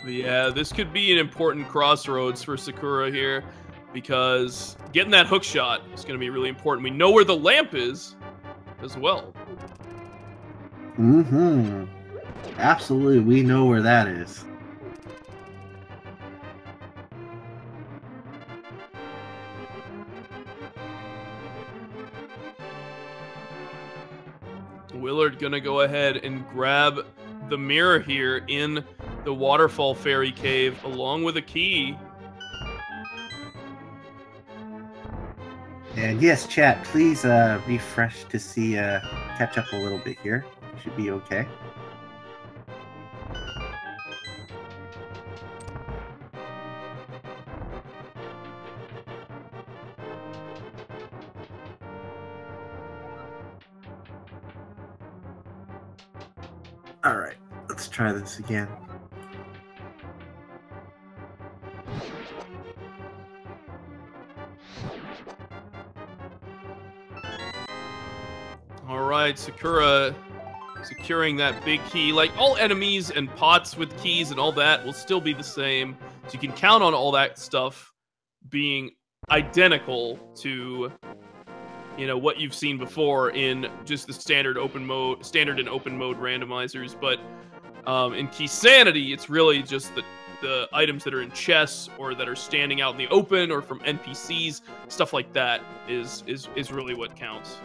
But yeah, this could be an important crossroads for Sakura here, because getting that hook shot is going to be really important. We know where the lamp is as well. Mm-hmm. Absolutely, we know where that is. Willard gonna go ahead and grab the mirror here in the Waterfall Fairy Cave, along with a key. And yes, chat, please refresh to see, catch up a little bit here. Should be okay. Alright, let's try this again. Alright, Sakura securing that big key. Like, all enemies and pots with keys and all that will still be the same. So you can count on all that stuff being identical to, you know, what you've seen before in just the standard and open mode randomizers. But in KeySanity, it's really just the items that are in chests or that are standing out in the open or from NPCs, stuff like that is really what counts.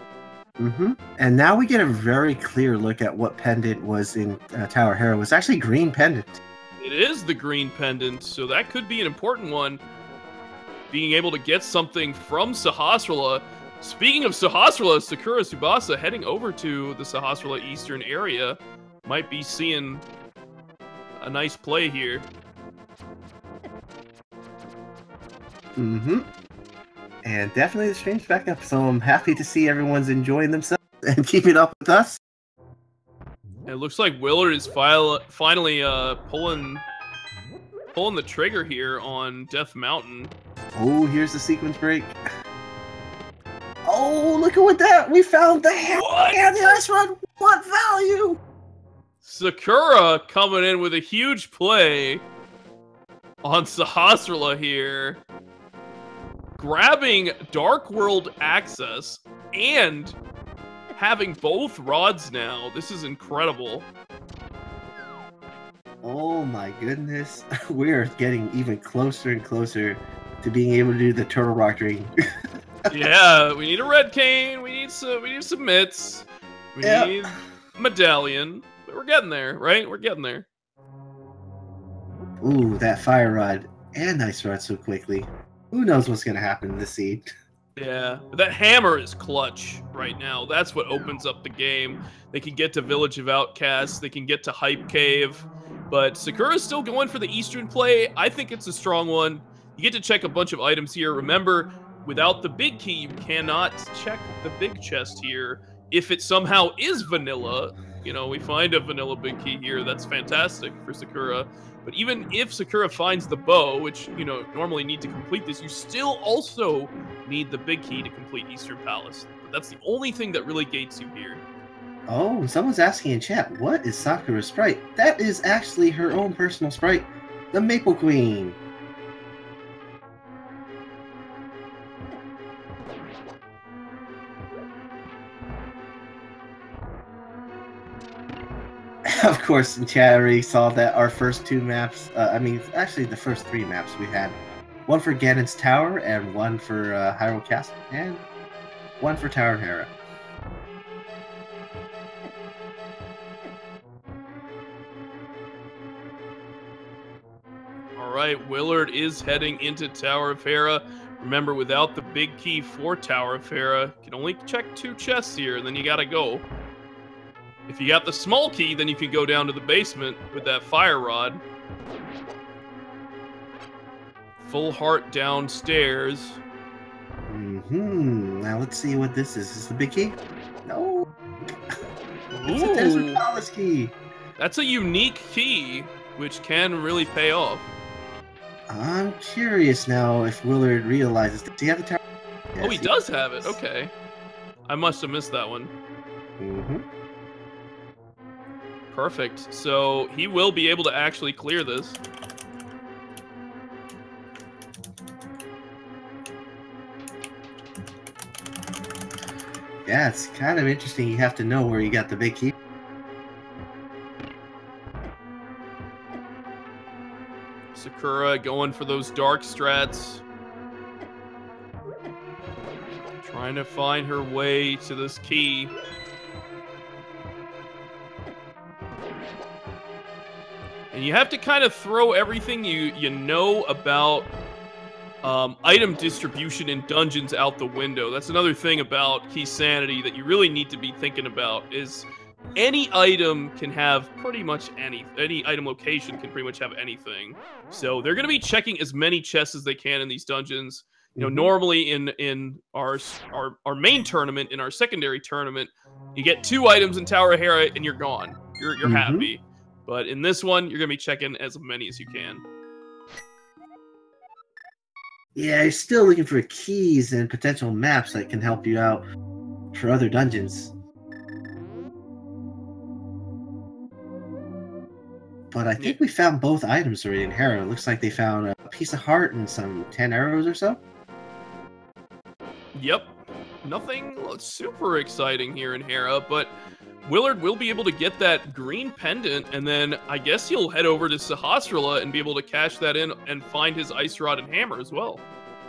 Mm-hmm. And now we get a very clear look at what pendant was in Tower Hero. It was actually green pendant. It is the green pendant, so that could be an important one. Being able to get something from Sahasrahla. Speaking of Sahasrahla, Sakura Tsubasa heading over to the Sahasrahla Eastern area. Might be seeing a nice play here. Mm-hmm. And definitely the stream's back up, so I'm happy to see everyone's enjoying themselves and keeping up with us. It looks like Willard is finally pulling the trigger here on Death Mountain. Oh, here's the sequence break. Oh, look at what that! We found the hammer and the ice rod. What value? Sakura coming in with a huge play on Sahasrahla here. Grabbing Dark World access and having both rods now. This is incredible. Oh my goodness. We're getting even closer and closer to being able to do the Turtle Rock Dream. Yeah, we need a red cane, we need some mitts, we need a medallion. But we're getting there, right? We're getting there. Ooh, that fire rod and ice rod so quickly. Who knows what's gonna happen in this scene? Yeah, but that hammer is clutch right now. That's what opens up the game. They can get to Village of Outcasts, they can get to Hype Cave, but Sakura's still going for the Eastern play. I think it's a strong one. You get to check a bunch of items here. Remember, without the big key, you cannot check the big chest here. If it somehow is vanilla, you know, we find a vanilla big key here, that's fantastic for Sakura. But even if Sakura finds the bow, which, you know, normally need to complete this, you still also need the big key to complete Eastern Palace. But that's the only thing that really gates you here. Oh, someone's asking in chat, what is Sakura's sprite? That is actually her own personal sprite, the Maple Queen. Of course, in chat, I already saw that our first two maps, actually the first three maps we had. One for Ganon's Tower, and one for Hyrule Castle, and one for Tower of Hera. Alright, Willard is heading into Tower of Hera. Remember, without the big key for Tower of Hera, you can only check 2 chests here, and then you gotta go. If you got the small key, then you can go down to the basement with that fire rod. Full heart downstairs. Mm-hmm. Now let's see what this is. Is this the big key? No. It's Ooh. a Desert Palace key. That's a unique key, which can really pay off. I'm curious now if Willard realizes. Does he have the tower? Yes, Oh, he does have it. Okay. I must have missed that one. Mm-hmm. Perfect. So he will be able to actually clear this. Yeah, it's kind of interesting. You have to know where you got the big key. Sakura going for those dark strats. Trying to find her way to this key. And you have to kind of throw everything you know about item distribution in dungeons out the window. That's another thing about KeySanity that you really need to be thinking about is any item can have pretty much any item location can pretty much have anything. So they're going to be checking as many chests as they can in these dungeons. You know, normally in our main tournament, in our secondary tournament, you get 2 items in Tower of Hera and you're gone. You're happy. But in this one, you're going to be checking as many as you can. Yeah, you're still looking for keys and potential maps that can help you out for other dungeons. But I think we found both items already in Hera. It looks like they found a piece of heart and some 10 arrows or so. Yep. Nothing super exciting here in Hera, but Willard will be able to get that green pendant, and then I guess he'll head over to Sahasrara and be able to cash that in and find his Ice Rod and Hammer as well.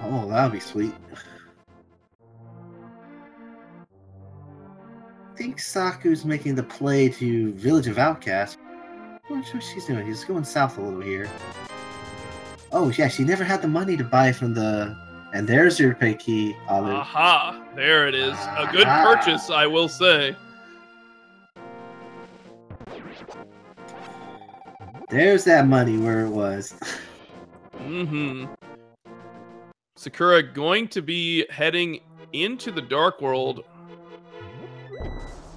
Oh, that would be sweet. I think Saku's making the play to Village of Outcasts. I'm not sure what she's doing. She's going south a little here. Oh, yeah, she never had the money to buy from the... And there's your pay key, Olive. Aha! There it is. A good purchase, I will say. There's that money where it was. Sakura going to be heading into the Dark World.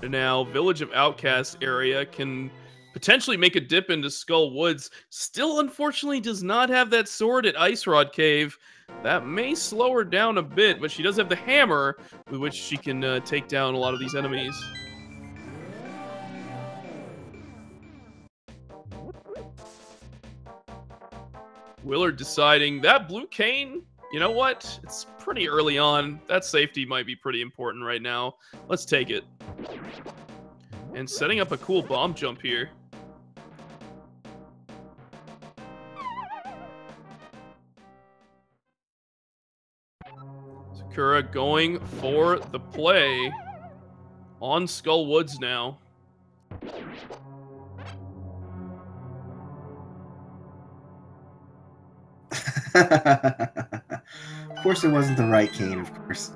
Now, Village of Outcasts area can potentially make a dip into Skull Woods. Still, unfortunately, does not have that sword at Ice Rod Cave. That may slow her down a bit, but she does have the hammer with which she can take down a lot of these enemies. Willard deciding that blue cane, you know what? It's pretty early on. That safety might be pretty important right now. Let's take it. And setting up a cool bomb jump here. Sakura going for the play on Skull Woods now. Of course it wasn't the right cane, of course.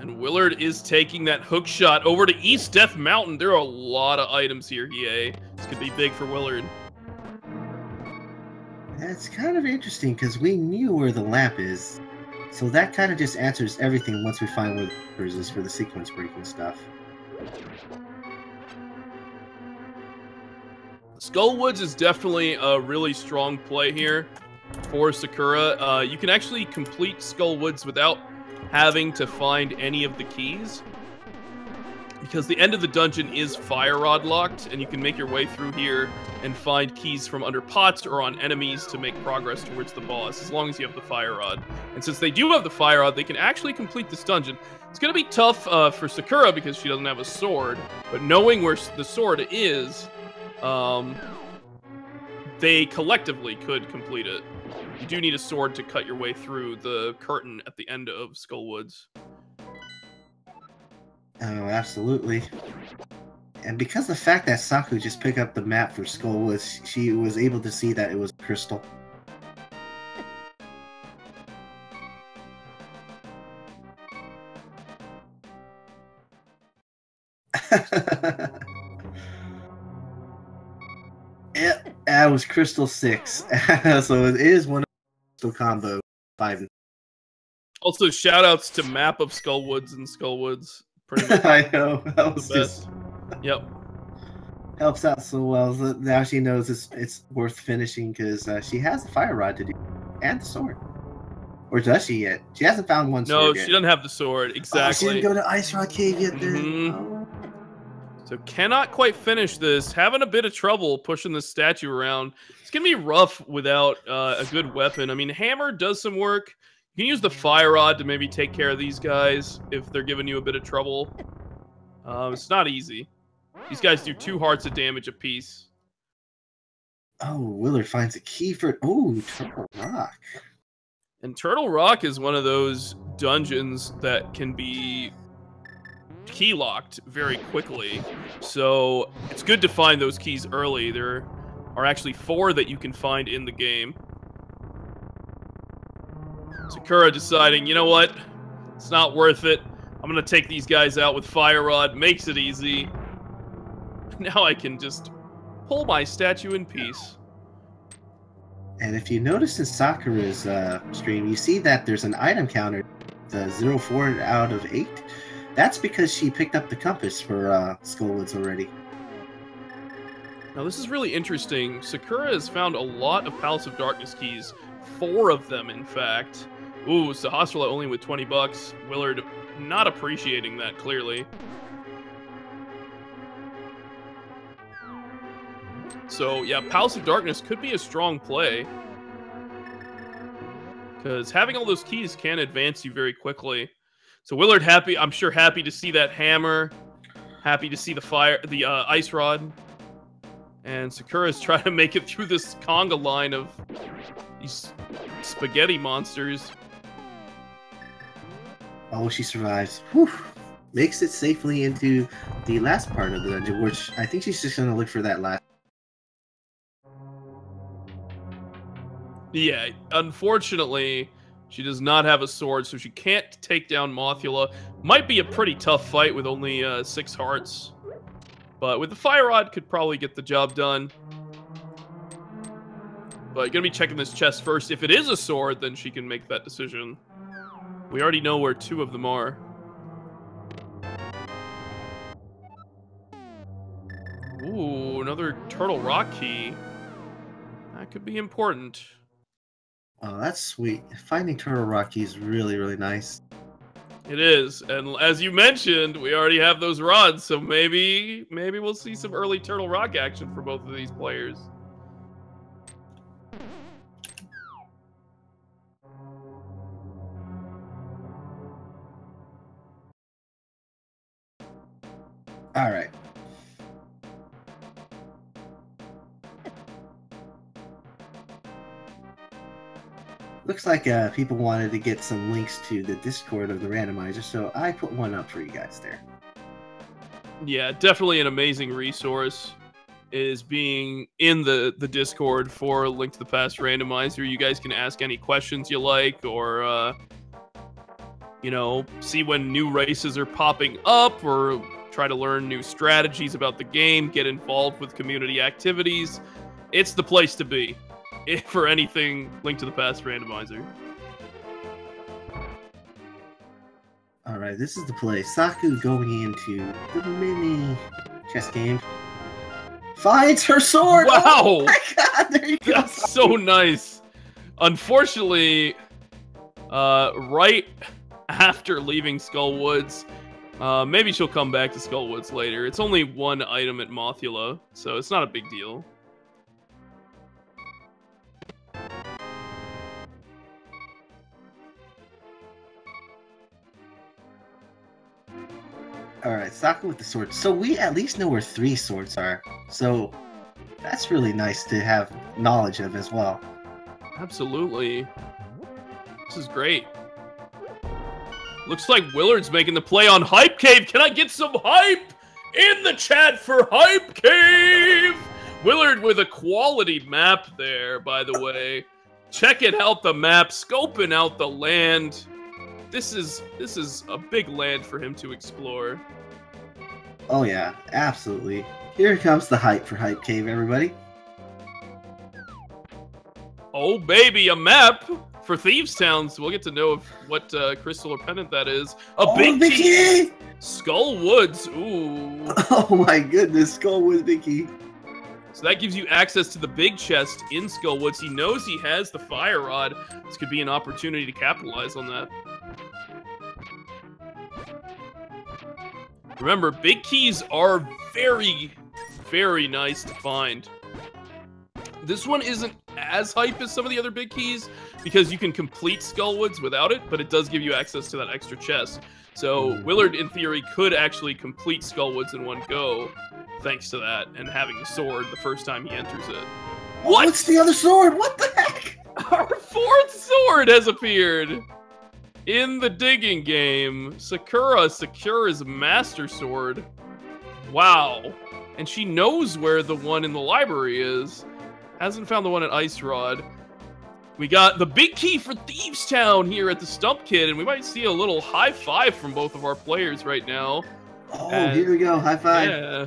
And Willard is taking that hook shot over to East Death Mountain. There are a lot of items here, EA. This could be big for Willard. That's kind of interesting, because we knew where the lamp is. So that kind of just answers everything once we find where the numbers is for the sequence breaking stuff. Skull Woods is definitely a really strong play here for Sakura. You can actually complete Skull Woods without having to find any of the keys, because the end of the dungeon is fire rod locked, and you can make your way through here and find keys from under pots or on enemies to make progress towards the boss, as long as you have the fire rod. And since they do have the fire rod, they can actually complete this dungeon. It's going to be tough for Sakura because she doesn't have a sword, but knowing where the sword is, they collectively could complete it. You do need a sword to cut your way through the curtain at the end of Skull Woods. Oh, absolutely. And because of the fact that Saku just picked up the map for Skull Woods, she was able to see that it was crystal. Yeah, that was Crystal 6. So it is one of the Crystal combo 5. Also, shoutouts to map of Skull Woods and Skull Woods. Pretty much I know. That was the best. Yep. Helps out so well. So now she knows it's worth finishing because she has the fire rod to do and the sword. Or does she yet? She hasn't found one sword yet. No, she doesn't have the sword. Exactly. Oh, she didn't go to Ice Rock Cave yet then. Oh. So cannot quite finish this. Having a bit of trouble pushing this statue around. It's going to be rough without a good weapon. I mean, hammer does some work. You can use the fire rod to maybe take care of these guys if they're giving you a bit of trouble. It's not easy. These guys do 2 hearts of damage apiece. Oh, Willard finds a key for... Oh, Turtle Rock. And Turtle Rock is one of those dungeons that can be key locked very quickly. So it's good to find those keys early. There are actually 4 that you can find in the game. Sakura deciding, you know what? It's not worth it. I'm going to take these guys out with Fire Rod. Makes it easy. Now I can just pull my statue in peace. And if you notice in Sakura's stream, you see that there's an item counter, the 0.4 out of 8. That's because she picked up the compass for Skullwoods already. Now this is really interesting. Sakura has found a lot of Palace of Darkness keys. 4 of them, in fact. Ooh, Sahasrara only with 20 bucks. Willard not appreciating that, clearly. So, yeah, Palace of Darkness could be a strong play. Because having all those keys can advance you very quickly. So Willard happy, I'm sure happy to see that hammer. Happy to see the ice rod. And Sakura's trying to make it through this conga line of these spaghetti monsters. Oh, she survives. Whew. Makes it safely into the last part of the dungeon, which I think she's just going to look for that last. Yeah, unfortunately, she does not have a sword, so she can't take down Mothula. Might be a pretty tough fight with only 6 hearts. But with the Fire Rod, could probably get the job done. But gonna be checking this chest first. If it is a sword, then she can make that decision. We already know where 2 of them are. Ooh, another Turtle Rock key. That could be important. Oh, that's sweet. Finding Turtle Rock is really, really nice. It is, and as you mentioned, we already have those rods, so maybe we'll see some early Turtle Rock action for both of these players. All right. Looks like people wanted to get some links to the Discord of the Randomizer, so I put one up for you guys there. Yeah, definitely an amazing resource is being in the Discord for Link to the Past Randomizer. You guys can ask any questions you like, or you know, see when new races are popping up, or try to learn new strategies about the game, get involved with community activities. It's the place to be for anything Link to the Past Randomizer. Alright, this is the play. Saku going into the mini chess game. Finds her sword! Wow! Oh my god, there you go! That's so nice. Unfortunately, right after leaving Skullwoods, maybe she'll come back to Skullwoods later. It's only 1 item at Mothula, so it's not a big deal. Alright, Saku with the sword. So we at least know where 3 swords are. So that's really nice to have knowledge of as well. Absolutely. This is great. Looks like Willard's making the play on Hype Cave. Can I get some hype in the chat for Hype Cave? Willard with a quality map there, by the way. Checking out the map, scoping out the land. This is a big land for him to explore. Oh yeah, absolutely. Here comes the hype for Hype Cave, everybody. Oh baby, a map for Thieves Town. So we'll get to know what crystal or pendant that is. A big key! Skull Woods. Ooh. Oh my goodness, Skullwoods big key. So that gives you access to the big chest in Skullwoods. He knows he has the fire rod. This could be an opportunity to capitalize on that. Remember, big keys are very, very nice to find. This one isn't as hype as some of the other big keys because you can complete Skullwoods without it, but it does give you access to that extra chest. So Willard, in theory, could actually complete Skullwoods in one go, thanks to that, and having the sword the first time he enters it. What? What's the other sword? What the heck? Our fourth sword has appeared! In the digging game, Sakura secures Master Sword. Wow. And she knows where the one in the library is. Hasn't found the one at Ice Rod. We got the big key for Thieves Town here at the Stump Kid, and we might see a little high five from both of our players right now. Oh, here we go. High five. Yeah.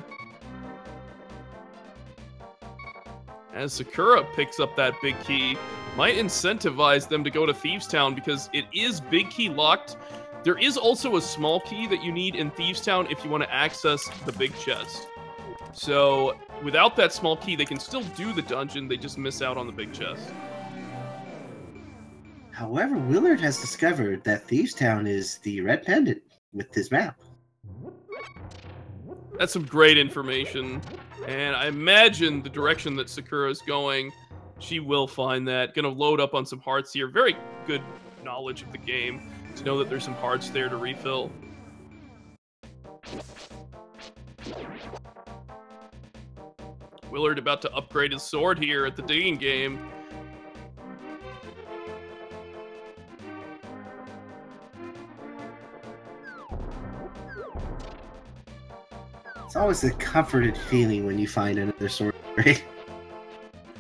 As Sakura picks up that big key, might incentivize them to go to Thieves Town because it is big key locked. There is also a small key that you need in Thieves Town if you want to access the big chest. So without that small key, they can still do the dungeon, they just miss out on the big chest. However, Willard has discovered that Thieves Town is the red pendant with his map. That's some great information, and I imagine the direction that Sakura's going, she will find that. Gonna load up on some hearts here. Very good knowledge of the game to know that there's some hearts there to refill. Willard about to upgrade his sword here at the digging game. It's always a comforted feeling when you find another sword, right?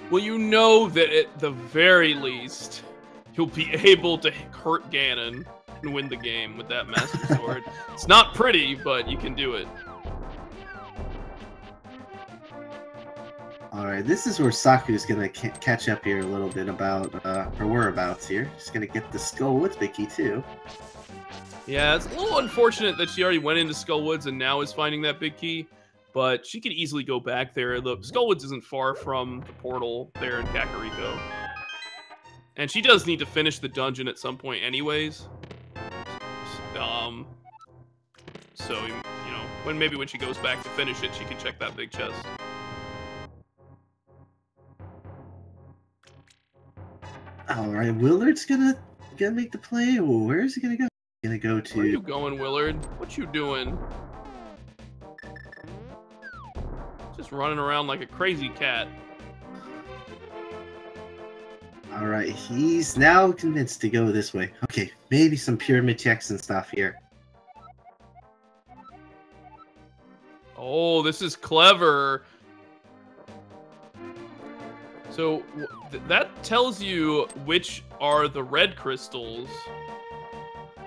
Well, you know that at the very least, you'll be able to hurt Ganon and win the game with that Master Sword. It's not pretty, but you can do it. Alright, this is where Saku's gonna catch up here a little bit about her whereabouts here. She's gonna get the Skullwoods big key too. Yeah, it's a little unfortunate that she already went into Skullwoods and now is finding that big key, but she could easily go back there. The Skullwoods isn't far from the portal there in Kakariko. And she does need to finish the dungeon at some point anyways. So, you know, maybe when she goes back to finish it, she can check that big chest. Alright, Willard's gonna make the play. Where is he gonna go? He's gonna go to... Where you going, Willard? What you doing? Just running around like a crazy cat. Alright, he's now convinced to go this way. Okay, maybe some pyramid checks and stuff here. Oh, this is clever. So that tells you which are the red crystals.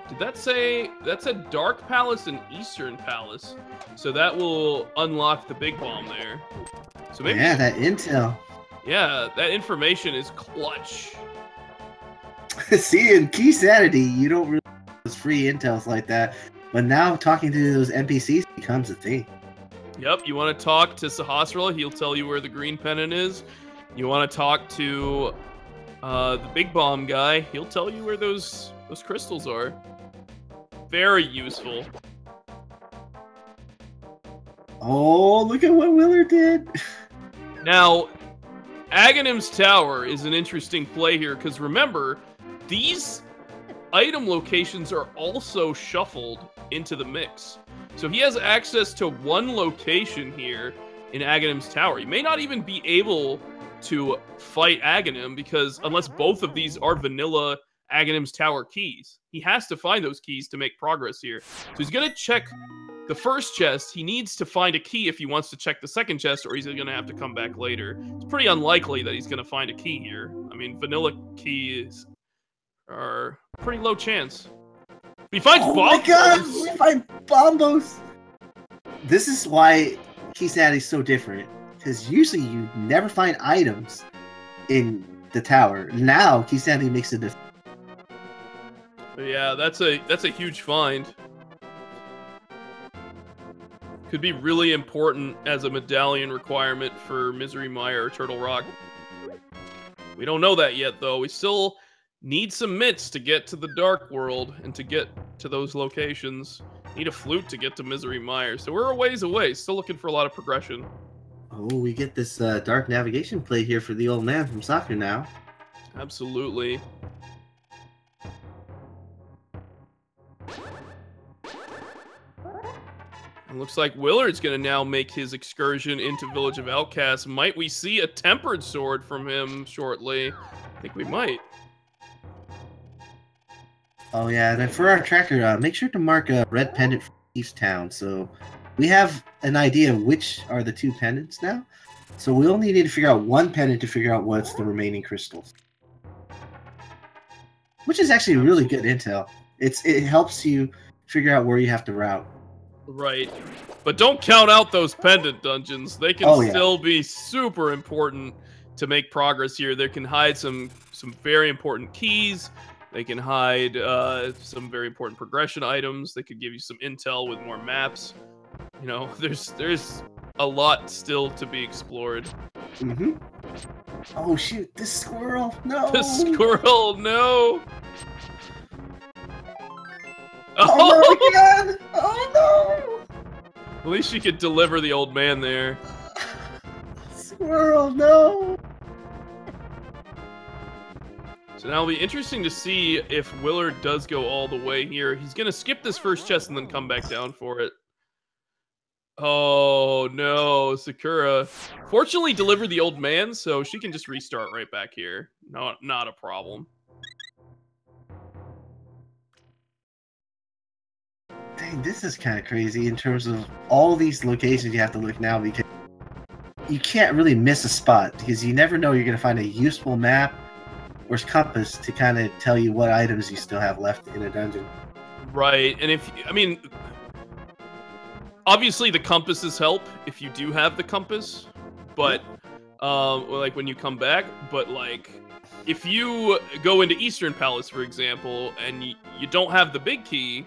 Did that say that's a Dark Palace and Eastern Palace? So that will unlock the big bomb there. So maybe yeah, that intel. Yeah, that information is clutch. See, in KeySanity, you don't really have those free intels like that. But now talking to those NPCs becomes a thing. Yep, you want to talk to Sahasrara, he'll tell you where the green pennant is. You want to talk to the big bomb guy, he'll tell you where those crystals are. Very useful. Oh, look at what Willard did. Now, Aghanim's Tower is an interesting play here, because remember, these item locations are also shuffled into the mix. So he has access to one location here in Aghanim's Tower. He may not even be able to fight Aghanim, because unless both of these are vanilla Aghanim's Tower keys, he has to find those keys to make progress here. So he's going to check the first chest. He needs to find a key if he wants to check the second chest, or he's going to have to come back later. It's pretty unlikely that he's going to find a key here. I mean, vanilla keys are pretty low chance. He finds Bombos! My God, we find Bombos! This is why KeySanity is so different. Because usually you never find items in the tower. Now KeySanity makes a difference. Yeah, that's a huge find. Could be really important as a medallion requirement for Misery Mire or Turtle Rock. We don't know that yet, though. We still need some mitts to get to the Dark World and to get to those locations. Need a flute to get to Misery Mire. So we're a ways away. Still looking for a lot of progression. Oh, we get this dark navigation play here for the old man from soccer now. Absolutely. It looks like Willard's going to now make his excursion into Village of Outcasts. Might we see a tempered sword from him shortly? I think we might. Oh yeah, and then for our tracker, make sure to mark a red pendant for East Town. So we have an idea of which are the 2 pendants now. So we only need to figure out 1 pendant to figure out what's the remaining crystals. Which is actually really good intel. It helps you figure out where you have to route. Right. But don't count out those pendant dungeons. They can still be super important to make progress here. They can hide some very important keys. They can hide some very important progression items. They could give you some intel with more maps. You know, there's a lot still to be explored. Mm-hmm. Oh shoot, this squirrel! No! The squirrel, no! Oh no again! Oh no! At least you could deliver the old man there. Squirrel, no! So now it'll be interesting to see if Willard does go all the way here. He's going to skip this first chest and then come back down for it. Oh, no. Sakura. Fortunately, delivered the old man, so she can just restart right back here. Not a problem. Dang, this is kind of crazy in terms of all these locations you have to look now, because you can't really miss a spot because you never know you're going to find a useful map or compass to kind of tell you what items you still have left in a dungeon. Right, and I mean, obviously the compasses help if you do have the compass, but, like when you come back, but like, if you go into Eastern Palace, for example, and you don't have the big key,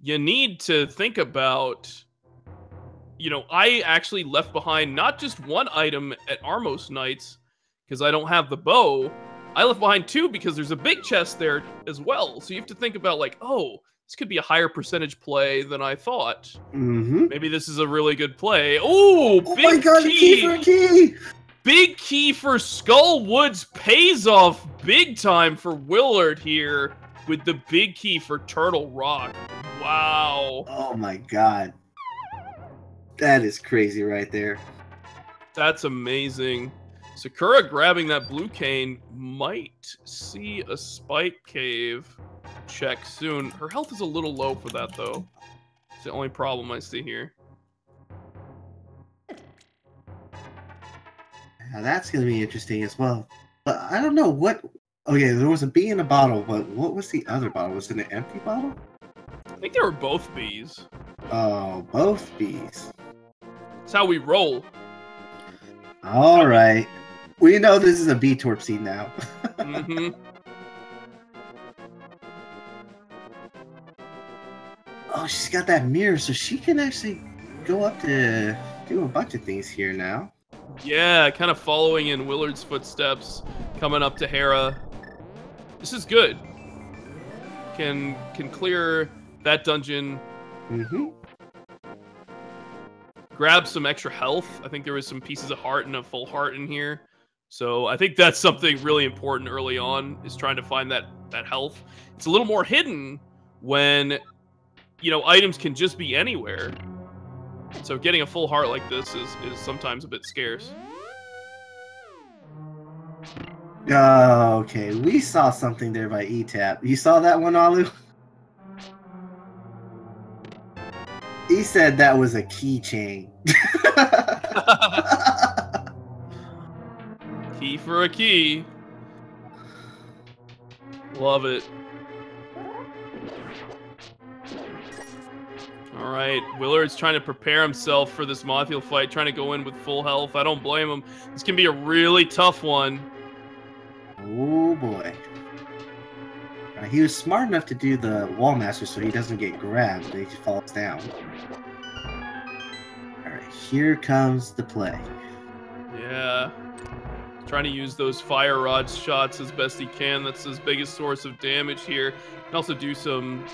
you need to think about, you know, I actually left behind not just 1 item at Armos Knights, because I don't have the bow. I left behind 2 because there's a big chest there as well. So you have to think about like, oh, this could be a higher percentage play than I thought. Mm-hmm. Maybe this is a really good play. Oh, big my God, key for a key! Big key for Skullwoods pays off big time for Willard here with the big key for Turtle Rock. Wow. Oh my God. That is crazy right there. That's amazing. Sakura grabbing that blue cane might see a spike cave check soon. Her health is a little low for that, though. It's the only problem I see here. Now that's going to be interesting as well. But I don't know what... Okay, there was a bee in a bottle, but what was the other bottle? Was it an empty bottle? I think they were both bees. Oh, both bees. That's how we roll. All right. We know this is a bee torpsy now. Mm-hmm. Oh, she's got that mirror, so she can actually go up to do a bunch of things here now. Yeah, kind of following in Willard's footsteps, coming up to Hera. This is good. Can clear that dungeon. Mm-hmm. Grab some extra health. I think there was some pieces of heart and a full heart in here. So I think that's something really important early on, is trying to find that health. It's a little more hidden when, you know, items can just be anywhere. So getting a full heart like this is sometimes a bit scarce. Oh, okay. We saw something there by E-Tap. You saw that one, Alu? He said that was a keychain. Key for a key. Love it. All right, Willard's trying to prepare himself for this Mothiel fight, trying to go in with full health. I don't blame him. This can be a really tough one. Oh, boy. He was smart enough to do the Wall Master so he doesn't get grabbed and he falls down. Alright, here comes the play. Yeah. Trying to use those fire rod shots as best he can. That's his biggest source of damage here. Can also do some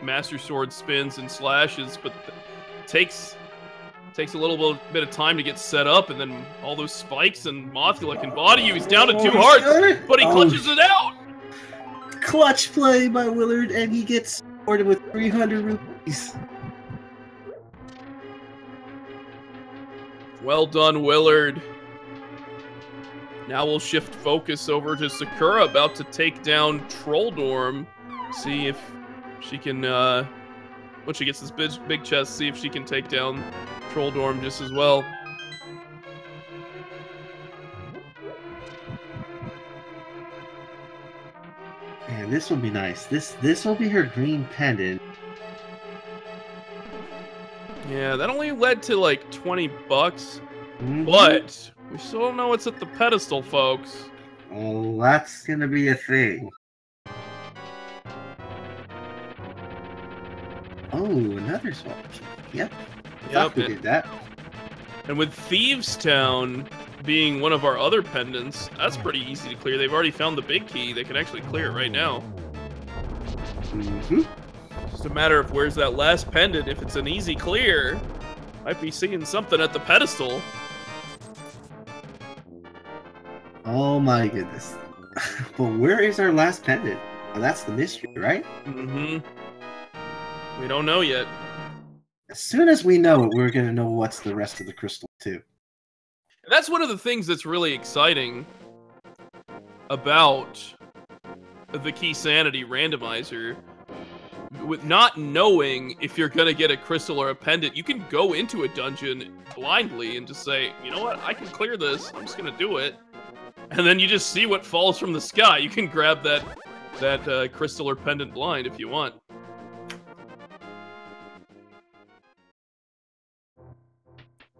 Master Sword spins and slashes, but takes Takes a little bit of time to get set up, and then all those spikes and Mothula can body you. He's down to 2 hearts, but he clutches it out. Clutch play by Willard, and he gets rewarded with 300 rupees. Well done, Willard. Now we'll shift focus over to Sakura, about to take down Trolldorm. See if she can, once she gets this big chest, see if she can take down Trolldorm just as well. Man, this will be nice. This will be her green pendant. Yeah, that only led to like 20 bucks, but we still don't know what's at the pedestal, folks. Oh, that's gonna be a thing. Oh, another swap key. Yep. Yep. We did that. And with Thieves Town being one of our other pendants, that's pretty easy to clear. They've already found the big key. They can actually clear it right now. Just a matter of where's that last pendant. If it's an easy clear, might be seeing something at the pedestal. Oh my goodness. But where is our last pendant? Oh, that's the mystery, right? We don't know yet. As soon as we know it, we're going to know what's the rest of the crystal, too. And that's one of the things that's really exciting about the KeySanity randomizer. With not knowing if you're going to get a crystal or a pendant, you can go into a dungeon blindly and just say, you know what, I can clear this. I'm just going to do it. And then you just see what falls from the sky. You can grab that crystal or pendant blind if you want.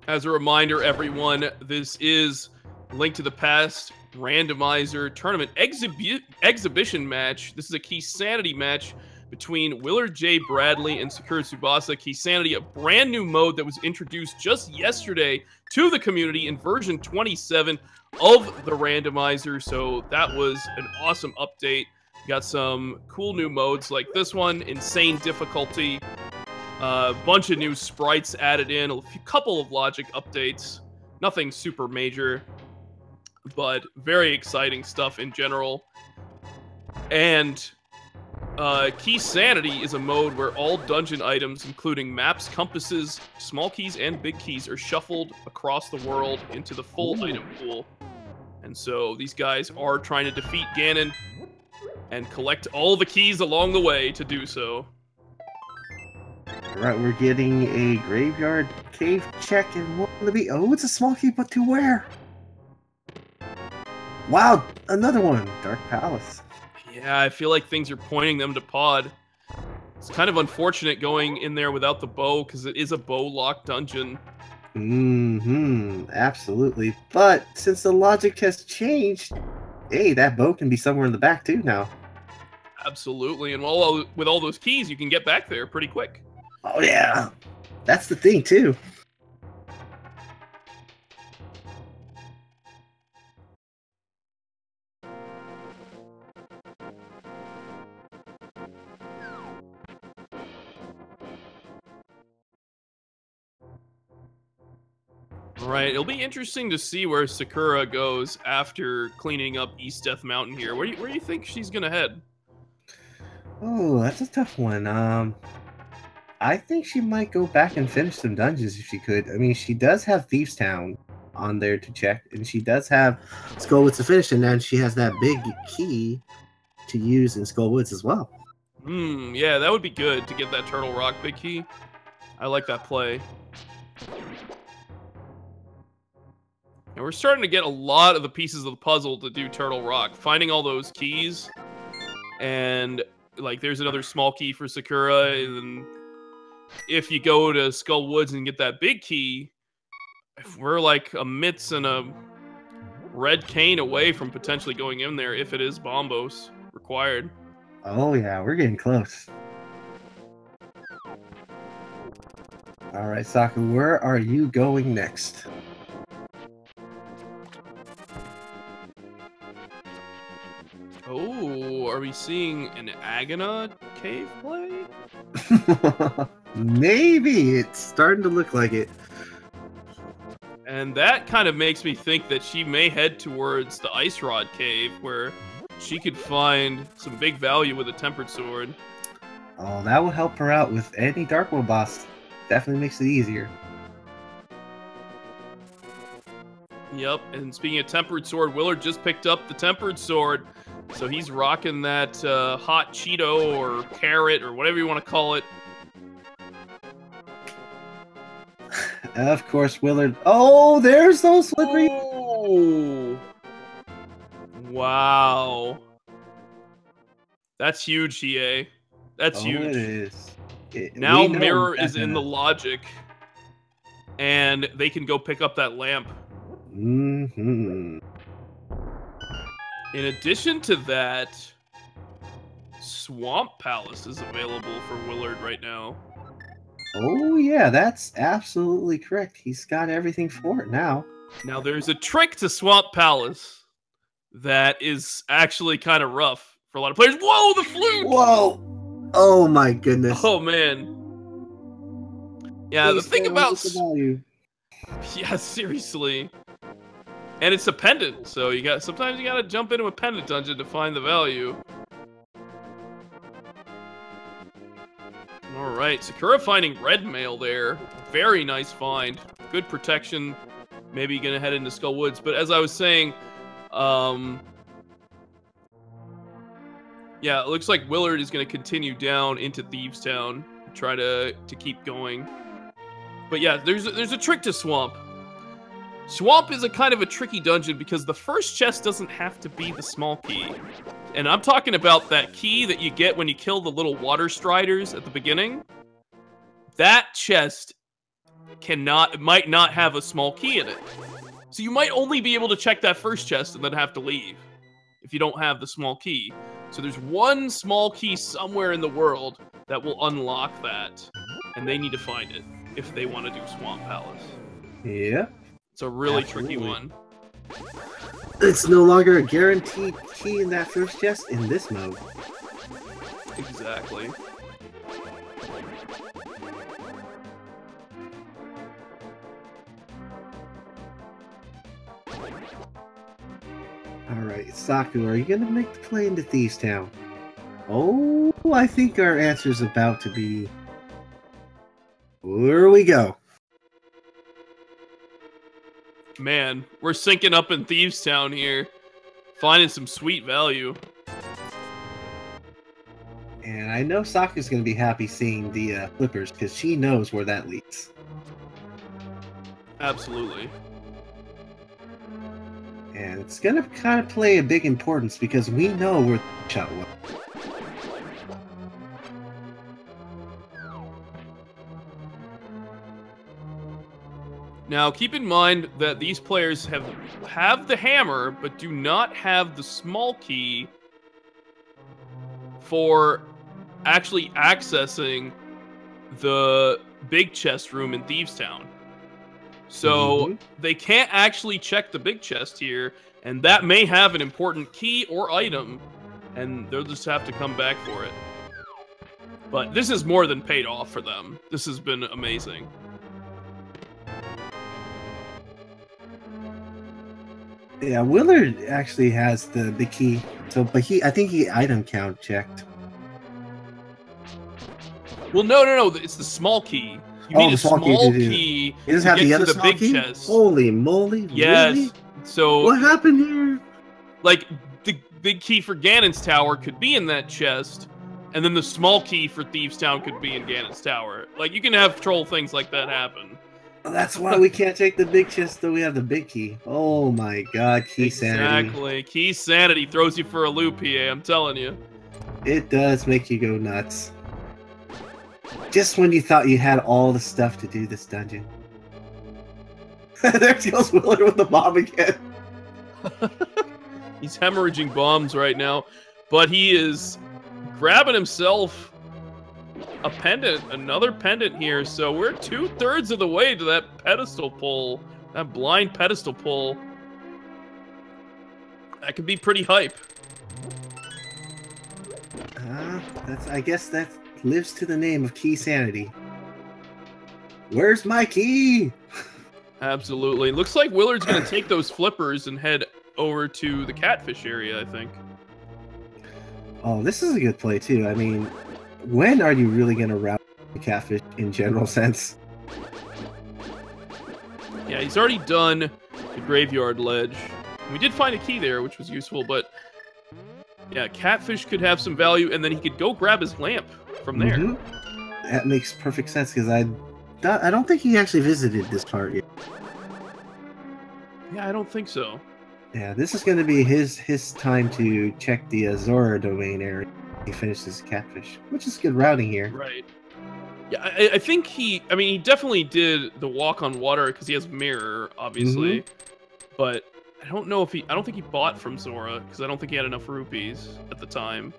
As a reminder, everyone, this is Link to the Past Randomizer Tournament Exhibition match. This is a KeySanity match between Willard J. Bradley and Sakura Tsubasa. KeySanity, a brand new mode that was introduced just yesterday to the community in version 27 of the randomizer. So that was an awesome update. Got some cool new modes like this one, insane difficulty. A bunch of new sprites added in, couple of logic updates. Nothing super major, but very exciting stuff in general. And KeySanity is a mode where all dungeon items, including maps, compasses, small keys, and big keys, are shuffled across the world into the full item pool. And so these guys are trying to defeat Ganon and collect all the keys along the way to do so. Alright, we're getting a graveyard cave check, and what will it be? Oh, it's a small key, but to where? Wow, another one! Dark Palace. Yeah, I feel like things are pointing them to Pod. It's kind of unfortunate going in there without the bow, because it is a bow-locked dungeon. Absolutely. But since the logic has changed, hey, that bow can be somewhere in the back too now. Absolutely, and with all those keys, you can get back there pretty quick. Oh yeah, that's the thing too. Right, it'll be interesting to see where Sakura goes after cleaning up East Death Mountain here. Where do you think she's gonna head? Oh, that's a tough one. I think she might go back and finish some dungeons if she could. I mean, she does have Thieves Town on there to check, and she does have Skullwoods to finish, and then she has that big key to use in Skullwoods as well. Yeah, that would be good to get that Turtle Rock big key. I like that play. And we're starting to get a lot of the pieces of the puzzle to do Turtle Rock. Finding all those keys, and like there's another small key for Sakura, and if you go to Skull Woods and get that big key, we're like a Mitz and a red cane away from potentially going in there if it is Bombos required. Oh yeah, we're getting close. Alright, Saku, where are you going next? Oh, are we seeing an Agana cave play? Maybe. It's starting to look like it. And that kind of makes me think that she may head towards the Ice Rod Cave, where she could find some big value with a Tempered Sword. Oh, that will help her out with any Dark World boss. Definitely makes it easier. Yep, and speaking of Tempered Sword, Willard just picked up the Tempered Sword. So he's rocking that hot Cheeto or carrot or whatever you want to call it. Of course, Willard. Oh, there's those slippery. Oh! Wow. That's huge, EA. That's huge. It is. Now Mirror is in the logic, and they can go pick up that lamp. Mm-hmm. In addition to that, Swamp Palace is available for Willard right now. Oh, yeah, that's absolutely correct. He's got everything for it now. Now, there's a trick to Swamp Palace that is actually kind of rough for a lot of players. Whoa, the flute! Whoa! Oh, my goodness. Oh, man. Yeah, the thing about... Yeah, seriously. And it's a pendant, so sometimes you gotta jump into a pendant dungeon to find the value. Alright, Sakura finding red mail there. Very nice find. Good protection. Maybe gonna head into Skull Woods. But as I was saying, yeah, it looks like Willard is gonna continue down into Thieves Town. Try to keep going. But yeah, there's a trick to Swamp. Swamp is a kind of a tricky dungeon because the first chest doesn't have to be the small key. And I'm talking about that key that you get when you kill the little water striders at the beginning. That chest might not have a small key in it. So you might only be able to check that first chest and then have to leave if you don't have the small key. So there's one small key somewhere in the world that will unlock that. And they need to find it if they want to do Swamp Palace. Yeah. It's a really tricky one. It's no longer a guaranteed key in that first chest in this mode. Exactly. Alright, Saku, are you gonna make the play into Thieves Town? Oh, I think our answer's about to be... Here we go. Man, we're syncing up in Thieves Town here. Finding some sweet value. And I know Saku's going to be happy seeing the flippers, because she knows where that leads. Absolutely. And it's going to kind of play a big importance, because we know where the shot was. Now, keep in mind that these players have the hammer, but do not have the small key for actually accessing the big chest room in Thieves Town. So they can't actually check the big chest here, and that may have an important key or item, and they'll just have to come back for it. But this is more than paid off for them. This has been amazing. Yeah, Willard actually has the key. So, but I think he item count checked. Well, no. It's the small key. You need a small key. He doesn't have the other small key? Chest. Holy moly! Yes. Really? So what happened here? Like the big key for Ganon's tower could be in that chest, and then the small key for Thieves Town could be in Ganon's tower. Like you can have troll things like that happen. That's why we can't take the big chest, though we have the big key. Oh my god, KeySanity. Exactly. KeySanity throws you for a loop, PA, I'm telling you. It does make you go nuts. Just when you thought you had all the stuff to do this dungeon. There goes Willard with the bomb again. He's hemorrhaging bombs right now, but he is grabbing himself a pendant, another pendant here, so we're 2/3 of the way to that pedestal pull, that blind pedestal pull. That could be pretty hype. I guess that lives to the name of KeySanity. Where's my key? Absolutely. Looks like Willard's going to take those flippers and head over to the catfish area, I think. Oh, this is a good play, too. I mean, when are you really going to route the catfish in general sense? Yeah, he's already done the graveyard ledge. We did find a key there, which was useful, but yeah, catfish could have some value, and then he could go grab his lamp from there. Mm-hmm. That makes perfect sense, because I don't think he actually visited this part yet. Yeah, I don't think so. Yeah, this is going to be his time to check the Zora domain area. He finishes catfish, which is good routing here. Right. Yeah, I think he definitely did the walk on water because he has mirror, obviously. But I don't know if I don't think he bought from Zora because I don't think he had enough rupees at the time.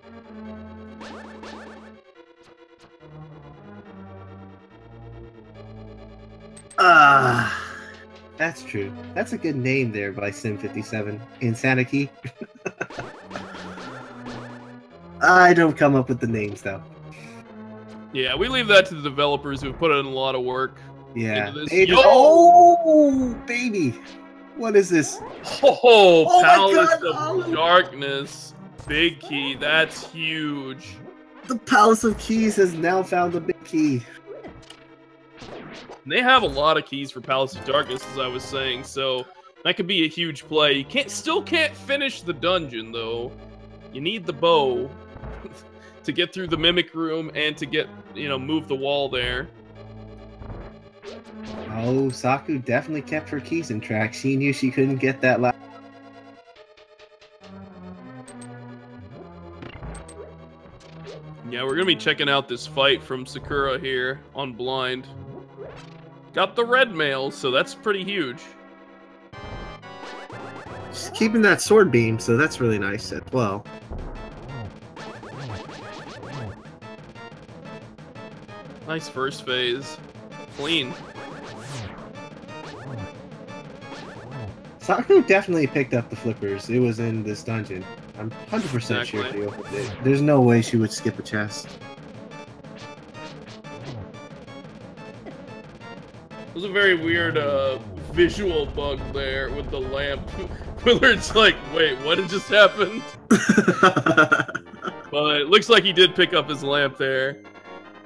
That's true. That's a good name there by Sim57. Insanity. I don't come up with the names though. Yeah, we leave that to the developers who've put in a lot of work. Yeah. Into this. Oh, baby. What is this? Oh, Palace of Darkness. Big key. That's huge. The Palace of Keys has now found the big key. And they have a lot of keys for Palace of Darkness, as I was saying, so that could be a huge play. You still can't finish the dungeon, though. You need the bow to get through the Mimic Room and to get, move the wall there. Oh, Saku definitely kept her keys in track. She knew she couldn't get that last. Yeah, we're going to be checking out this fight from Sakura here on blind. Got the red mail, so that's pretty huge. She's keeping that sword beam, so that's really nice as well. Nice first phase. Clean. Saku definitely picked up the flippers. It was in this dungeon. I'm 100% sure she opened it. There's no way she would skip a chest. It was a very weird visual bug there with the lamp. Willard's like, wait, what had just happened? But it looks like he did pick up his lamp there.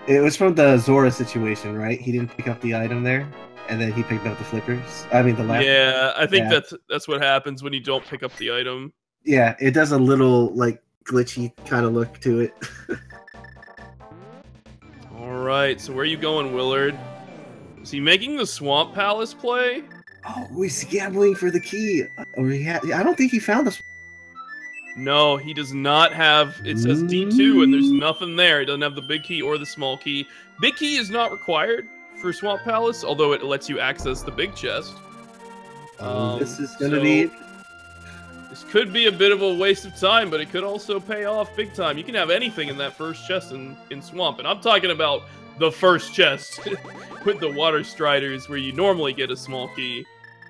It was from the Zora situation, right? He didn't pick up the item there, and then he picked up the flippers. I mean, the lamp. Yeah, I think that's what happens when you don't pick up the item. Yeah, it does a little, like, glitchy kind of look to it. Alright, so where are you going, Willard? Is he making the Swamp Palace play? Oh, he's gambling for the key. I don't think he found the. No, he does not have. It says D2, and there's nothing there. He doesn't have the big key or the small key. Big key is not required for Swamp Palace, although it lets you access the big chest. This is gonna be. This could be a bit of a waste of time, but it could also pay off big time. You can have anything in that first chest in Swamp, and I'm talking about the first chest with the Water Striders, where you normally get a small key.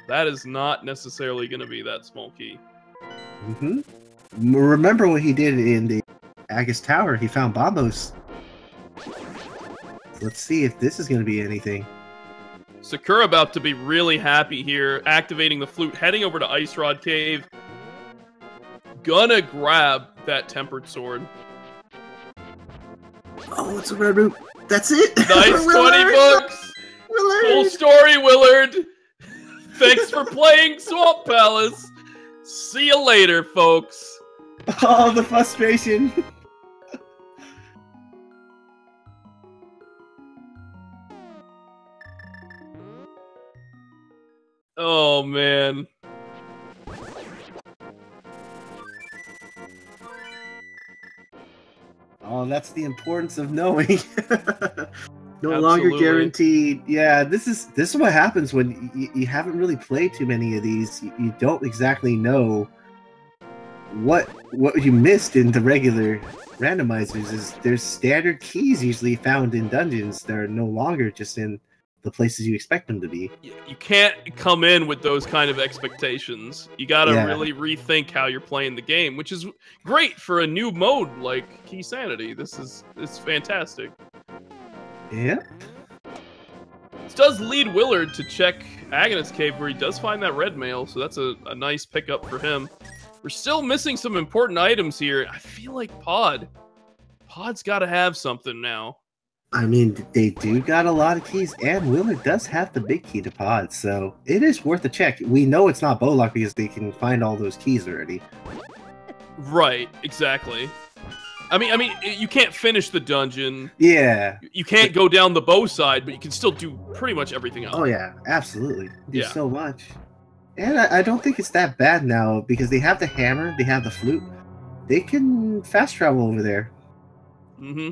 That is not necessarily going to be that small key. Remember what he did in the Agus Tower? He found Bombos. Let's see if this is going to be anything. Sakura about to be really happy here, activating the flute, heading over to Ice Rod Cave. Gonna grab that Tempered Sword. Oh, it's a red root. That's it. Nice 20 bucks. Willard. Full story, Willard. Thanks for playing Swamp Palace. See you later, folks. Oh, the frustration. Oh, man. Oh, that's the importance of knowing. No Absolutely. longer guaranteed. Yeah, this is what happens when you haven't really played too many of these. You don't exactly know what you missed in the regular randomizers. Is there's standard keys usually found in dungeons that are no longer just in the places you expect them to be. You can't come in with those kind of expectations. You gotta really rethink how you're playing the game, which is great for a new mode like KeySanity. It's fantastic. Yeah. This does lead Willard to check Agonist's Cave, where he does find that red mail, so that's a nice pickup for him. We're still missing some important items here. I feel like Pod's got to have something now. I mean, they do got a lot of keys, and Willard does have the big key to Pod, so it is worth a check. We know it's not Bowlock because they can find all those keys already. Right, exactly. I mean, you can't finish the dungeon. Yeah. You can't go down the bow side, but you can still do pretty much everything else. Oh yeah, absolutely. Do so much. And I don't think it's that bad now because they have the hammer, they have the flute. They can fast travel over there. Mm-hmm.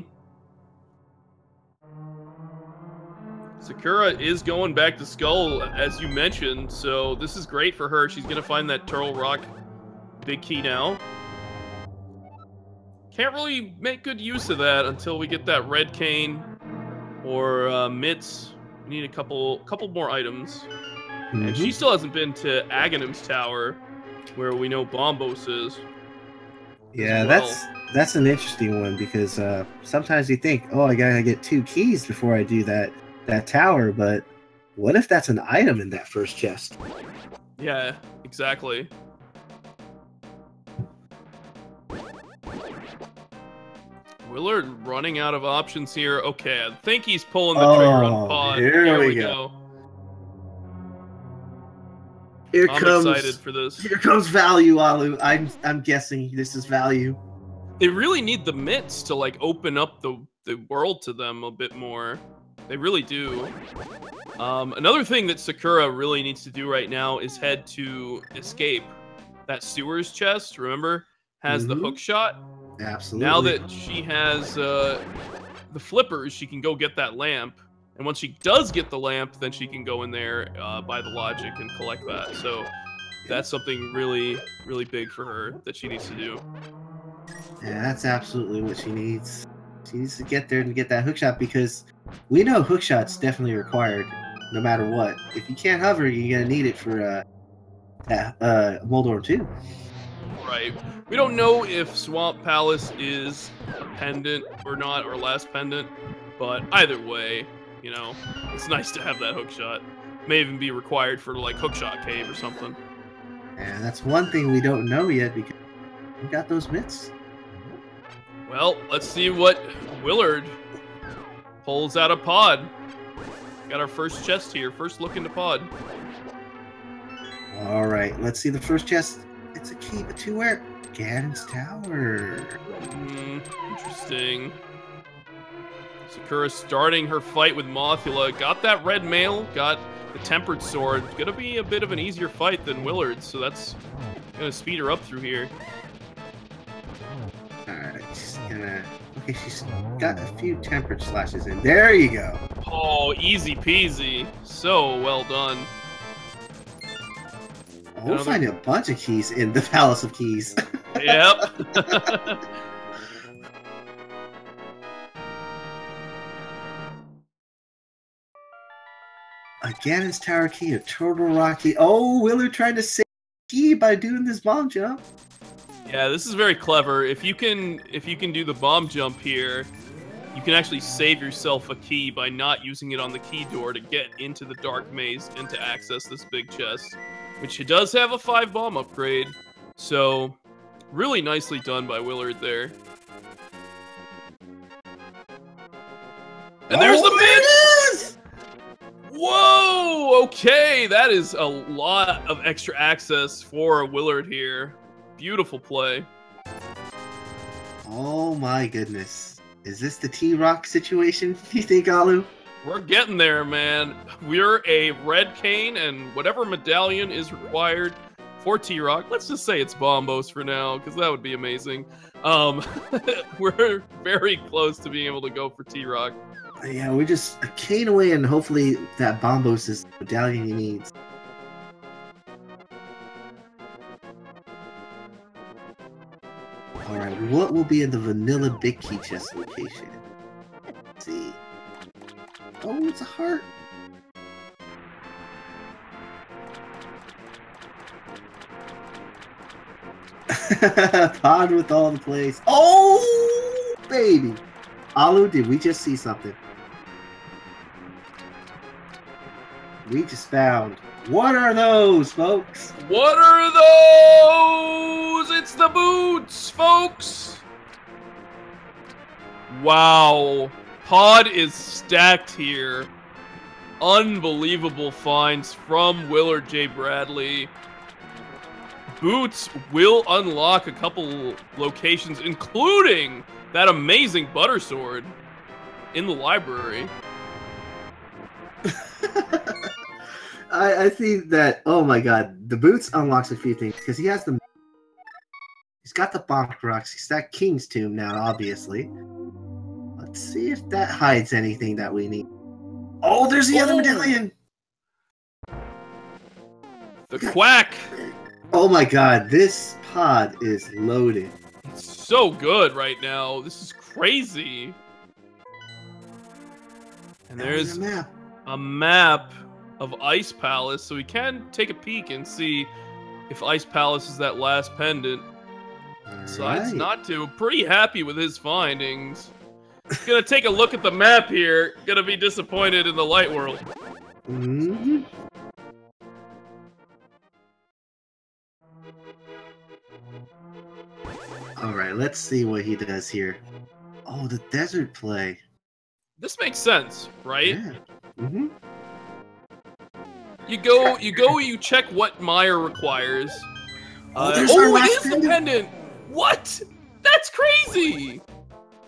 Sakura is going back to Skull, as you mentioned, so this is great for her. She's going to find that Turtle Rock big key now. Can't really make good use of that until we get that red cane or mitts. We need a couple more items. Mm-hmm. And she still hasn't been to Aghanim's Tower, where we know Bombos is. Yeah, that's an interesting one because sometimes you think, oh, I gotta get 2 keys before I do that tower, but what if that's an item in that first chest? Yeah, exactly. Willard running out of options here. Okay, I think he's pulling the trigger on Pod. Here we go. I'm excited for this. Here comes value, Alu. I'm guessing this is value. They really need the mitts to like open up the world to them a bit more. They really do. Another thing that Sakura really needs to do right now is head to escape. That sewers chest, remember, has the hook shot. Absolutely. Now that she has the flippers, she can go get that lamp. And once she does get the lamp, then she can go in there by the logic and collect that. So that's something really, really big for her that she needs to do. Yeah, that's absolutely what she needs. She needs to get there and get that hookshot because we know hookshot's definitely required no matter what. If you can't hover, you're going to need it for Moldorm 2. Right. We don't know if Swamp Palace is a pendant or not, or last pendant, but either way, you know, it's nice to have that hookshot. May even be required for, like, Hookshot Cave or something. And that's one thing we don't know yet because we got those mitts. Well, let's see what Willard pulls out of Pod. Got our first chest here. First look into Pod. All right, let's see the first chest. It's a key, but to where? Ganon's Tower. Interesting. Sakura starting her fight with Mothula. Got that red mail, got the tempered sword. It's gonna be a bit of an easier fight than Willard's, so that's gonna speed her up through here. Alright, she's gonna... Okay, she's got a few tempered slashes in. There you go. Oh, easy peasy. So well done. We'll find a bunch of keys in the Palace of Keys. Yep. Again, it's Tower Key, a Turtle Rock key. Oh, Willard trying to save key by doing this bomb jump. Yeah, this is very clever. If you can do the bomb jump here, you can actually save yourself a key by not using it on the key door to get into the dark maze and to access this big chest, which it does have a 5 bomb upgrade. So, really nicely done by Willard there. And there's the mitts! Whoa! Okay, that is a lot of extra access for Willard here. Beautiful play. Oh my goodness. Is this the T-Rock situation, you think, Alu? We're getting there, man. We're a red cane, and whatever medallion is required for T-Rock, let's just say it's Bombos for now, because that would be amazing. We're very close to being able to go for T-Rock. Yeah, we're just a cane away, and hopefully that Bombos is the medallion he needs. Alright, what will be in the vanilla big key chest location? Let's see. Oh, it's a heart. Pod with all the plays. Oh, baby. Alu, did we just see something? We just found What are those, folks? What are those? It's the boots, folks. Wow. Pod is stacked here. Unbelievable finds from Willard J. Bradley. Boots will unlock a couple locations, including that amazing butter sword in the library. I think that, oh my god, the boots unlocks a few things because he's got the Bonk Rocks, he's got King's Tomb now, obviously. Let's see if that hides anything that we need. Oh, there's the other medallion! The quack! Oh my god, this pod is loaded. It's so good right now. This is crazy. And there's a map of Ice Palace, so we can take a peek and see if Ice Palace is that last pendant. Decides not to. Pretty happy with his findings. Gonna take a look at the map here. Gonna be disappointed in the light world. Mm-hmm. Alright, let's see what he does here. Oh, the desert play. This makes sense, right? Yeah. Mm-hmm. You check what Meyer requires. It is the pendant! What? That's crazy!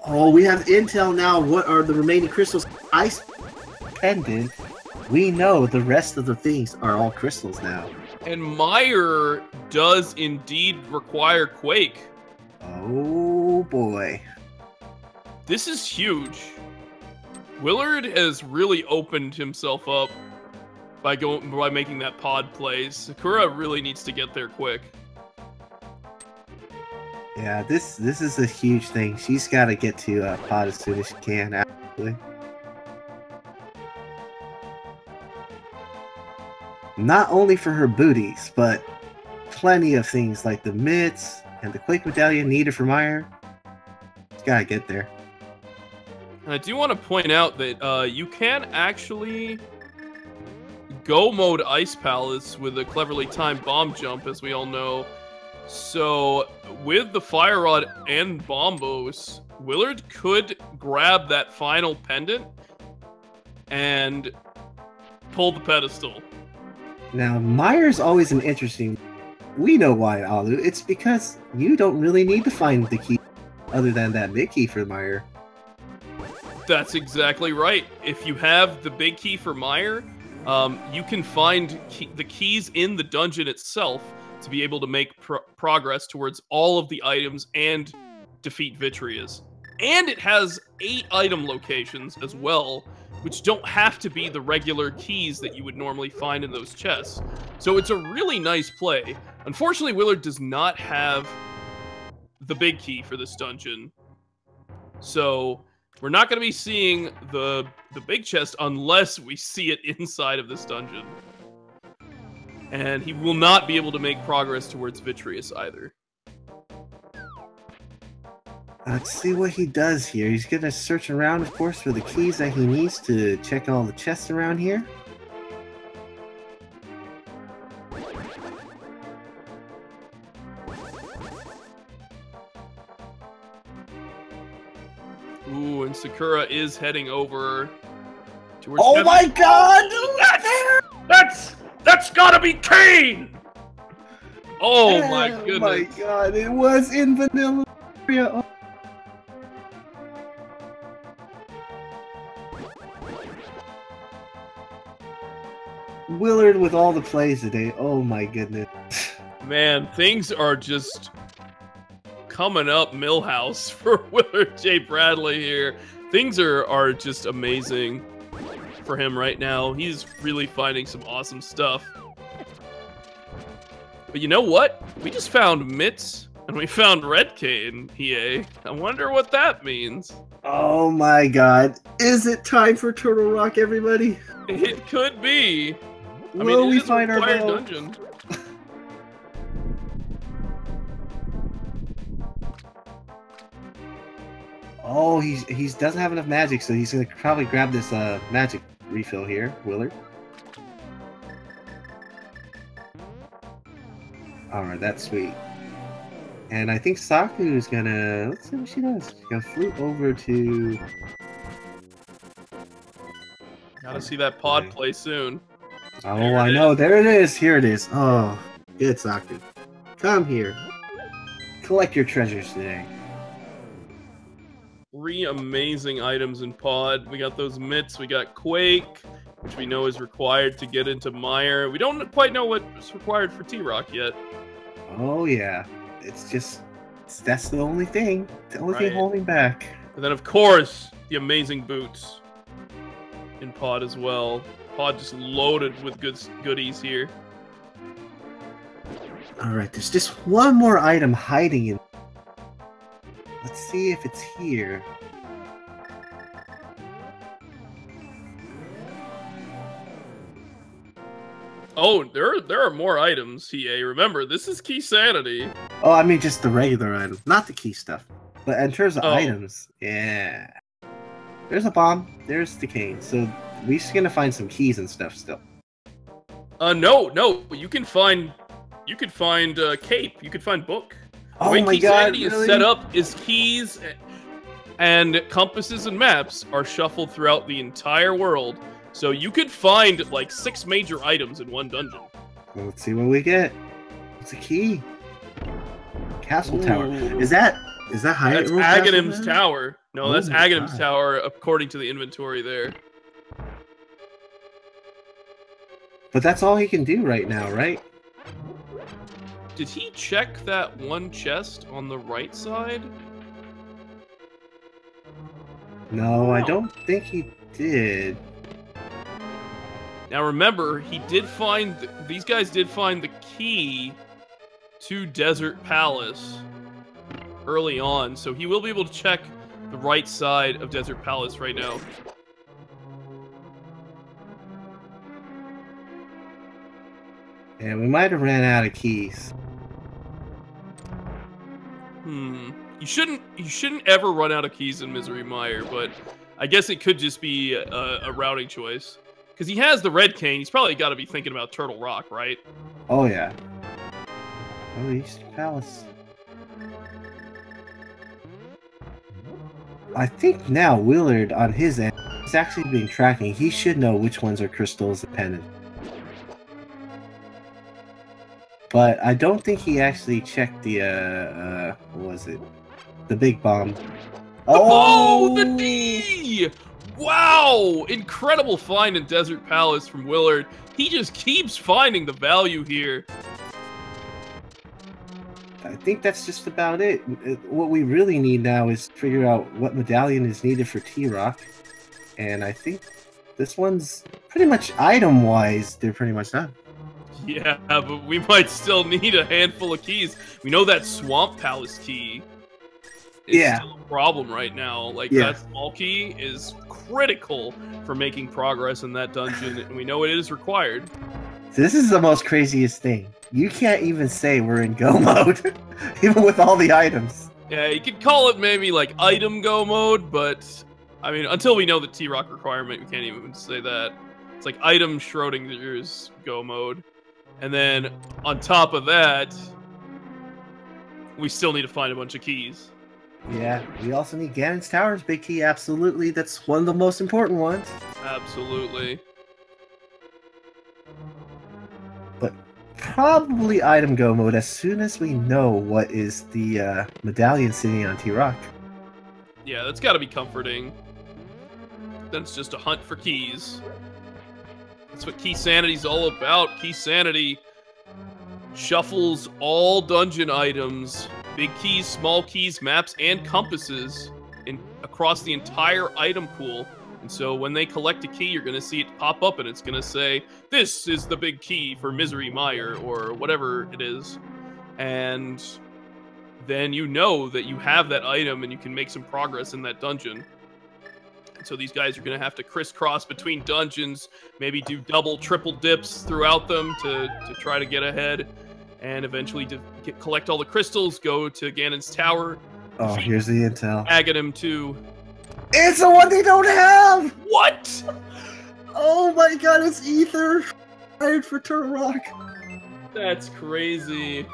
Oh, we have intel now. What are the remaining crystals? Ice pendant. We know the rest of the things are all crystals now. And Meyer does indeed require Quake. Oh boy. This is huge. Willard has really opened himself up by making that pod play. Sakura really needs to get there quick. Yeah, this is a huge thing. She's got to get to pod as soon as she can, actually. Not only for her booties, but plenty of things like the mitts and the Quake Medallion needed for Meyer. She's got to get there. I do want to point out that you can actually go mode Ice Palace with a cleverly timed bomb jump, as we all know. So, with the Fire Rod and Bombos, Willard could grab that final pendant and pull the pedestal. Now, Meyer's always an interesting... We know why, Alu. It's because you don't really need to find the key other than that big key for Meyer. That's exactly right. If you have the big key for Meyer, you can find the keys in the dungeon itself to be able to make progress towards all of the items and defeat Vitreous. And it has 8 item locations as well, which don't have to be the regular keys that you would normally find in those chests. So it's a really nice play. Unfortunately, Willard does not have the big key for this dungeon. So we're not going to be seeing the big chest unless we see it inside of this dungeon. And he will not be able to make progress towards Vitreous either. Let's see what he does here. He's going to search around, of course, for the keys that he needs to check all the chests around here. Ooh, and Sakura is heading over towards... Oh my god! That's gotta be Kane! Oh my goodness. Oh my god, it was in vanilla. Oh. Willard with all the plays today. Oh my goodness. Man, things are just coming up Millhouse for Willard J. Bradley here. Things are just amazing for him right now. He's really finding some awesome stuff. But you know what? We just found Mitts and we found Red Cane, EA. I wonder what that means. Oh my god. Is it time for Turtle Rock, everybody? It could be. Will we find our dungeon? Oh, he doesn't have enough magic, so he's gonna probably grab this magic refill here, Willard. Alright, that's sweet. And I think Saku is gonna... Let's see what she does. She's gonna float over to... Gotta see that pod play soon. Oh, I know. There it is. Here it is. Oh, good, Saku. Come here. Collect your treasures today. 3 amazing items in pod. We got those mitts. We got Quake, which we know is required to get into Mire. We don't quite know what's required for T-Rock yet. Oh, yeah. It's just... That's the only thing. The only thing holding back. And then, of course, the amazing boots in pod as well. Pod just loaded with goodies here. Alright, there's just one more item hiding in... Let's see if it's here. Oh, there are more items, CA. Remember, this is KeySanity. Oh, I mean just the regular item, not the key stuff. But in terms of items, yeah. There's a bomb, there's the cane, so we're just gonna find some keys and stuff still. No, you can find cape, you can find book. The way my god, KeySanity is set up is keys and compasses and maps are shuffled throughout the entire world. So you could find like 6 major items in one dungeon. Well, let's see what we get. It's a key. Castle Tower. Is that Hyrule? That's Aghanim's Tower. No, that's Aghanim's Tower according to the inventory there. But that's all he can do right now, right? Did he check that one chest on the right side? No, I don't think he did. Now remember, he did find these guys did find the key to Desert Palace early on, so he will be able to check the right side of Desert Palace right now. Yeah, we might have ran out of keys. You shouldn't ever run out of keys in Misery Mire, but I guess it could just be a routing choice. Because he has the red cane, he's probably got to be thinking about Turtle Rock, right? Oh, yeah. Oh, East Palace. I think now Willard, on his end, is actually been tracking. He should know which ones are crystals and pendant. But I don't think he actually checked the, what was it? The big bomb. Oh, the D! Wow! Incredible find in Desert Palace from Willard. He just keeps finding the value here. I think that's just about it. What we really need now is to figure out what medallion is needed for T-Rock. And I think this one's pretty much item-wise, they're pretty much done. Yeah, but we might still need a handful of keys. We know that Swamp Palace key is still a problem right now. Like, that small key is critical for making progress in that dungeon, and we know it is required. This is the most craziest thing. You can't even say we're in go mode, even with all the items. Yeah, you could call it maybe like item go mode, but I mean, until we know the T-Rock requirement, we can't even say that. It's like item Schrodinger's go mode. And then on top of that, we still need to find a bunch of keys. Yeah, we also need Ganon's Tower's big key, absolutely. That's one of the most important ones. Absolutely. But probably item go mode as soon as we know what is the medallion sitting on T-Rock. Yeah, that's got to be comforting. Then it's just a hunt for keys. That's what KeySanity's all about. KeySanity shuffles all dungeon items, big keys, small keys, maps, and compasses across the entire item pool. And so when they collect a key, you're going to see it pop up, and it's going to say, this is the big key for Misery Mire, or whatever it is. And then you know that you have that item, and you can make some progress in that dungeon. So these guys are going to have to crisscross between dungeons, maybe do double, triple dips throughout them to try to get ahead, and eventually to collect all the crystals, go to Ganon's Tower. Oh, here's the intel. Aghanim 2. It's the one they don't have! What? Oh my god, it's Ether! Hired for Turtle Rock. That's crazy.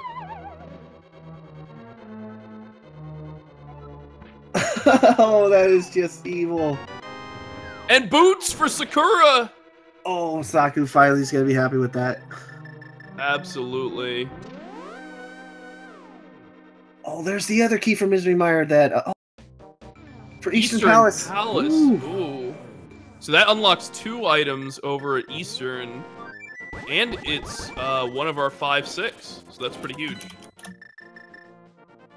Oh, that is just evil. And boots for Sakura! Oh, Saku finally is going to be happy with that. Absolutely. Oh, there's the other key for Misery Mire that... for Eastern Palace. Ooh. So that unlocks 2 items over at Eastern. And it's one of our 5/6. So that's pretty huge.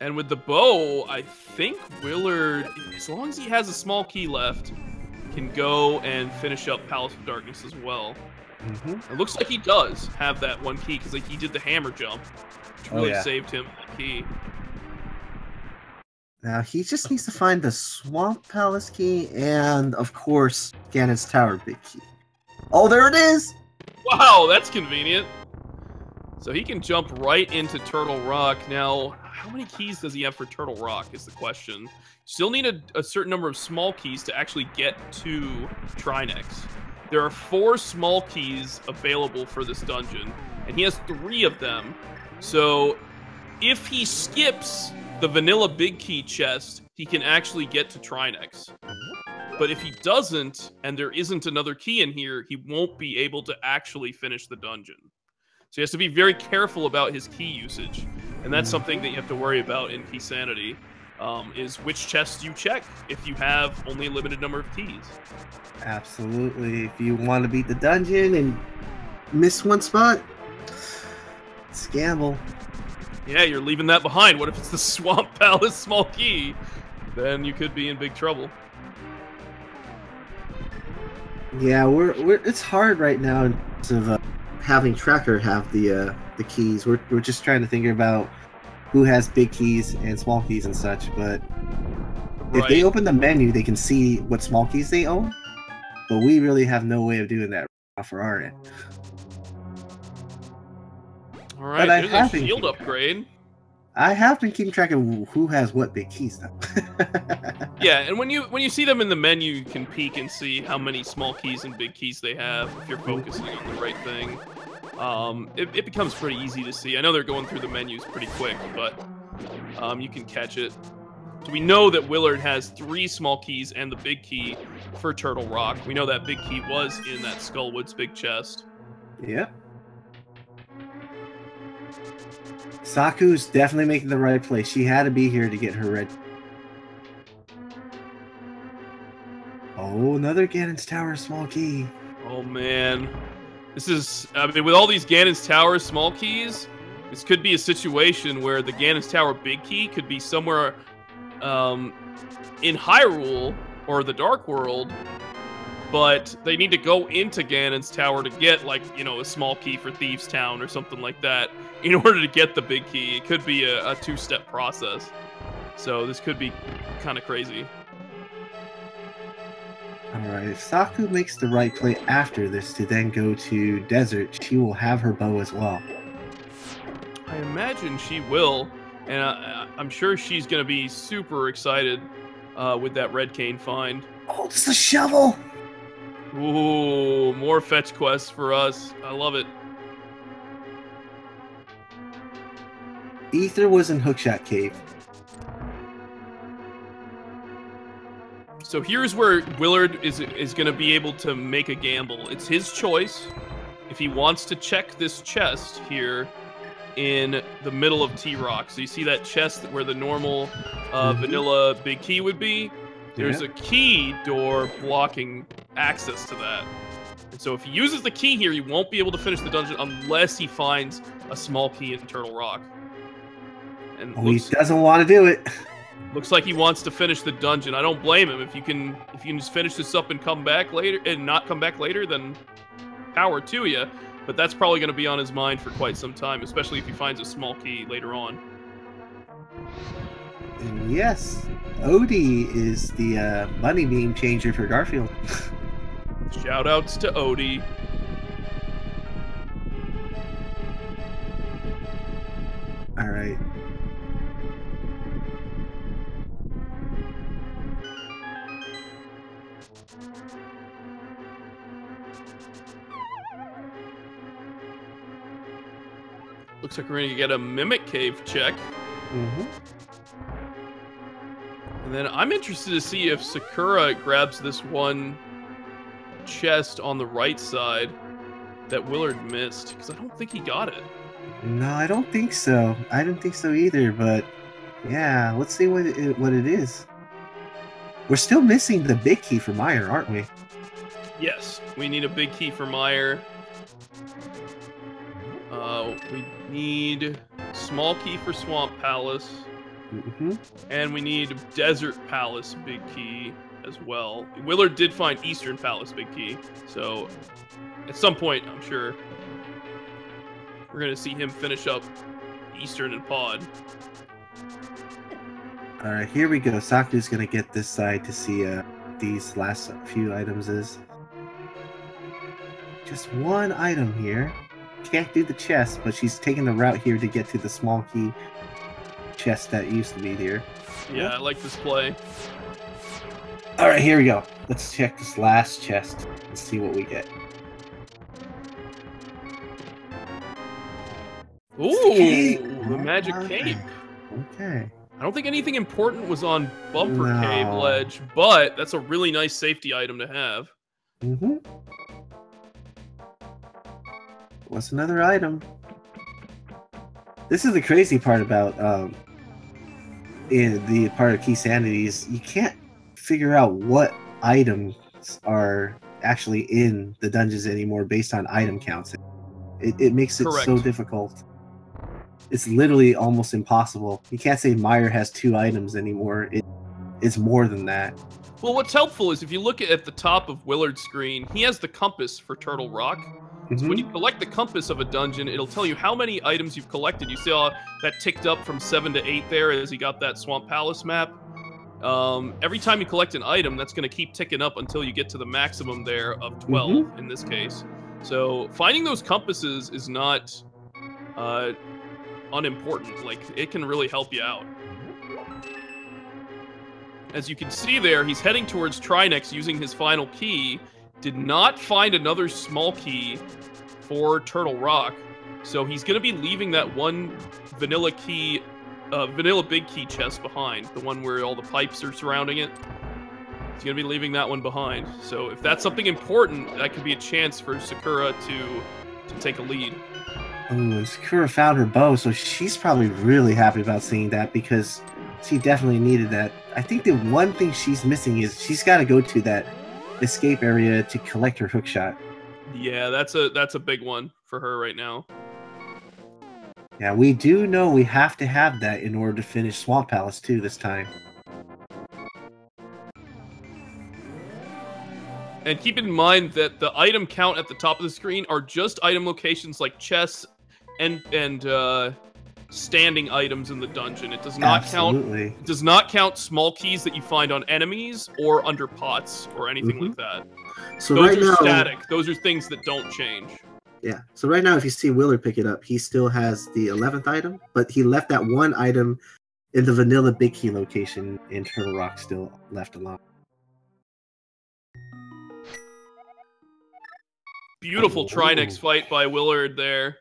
And with the bow, I think Willard, as long as he has a small key left, can go and finish up Palace of Darkness as well. It looks like he does have that one key, because like, he did the hammer jump, which really saved him that key. Now, he just needs to find the Swamp Palace key and, of course, Ganon's Tower big key. Oh, there it is! Wow, that's convenient. So he can jump right into Turtle Rock. Now, how many keys does he have for Turtle Rock is the question. Still need a certain number of small keys to actually get to Trinex. There are 4 small keys available for this dungeon, and he has 3 of them. So if he skips the vanilla big key chest, he can actually get to Trinex. But if he doesn't, and there isn't another key in here, he won't be able to actually finish the dungeon. So he has to be very careful about his key usage. And that's something that you have to worry about in KeySanity, is which chests you check if you have only a limited number of keys. Absolutely. If you want to beat the dungeon and miss one spot, it's a gamble. Yeah, you're leaving that behind. What if it's the Swamp Palace small key? Then you could be in big trouble. Yeah, it's hard right now in terms of having Tracker have the keys. We're just trying to think about who has big keys and small keys and such. But if they open the menu, they can see what small keys they own. But we really have no way of doing that for our end. All right, there's a shield upgrade. I have been keeping track of who has what big keys now. Yeah, and when you see them in the menu, you can peek and see how many small keys and big keys they have if you're focusing on the right thing. It becomes pretty easy to see. I know they're going through the menus pretty quick, but you can catch it. So we know that Willard has 3 small keys and the big key for Turtle Rock. We know that big key was in that Skullwood's big chest. Yep. Saku's definitely making the right play. She had to be here to get her red. Oh, another Ganon's Tower small key. Oh, man. This is, I mean, with all these Ganon's Tower small keys, this could be a situation where the Ganon's Tower big key could be somewhere in Hyrule or the Dark World, but they need to go into Ganon's Tower to get, like, you know, a small key for Thieves Town or something like that in order to get the big key. It could be a 2-step process. So this could be kind of crazy. Alright, if Saku makes the right play after this to then go to Desert, she will have her bow as well. I imagine she will, and I'm sure she's going to be super excited with that red cane find. Oh, it's the shovel! Ooh, more fetch quests for us. I love it. Ether was in Hookshot Cave. So here's where Willard is going to be able to make a gamble. It's his choice if he wants to check this chest here in the middle of T-Rock. So you see that chest where the normal vanilla big key would be? There's a key door blocking access to that. And so if he uses the key here, he won't be able to finish the dungeon unless he finds a small key in Turtle Rock. And he doesn't want to do it. Looks like he wants to finish the dungeon. I don't blame him. If you can just finish this up and come back later, and not come back later, then power to you. But that's probably going to be on his mind for quite some time, especially if he finds a small key later on. And yes, Odie is the money meme changer for Garfield. Shoutouts to Odie. All right. Looks like we're going to get a Mimic Cave check. And And then I'm interested to see if Sakura grabs this one chest on the right side that Willard missed, because I don't think he got it. No, I don't think so. I don't think so either, but yeah, let's see what it is. We're still missing the big key for Meyer, aren't we? Yes, we need a big key for Meyer. We need small key for Swamp Palace. And we need Desert Palace big key as well. Willard did find Eastern Palace big key, so at some point, I'm sure we're going to see him finish up Eastern and Pod. Alright, here we go. Saku's going to get this side to see these last few items is. Just one item here. Can't do the chest, but she's taking the route here to get to the small key chest that used to be here. Yeah, I like this play. Alright, here we go. Let's check this last chest and see what we get. Ooh, the magic cape. Okay. I don't think anything important was on Bumper Cave Ledge, but that's a really nice safety item to have. What's another item? This is the crazy part about in the part of KeySanity is you can't figure out what items are actually in the dungeons anymore based on item counts. It makes it so difficult. It's literally almost impossible. You can't say Meyer has 2 items anymore. It's more than that. Well, what's helpful is if you look at the top of Willard's screen, he has the compass for Turtle Rock. So when you collect the compass of a dungeon, it'll tell you how many items you've collected. You saw that ticked up from 7 to 8 there as he got that Swamp Palace map. Every time you collect an item, that's going to keep ticking up until you get to the maximum there of 12 in this case. So finding those compasses is not unimportant. Like, it can really help you out. As you can see there, he's heading towards Trinex using his final key. Did not find another small key for Turtle Rock. So he's going to be leaving that one vanilla big key chest behind. The one where all the pipes are surrounding it. He's going to be leaving that one behind. So if that's something important, that could be a chance for Sakura to take a lead. Oh, and Sakura found her bow, so she's probably really happy about seeing that because she definitely needed that. I think the one thing she's missing is she's got to go to that escape area to collect her hookshot. Yeah, that's a big one for her right now. Yeah, we do know we have to have that in order to finish Swamp Palace too this time. And keep in mind that the item count at the top of the screen are just item locations like chests and standing items in the dungeon. It does not count small keys that you find on enemies or under pots or anything like that. So those right are now, static. Those are things that don't change. Yeah. So right now, if you see Willard pick it up, he still has the 11th item, but he left that one item in the vanilla big key location in Turtle Rock still left alone. Beautiful Trinex fight by Willard there.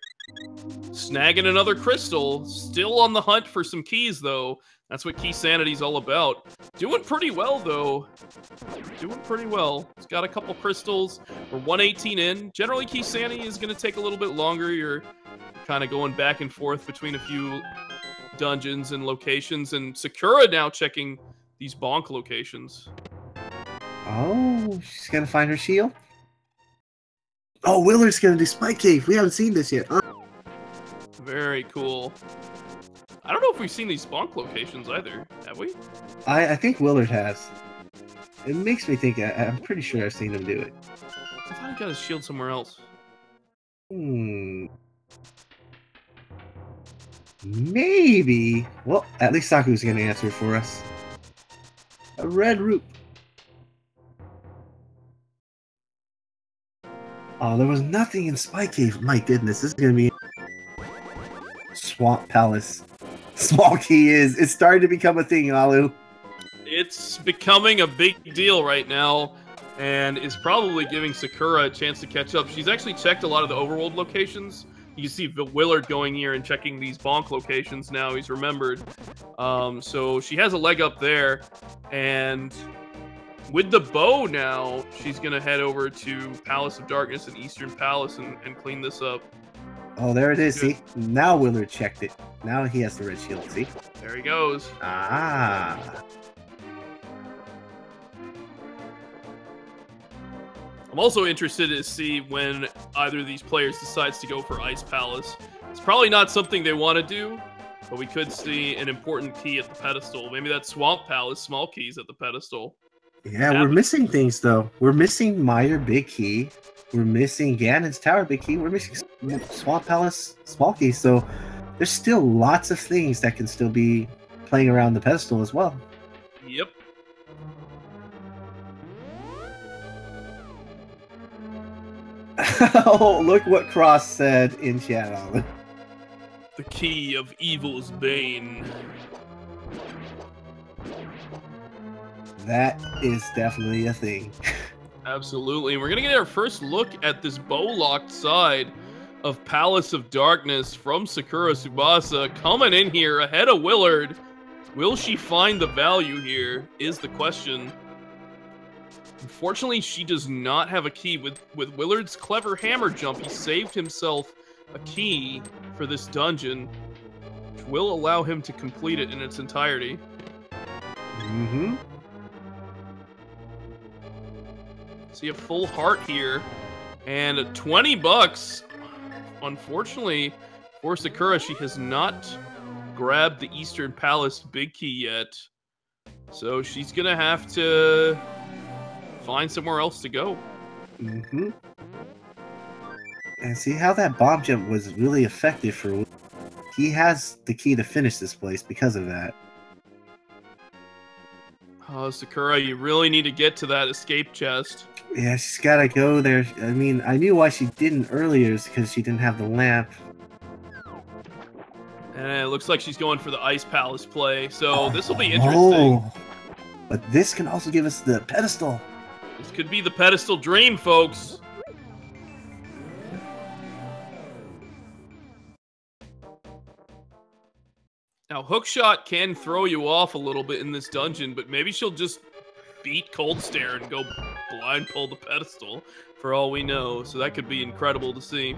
Snagging another crystal. Still on the hunt for some keys, though. That's what KeySanity's all about. Doing pretty well, though. Doing pretty well. He's got a couple crystals. We're 118 in. Generally, KeySanity is going to take a little bit longer. You're kind of going back and forth between a few dungeons and locations. And Sakura now checking these bonk locations. Oh, she's going to find her shield? Oh, Willard's going to do Spike Cave. We haven't seen this yet. Very cool. I don't know if we've seen these bonk locations either. Have we? I think Willard has. It makes me think I'm pretty sure I've seen him do it. I thought he got his shield somewhere else. Maybe. Well, at least Saku's going to answer for us. A red root. Oh, there was nothing in Spike Cave. My goodness, this is going to be Swamp Palace. Small key it's starting to become a thing, Alu. It's becoming a big deal right now, and is probably giving Sakura a chance to catch up. She's actually checked a lot of the overworld locations You see Willard going here and checking these bonk locations now. He's remembered. So she has a leg up there. And with the bow now, she's going to head over to Palace of Darkness and Eastern Palace and clean this up. Oh, there it is. Good. See? Now Willard checked it. Now he has the red shield. See? There he goes. Ah. I'm also interested to see when either of these players decides to go for Ice Palace. It's probably not something they want to do, but we could see an important key at the pedestal. Maybe that Swamp Palace, small keys at the pedestal. Yeah, we're missing things, though. We're missing Meyer, big key. We're missing Ganon's Tower, big key. We're missing Swamp Palace, small key. So there's still lots of things that can still be playing around the pedestal as well. Yep. Oh, look what Cross said in chat, Alan. The key of evil's bane. That is definitely a thing. Absolutely. We're going to get our first look at this bow-locked side of Palace of Darkness from Sakura Tsubasa coming in here ahead of Willard. Will she find the value here is the question. Unfortunately, she does not have a key. With Willard's clever hammer jump, he saved himself a key for this dungeon, which will allow him to complete it in its entirety. Mm-hmm. See a full heart here, and $20. Unfortunately, for Sakura, she has not grabbed the Eastern Palace big key yet, so she's gonna have to find somewhere else to go. Mm-hmm. And see how that bomb jump was really effective for... He has the key to finish this place because of that. Oh, Sakura, you really need to get to that escape chest. Yeah, she's gotta go there. I mean, I knew why she didn't earlier is because she didn't have the lamp. And it looks like she's going for the Ice Palace play, so this will be interesting. Oh, but this can also give us the pedestal. This could be the pedestal dream, folks. Now, Hookshot can throw you off a little bit in this dungeon, but maybe she'll just beat Cold Stare and go blind pull the pedestal, for all we know. So that could be incredible to see.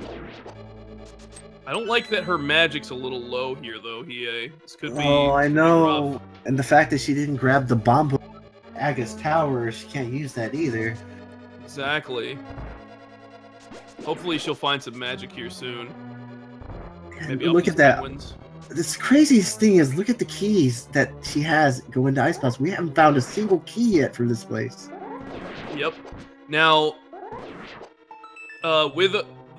I don't like that her magic's a little low here, though, Hiei. This could be... Oh, I know. And the fact that she didn't grab the bomb Aga's Tower, she can't use that either. Exactly. Hopefully she'll find some magic here soon. Maybe look at that. Wins. This craziest thing is, look at the keys that she has going to Ice Palace. We haven't found a single key yet for this place. Yep. Now, with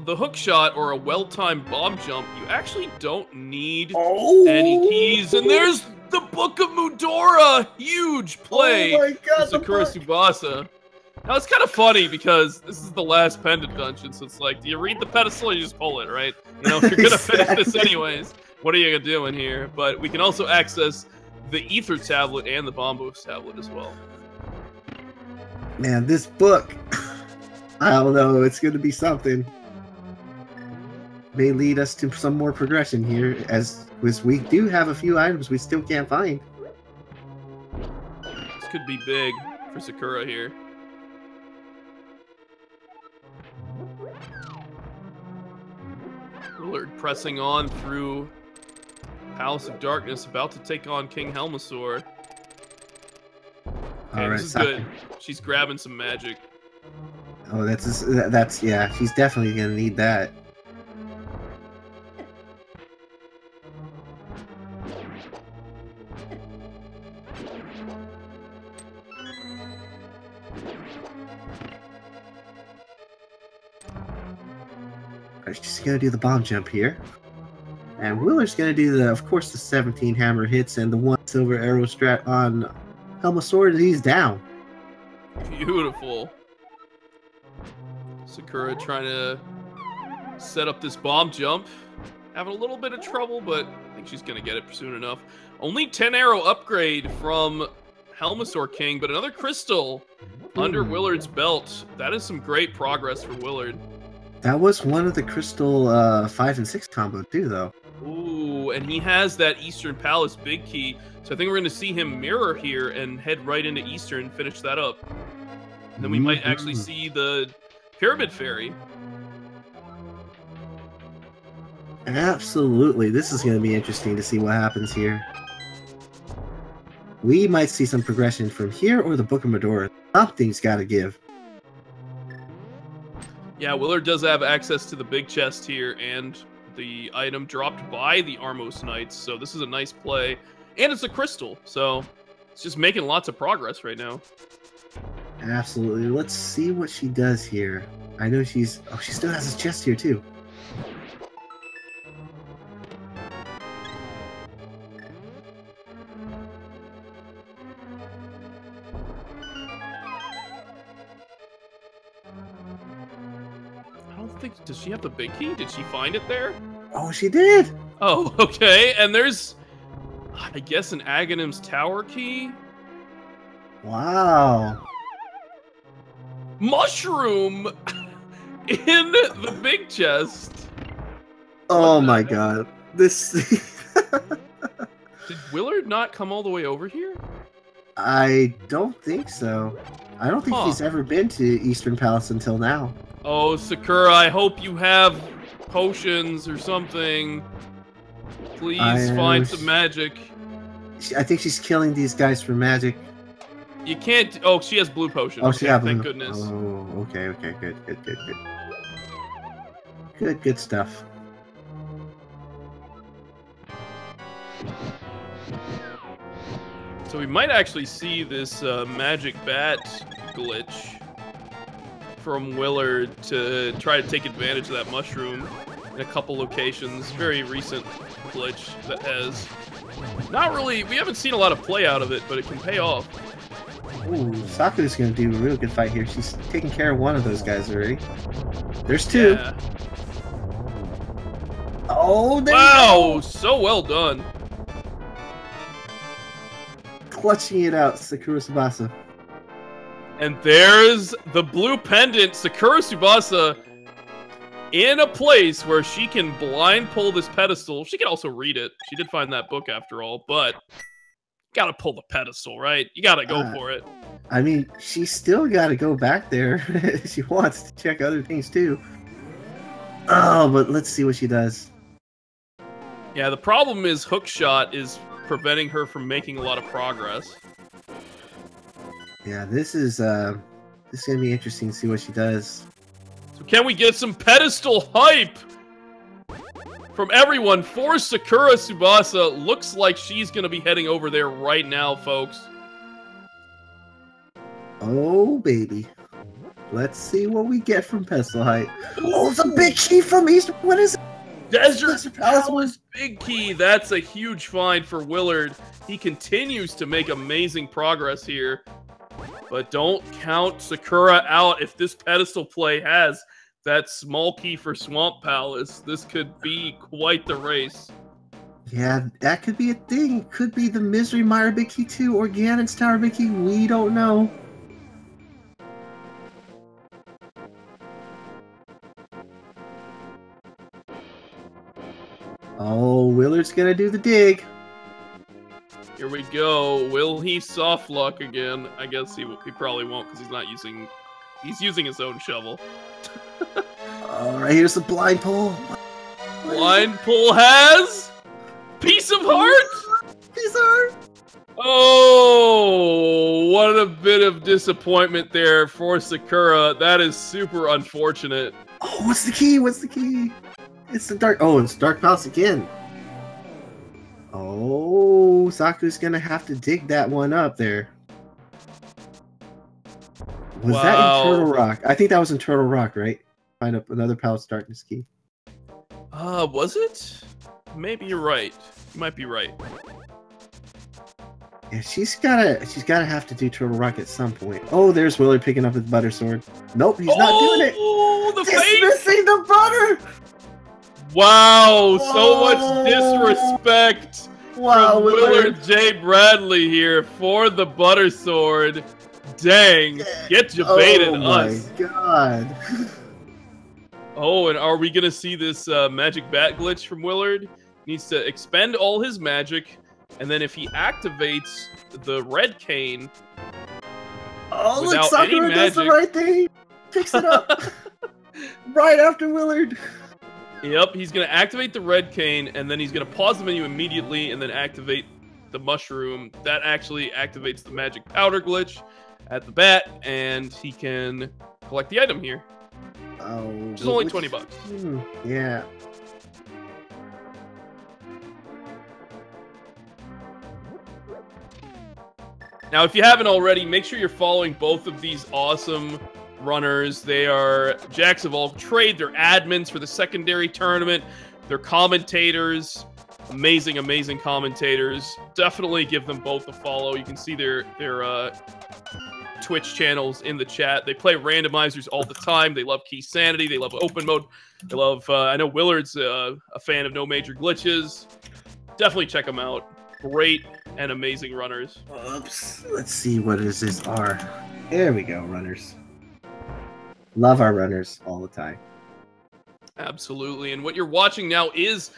the hook shot or a well-timed bomb jump, you actually don't need any keys. And there's the Book of Mudora! Huge play! Oh my God, Sakura Tsubasa. Now, it's kind of funny because this is the last pendant dungeon, so it's like, do you read the pedestal or you just pull it, right? You know, if you're gonna finish this anyways, what are you gonna do in here? But we can also access the Ether Tablet and the Bombos Tablet as well. Man, this book, I don't know, it's gonna be something. May lead us to some more progression here, as we do have a few items we still can't find. This could be big for Sakura here. Willard pressing on through Palace of Darkness, about to take on King Helmasaur. Okay, this is good. She's grabbing some magic. Oh, that's yeah. She's definitely gonna need that. She's gonna do the bomb jump here, and Willard's gonna do of course, the 17 hammer hits and the 1 silver arrow strat on Helmasaur, and he's down. Beautiful. Sakura trying to set up this bomb jump, having a little bit of trouble, but I think she's gonna get it soon enough. Only 10 arrow upgrade from Helmasaur King, but another crystal under Willard's belt. That is some great progress for Willard. That was one of the crystal 5 and 6 combo too, though. Ooh, and he has that Eastern Palace big key, so I think we're going to see him mirror here and head right into Eastern and finish that up. And then we might actually see the Pyramid Fairy. Absolutely. This is going to be interesting to see what happens here. We might see some progression from here or the Book of Medora. Something's got to give. Yeah, Willard does have access to the big chest here and the item dropped by the Armos Knights, so this is a nice play. And it's a crystal, so it's just making lots of progress right now. Absolutely. Let's see what she does here. I know she's... Oh, she still has a chest here, too. Does she have the big key? Did she find it there? Oh, she did! Oh, okay. And there's, I guess, an Aghanim's Tower key? Wow. Mushroom in the big chest. Oh my god. This... Did Willard not come all the way over here? I don't think so. I don't think he's ever been to Eastern Palace until now. Oh, Sakura, I hope you have potions or something. Please find some magic. I think she's killing these guys for magic. You can't... Oh, she has blue potion. Oh, okay, she has blue. Thank goodness. Oh, okay, good. Good stuff. So we might actually see this magic bat glitch from Willard to try to take advantage of that mushroom in a couple locations. Very recent glitch that has not really... We haven't seen a lot of play out of it, but it can pay off. Ooh, Saku's gonna do a real good fight here. She's taking care of one of those guys already. There's two. Yeah. Oh, there wow! So well done. Clutching it out, Sakura Tsubasa. And there's the blue pendant. Sakura Tsubasa in a place where she can blind pull this pedestal. She can also read it. She did find that book after all, but gotta pull the pedestal, right? You gotta go for it. I mean, she's still gotta go back there. She wants to check other things too. Oh, but let's see what she does. Yeah, the problem is hookshot is preventing her from making a lot of progress. Yeah, this is gonna be interesting to see what she does. So can we get some pedestal hype from everyone for Sakura Tsubasa? Looks like she's gonna be heading over there right now, folks. Oh baby, let's see what we get from pedestal height. Oh, it's a big key from East. What is it? Desert Palace big key. That's a huge find for Willard. He continues to make amazing progress here. But don't count Sakura out if this pedestal play has that small key for Swamp Palace. This could be quite the race. Yeah, that could be a thing. Could be the Misery Mire big key too, or Ganon's Tower big key. We don't know. Oh, Willard's gonna do the dig. Here we go. Will he soft luck again? I guess he probably won't because he's not using... He's using his own shovel. Alright, here's the blind pull. Blind pull has... Piece of heart? Piece of heart? Oh, what a bit of disappointment there for Sakura. That is super unfortunate. Oh, what's the key? What's the key? It's the dark... Oh, it's Dark Palace again. Oh, Saku's gonna have to dig that one up there. Was that in Turtle Rock? I think that was in Turtle Rock, right? Find up another Palace Darkness key. Was it? Maybe you're right. You might be right. Yeah, she's gotta have to do Turtle Rock at some point. Oh, there's Willard picking up his butter sword. Nope, he's not doing it. Oh, the face! Dismissing the butter! Wow, so much disrespect from Willard J. Bradley here for the butter sword. Dang, get you baited, us. Oh my god. Oh, and are we gonna see this magic bat glitch from Willard? He needs to expend all his magic, and then if he activates the red cane, Oh, look, without any Sakura does the magic- right thing. Picks it up right after Willard. Yep, he's gonna activate the red cane, and then he's gonna pause the menu immediately, and then activate the mushroom. That actually activates the magic powder glitch at the bat, and he can collect the item here. Oh, Which is only 20 bucks. Yeah. Now, if you haven't already, make sure you're following both of these awesome runners. They are jacks of all trade. They're admins for the secondary tournament. They're commentators. Amazing, amazing commentators. Definitely give them both a follow. You can see their Twitch channels in the chat. They play randomizers all the time. They love KeySanity. They love open mode. They love, I know Willard's a fan of no major glitches. Definitely check them out. Great and amazing runners. Oops. Let's see what is this R. There we go, runners. Love our runners all the time. Absolutely. And what you're watching now is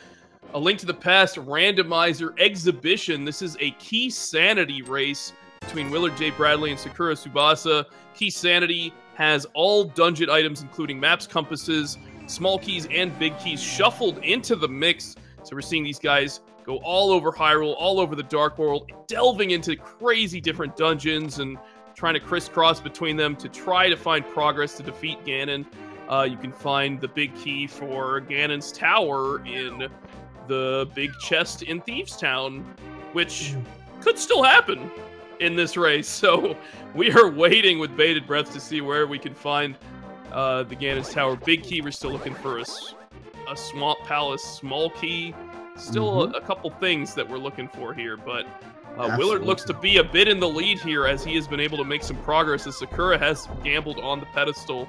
a Link to the Past randomizer exhibition. This is a KeySanity race between Willard J. Bradley and Sakura Tsubasa. KeySanity has all dungeon items, including maps, compasses, small keys, and big keys shuffled into the mix. So we're seeing these guys go all over Hyrule, all over the Dark World, delving into crazy different dungeons and trying to crisscross between them to try to find progress to defeat Ganon. You can find the big key for Ganon's tower in the big chest in Thieves Town, which could still happen in this race. So we are waiting with bated breath to see where we can find the Ganon's tower big key. We're still looking for a Swamp Palace small key. Still a couple things that we're looking for here, but Willard looks to be a bit in the lead here as he has been able to make some progress as Sakura has gambled on the pedestal.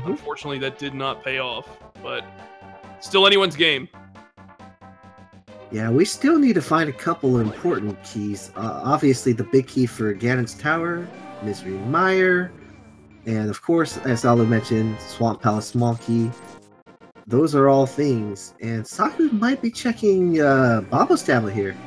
Unfortunately, that did not pay off, but still anyone's game. Yeah, we still need to find a couple important keys. Obviously, the big key for Ganon's Tower, Misery Mire, and of course, as Zelda mentioned, Swamp Palace small key. Those are all things, and Saku might be checking Bambo's tablet here.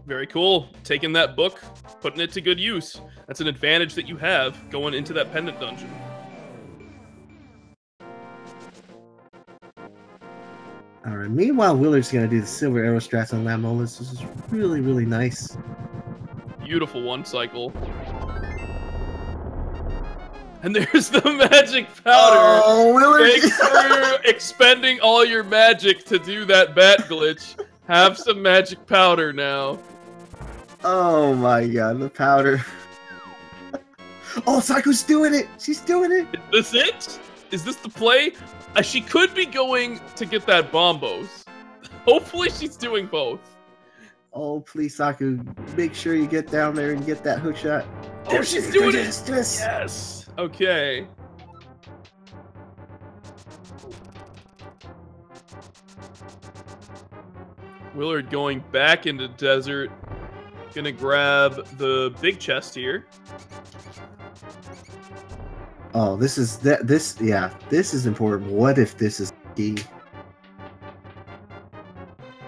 Very cool. Taking that book, putting it to good use. That's an advantage that you have going into that pendant dungeon. Alright, meanwhile, Willard's going to do the silver arrow strats on Lamolas. This is really, really nice. Beautiful one cycle. And there's the magic powder. Oh, Willard! Thanks for expending all your magic to do that bat glitch. Have some magic powder now. Oh my god, the powder. Oh, Saku's doing it! She's doing it! Is this it? Is this the play? She could be going to get that Bombos. Hopefully she's doing both. Oh, please, Saku, make sure you get down there and get that hook shot. Oh, she's doing it! Yes! Yes! Okay. Willard going back into desert. Gonna grab the big chest here. Oh, this is this is important. What if this is key?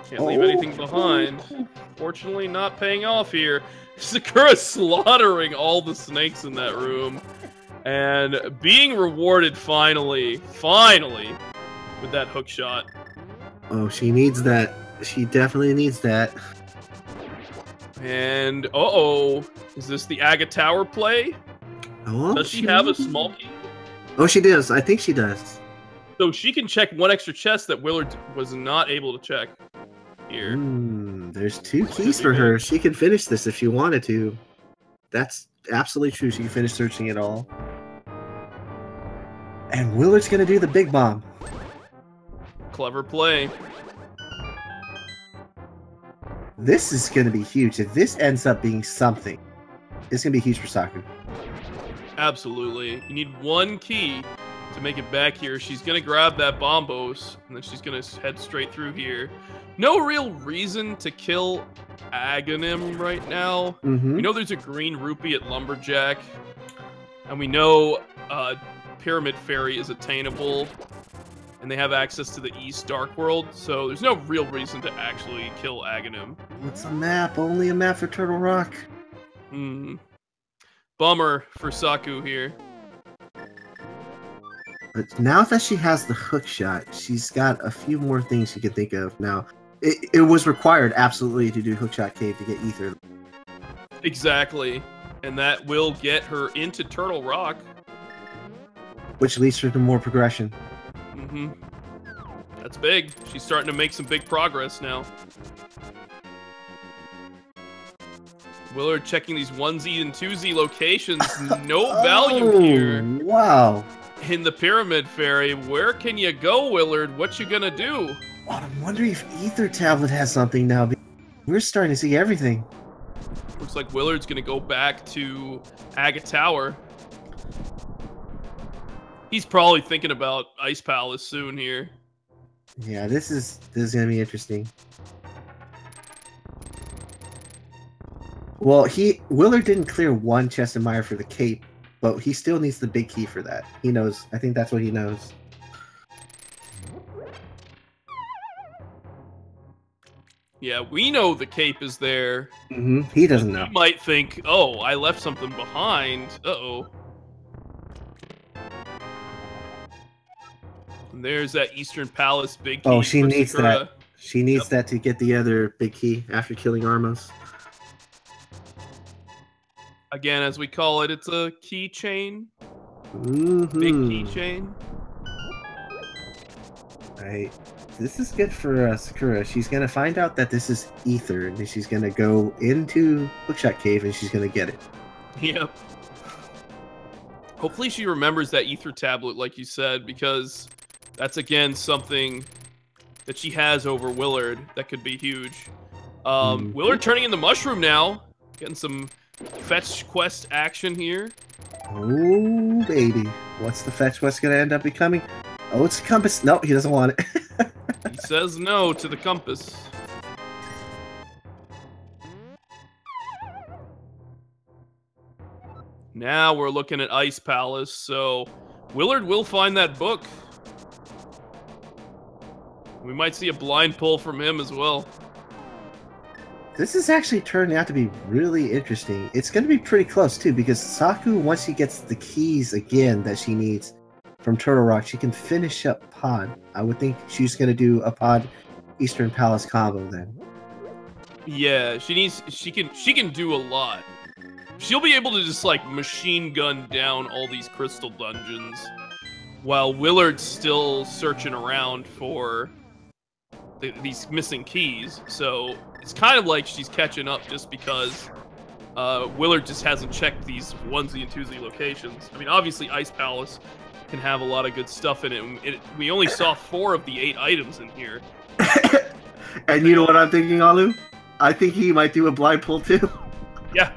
Can't leave anything behind. Fortunately, not paying off here. Sakura slaughtering all the snakes in that room. And being rewarded finally, with that hook shot. Oh, she needs that. She definitely needs that. And, uh-oh. Is this the Aga Tower play? Oh, Does she have a small key? Oh, she does. I think she does. So she can check one extra chest that Willard was not able to check here. There's 2 keys for her. She can finish this if she wanted to. That's absolutely true. She can finish searching it all. And Willard's gonna do the big bomb. Clever play. This is gonna be huge. If this ends up being something, it's gonna be huge for Saku. Absolutely. You need 1 key to make it back here. She's going to grab that Bombos, and then she's going to head straight through here. No real reason to kill Aghanim right now. We know there's a green rupee at Lumberjack, and we know Pyramid Fairy is attainable, and they have access to the East Dark World, so there's no real reason to actually kill Aghanim. What's a map? Only a map for Turtle Rock. Bummer for Saku here. But now that she has the hook shot, she's got a few more things she can think of now. It was required absolutely to do Hookshot Cave to get Ether. Exactly, and that will get her into Turtle Rock. Which leads her to more progression. That's big. She's starting to make some big progress now. Willard checking these 1Z and 2Z locations. No value here. Wow. In the Pyramid Fairy. Where can you go, Willard? What you gonna do? Oh, I'm wondering if Ether Tablet has something now. We're starting to see everything. Looks like Willard's gonna go back to Agate Tower. He's probably thinking about Ice Palace soon here. Yeah, this is gonna be interesting. Well, Willard didn't clear one chest in Mire for the cape, but he still needs the big key for that. He knows. I think that's what he knows. Yeah, we know the cape is there. He doesn't know. He might think, oh, I left something behind. Uh-oh. And there's that Eastern Palace big key. Oh, she for needs Sakura. that. She needs that to get the other big key after killing Armos. Again, as we call it, it's a keychain. Big keychain. Right. This is good for Sakura. She's going to find out that this is Ether, and then she's going to go into Hookshot Cave, and she's going to get it. Yep. Hopefully she remembers that Ether tablet, like you said, because that's, again, something that she has over Willard that could be huge. Willard turning into Mushroom now. Getting some fetch quest action here. Oh, baby. What's the fetch quest going to end up becoming? Oh, it's a compass. No, he doesn't want it. He says no to the compass. Now we're looking at Ice Palace, so Willard will find that book. We might see a blind pull from him as well. This is actually turning out to be really interesting. It's going to be pretty close, too, because Saku, once she gets the keys again that she needs from Turtle Rock, she can finish up Pod. I would think she's going to do a Pod Eastern Palace combo then. Yeah, she can do a lot. She'll be able to just like machine gun down all these crystal dungeons while Willard's still searching around for these missing keys. So it's kind of like she's catching up just because Willard just hasn't checked these 1Z and 2Z locations. I mean, obviously Ice Palace can have a lot of good stuff in it. We only saw 4 of the 8 items in here. And you know what I'm thinking, Alu? I think he might do a blind pull too. Yeah.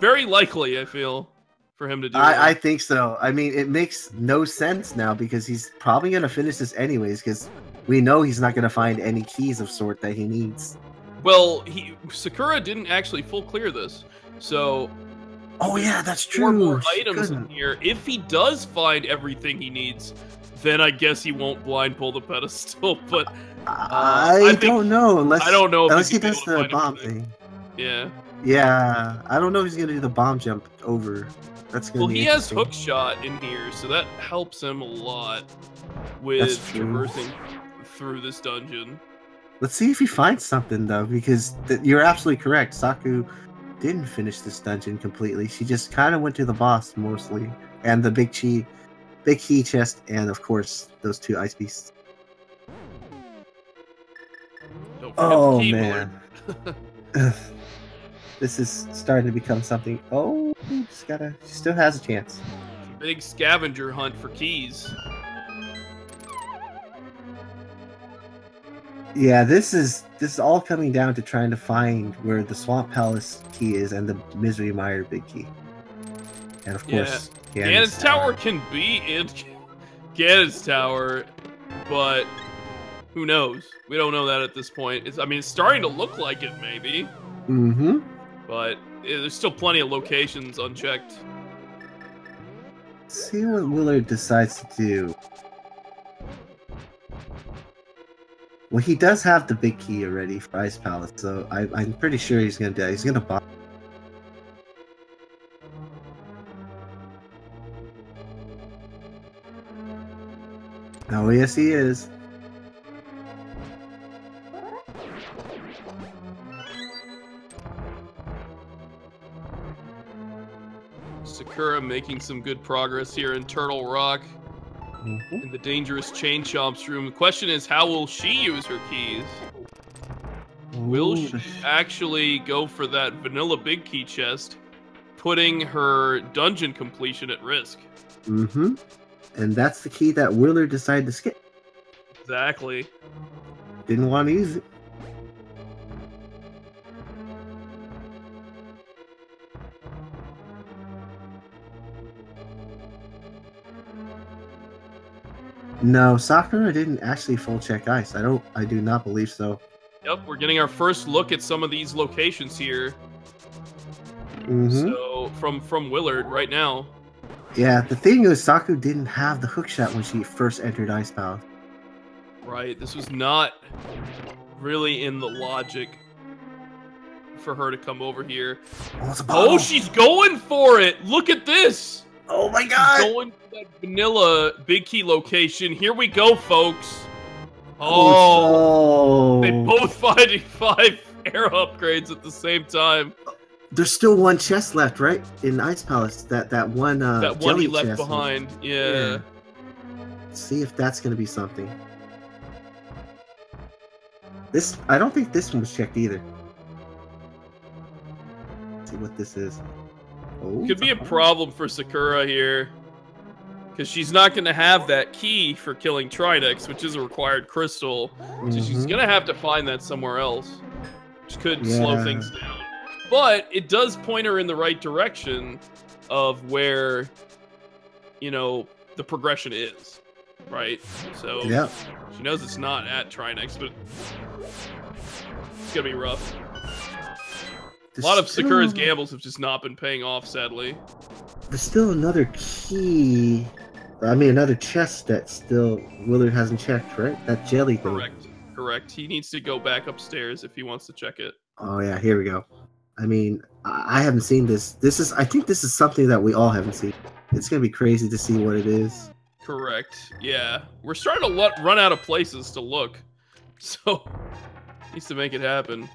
Very likely, I feel, for him to do I think so. I mean, it makes no sense now because he's probably going to finish this anyways because we know he's not going to find any keys of sort that he needs. Well, Sakura didn't actually full clear this, so... Oh yeah, that's true. 4 more items in here. If he does find everything he needs, then I guess he won't blind pull the pedestal, but... I don't know, unless he does the bomb thing. Yeah. Yeah, I don't know if he's gonna do the bomb jump over. That's gonna be he has hook shot in here, so that helps him a lot with traversing through this dungeon. Let's see if he finds something though, because you're absolutely correct. Saku didn't finish this dungeon completely. She just kind of went to the boss mostly, and the big key chest, and of course those 2 ice beasts. Oh man. This is starting to become something. Oh, she still has a chance. Big scavenger hunt for keys. Yeah, this is all coming down to trying to find where the Swamp Palace key is and the Misery Mire big key. And of course, Ganon's Tower can be in Ganon's Tower, but who knows? We don't know that at this point. It's starting to look like it, maybe. But there's still plenty of locations unchecked. Let's see what Willard decides to do. Well, he does have the big key already for Ice Palace, so I'm pretty sure he's gonna do that. He's gonna buy. Oh, yes, he is. Sakura making some good progress here in Turtle Rock. Mm-hmm. In the dangerous Chain Chomp's room. The question is, how will she use her keys? Will she actually go for that vanilla big key chest, putting her dungeon completion at risk? Mm-hmm. And that's the key that Willard decided to skip. Exactly. Didn't want to use it. No, Sakura didn't actually full check ice. I do not believe so. Yep, we're getting our first look at some of these locations here. Mm-hmm. So from Willard right now. Yeah, the thing is, Sakura didn't have the hook shot when she first entered Ice Palace. Right, this was not really in the logic for her to come over here. Oh, it's a bottle. Oh, she's going for it! Look at this! Oh my god! She's going for that vanilla big key location. Here we go, folks. Oh, they both fighting 5 air upgrades at the same time. There's still one chest left, right? In Ice Palace. That one that one he left chest behind. Yeah. Let's see if that's gonna be something. I don't think this one was checked either. Let's see what this is. Oh, could be a problem for Sakura here. Because she's not going to have that key for killing Trinex, which is a required crystal. So she's going to have to find that somewhere else. Which could slow things down. But it does point her in the right direction of where, you know, the progression is. Right? So she knows it's not at Trinex, but it's going to be rough. A lot of Sakura's gambles have just not been paying off, sadly. There's still another key. I mean, another chest that still Willard hasn't checked, right? That jelly thing. Correct. He needs to go back upstairs if he wants to check it. Oh yeah, here we go. I mean, I haven't seen this. I think this is something that we all haven't seen. It's gonna be crazy to see what it is. Correct. Yeah, we're starting to run out of places to look, so needs to make it happen.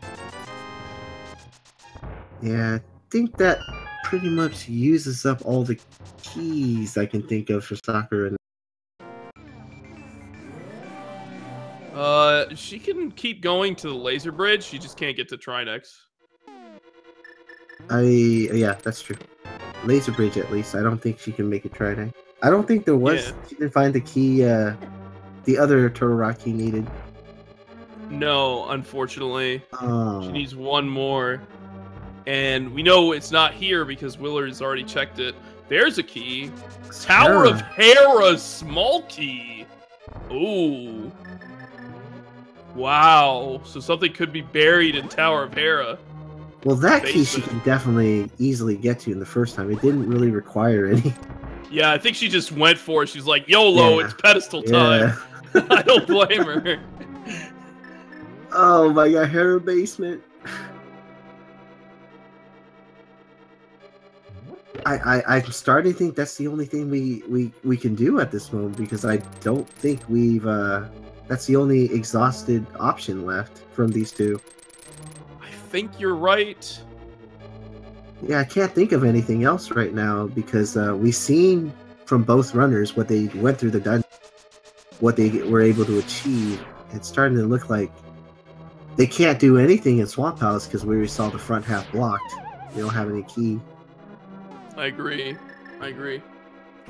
Yeah, I think that pretty much uses up all the keys I can think of for Sakura. She can keep going to the laser bridge. She just can't get to Trinex. Yeah, that's true. Laser bridge, at least. I don't think she can make it Trinex. I don't think there was. Yeah. She didn't find the key. The other Turtle Rock key needed. No, unfortunately. Oh. She needs one more. And we know it's not here because Willard's already checked it. There's a key. Tower of Hera, small key. Ooh. Wow. So something could be buried in Tower of Hera. Well, that key she can definitely easily get to in the first time. It didn't really require any. Yeah, I think she just went for it. She's like, YOLO, it's pedestal time. I don't blame her. Oh my god, Hera basement. I'm starting to think that's the only thing we can do at this moment, because I don't think we've that's the only exhausted option left from these two. I think you're right. Yeah, I can't think of anything else right now, because we've seen from both runners what they went through the dungeon, what they were able to achieve. It's starting to look like they can't do anything in Swamp Palace because we already saw the front half blocked. They don't have any key. I agree.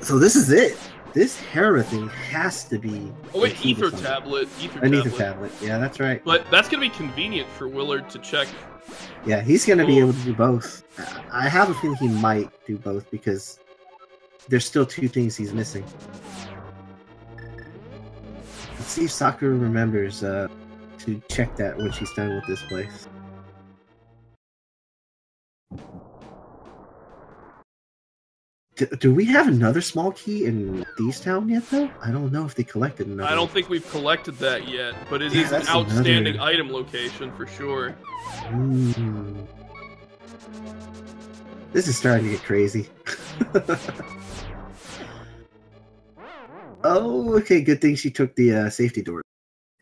So this is it. This Hera thing has to be. Oh wait, Ether Tablet. Ether Tablet. Yeah, that's right. But that's gonna be convenient for Willard to check. Yeah, he's gonna be able to do both. I have a feeling he might do both because there's still two things he's missing. Let's see if Sakura remembers to check that when she's done with this place. Do we have another small key in Thieves Town yet, though? I don't know if they collected another. I don't think we've collected that yet, but it Yeah, is an that's outstanding another- item location for sure. This is starting to get crazy. Oh, okay. Good thing she took the safety door.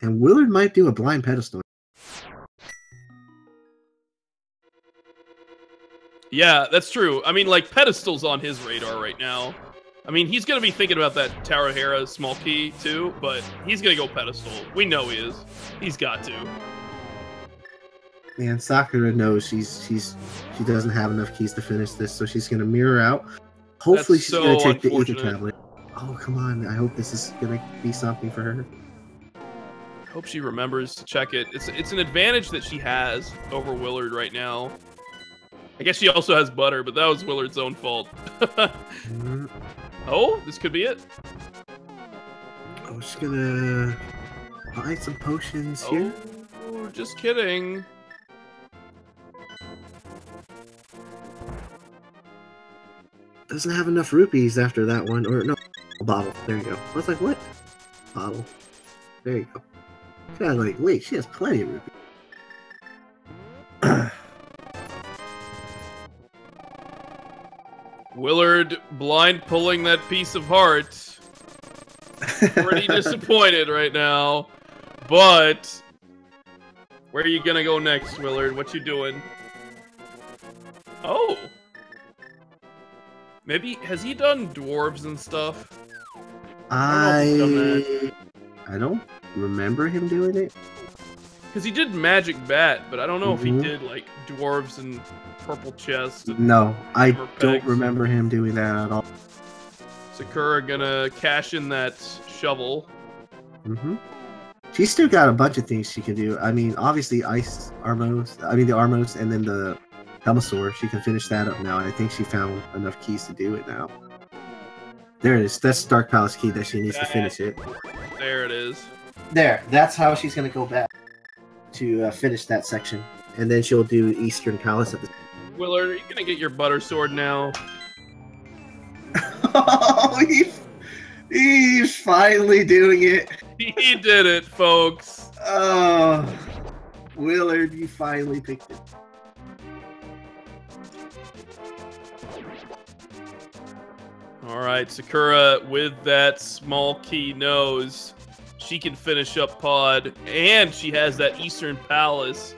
And Willard might do a blind pedestal. Yeah, that's true. I mean, like, pedestal's on his radar right now. I mean, he's going to be thinking about that Tower Hera small key, too, but he's going to go pedestal. We know he is. He's got to. Man, Sakura knows she doesn't have enough keys to finish this, so she's going to mirror out. Hopefully she's going to take the Ether Tablet. Oh, come on. I hope this is going to be something for her. I hope she remembers to check it. It's an advantage that she has over Willard right now. I guess she also has butter, but that was Willard's own fault. Oh, this could be it. Oh, she's gonna buy some potions here. Oh, just kidding. Doesn't have enough rupees after that one, or no, a bottle. There you go. I was like, what? Bottle. There you go. I was like, wait, she has plenty of rupees. Willard blind pulling that piece of heart. Pretty disappointed right now. But where are you gonna go next, Willard? What you doing? Oh. Maybe has he done dwarves and stuff? I don't remember him doing it. Because he did Magic Bat, but I don't know if he did like dwarves and purple chest. And no, I don't pegs. remember him doing that at all. Sakura gonna cash in that shovel. She's still got a bunch of things she can do. I mean, obviously, Ice Armos. I mean, the Armos, and then the Helmasaur. She can finish that up now, and I think she found enough keys to do it now. There it is. That's Dark Palace key that she needs to finish it. There it is. There. That's how she's gonna go back to finish that section, and then she'll do Eastern Palace at the. Willard, are you gonna get your butter sword now? Oh, he's finally doing it. He did it, folks. Oh, Willard, you finally picked it. All right, Sakura with that small key knows she can finish up Pod, and she has that Eastern Palace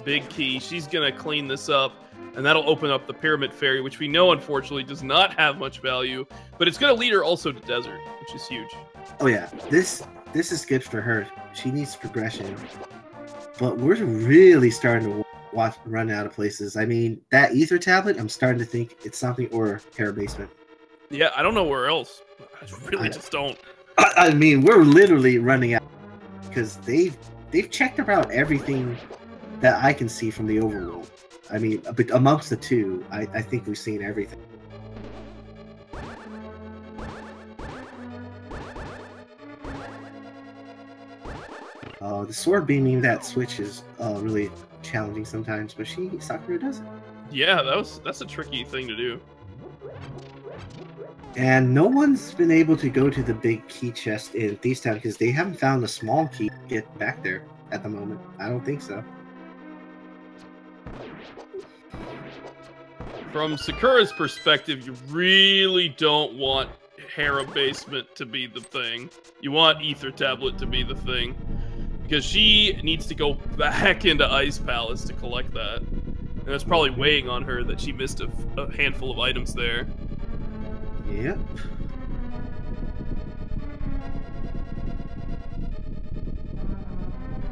big key. She's gonna clean this up, and that'll open up the Pyramid Fairy, which we know unfortunately does not have much value, but it's gonna lead her also to Desert, which is huge. Oh yeah, this is good for her. She needs progression, but we're really starting to run out of places. I mean, that Ether Tablet, I'm starting to think it's something, or Terror Basement. Yeah, I don't know where else. I really just don't. I mean, we're literally running out because they've checked about everything that I can see from the overworld. I mean, but amongst the two, I think we've seen everything. The sword beaming that switch is really challenging sometimes, but Sakura does it. Yeah, that's a tricky thing to do. And no one's been able to go to the big key chest in Thieves Town because they haven't found a small key to get back there at the moment. I don't think so. From Sakura's perspective, you really don't want Hera Basement to be the thing. You want Ether Tablet to be the thing. Because she needs to go back into Ice Palace to collect that. And that's probably weighing on her that she missed a handful of items there. Yep.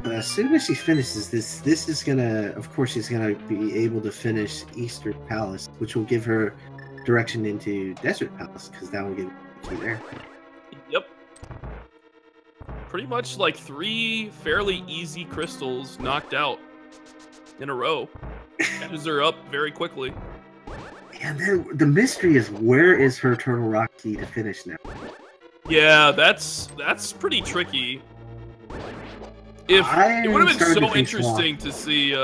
As soon as she finishes this is gonna, of course, she's gonna be able to finish Eastern Palace, which will give her direction into Desert Palace, because that will give her the key there. Yep. Pretty much like 3 fairly easy crystals knocked out in a row. Catches her up very quickly. And then the mystery is, where is her Turtle Rock key to finish now? Yeah, that's pretty tricky. It would have been so interesting to see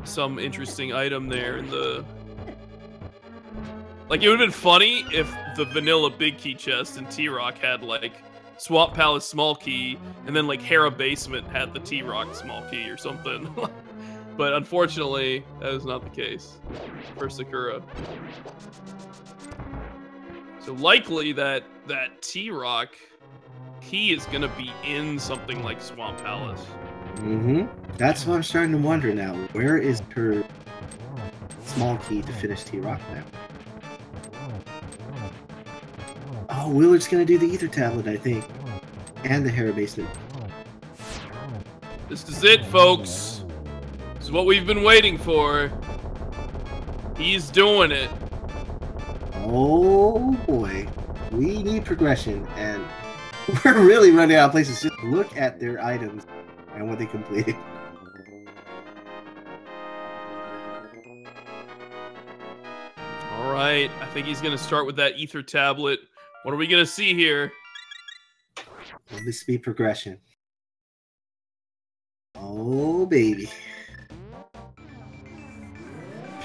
some interesting item there in the Like, it would have been funny if the vanilla big key chest and T-Rock had, like, Swamp Palace small key, and then, like, Hera Basement had the T-Rock small key or something. But unfortunately, that is not the case for Sakura. So likely that T-Rock key is going to be in something like Swamp Palace. Mm-hmm. That's what I'm starting to wonder now. Where is her small key to finish T-Rock now? Oh, Willard's gonna do the Ether Tablet, I think. And the Hera Basement. This is it, folks. This is what we've been waiting for. He's doing it. Oh boy. We need progression, and we're really running out of places. Just look at their items and what they completed. Alright, I think he's gonna start with that Ether Tablet. What are we gonna see here? Will this be progression? Oh, baby.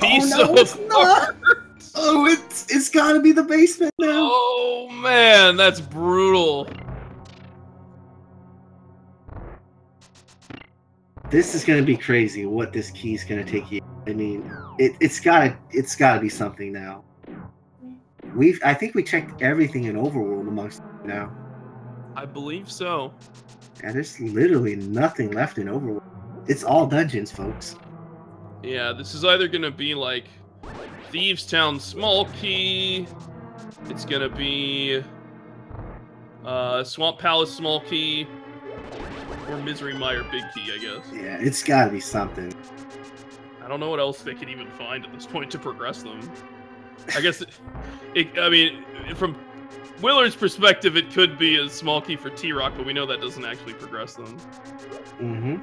Piece oh, no, of it's not. art. Oh, it's gotta be the basement now. Oh, man, that's brutal. This is gonna be crazy. What this key's gonna take you. I mean, it's gotta be something now. I think we checked everything in Overworld amongst now. I believe so. Yeah, there's literally nothing left in Overworld. It's all dungeons, folks. Yeah, this is either gonna be like Thieves Town small key. It's gonna be Swamp Palace small key, or Misery Mire big key, I guess. Yeah, it's gotta be something. I don't know what else they could even find at this point to progress them. I guess, I mean, from Willard's perspective, it could be a small key for T-Rock, but we know that doesn't actually progress them. Mm-hmm.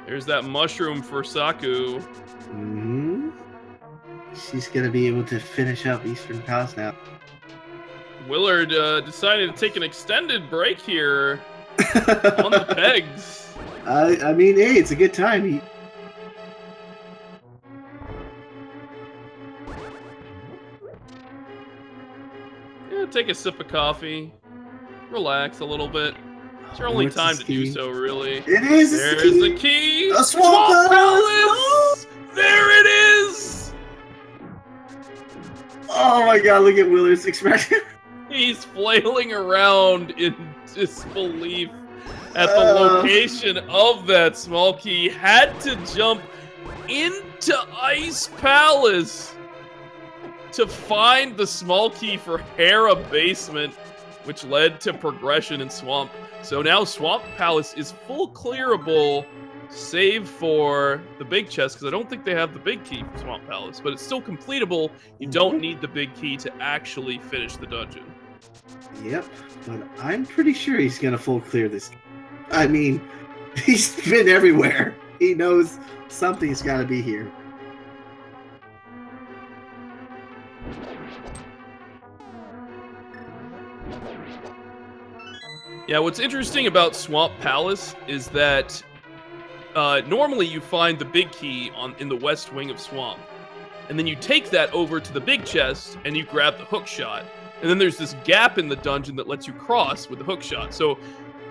There's that mushroom for Saku. Mm-hmm. She's gonna be able to finish up Eastern Palace now. Willard decided to take an extended break here on the pegs. I mean, hey, it's a good time. Yeah, take a sip of coffee, relax a little bit. It's your only time to do so, really. It is. There's the key. A Swamp Palace. There it is. Oh my God! Look at Willard's expression. He's flailing around in disbelief at the location of that small key. Had to jump into Ice Palace to find the small key for Hera Basement, which led to progression in Swamp. So now Swamp Palace is full clearable, save for the big chest, because I don't think they have the big key for Swamp Palace, but it's still completable. You don't need the big key to actually finish the dungeon. Yep, but I'm pretty sure he's gonna full clear this. I mean, he's been everywhere. He knows something's gotta be here. Yeah, what's interesting about Swamp Palace is that normally you find the big key in the west wing of Swamp, and then you take that over to the big chest and you grab the hook shot, and then there's this gap in the dungeon that lets you cross with the hook shot. So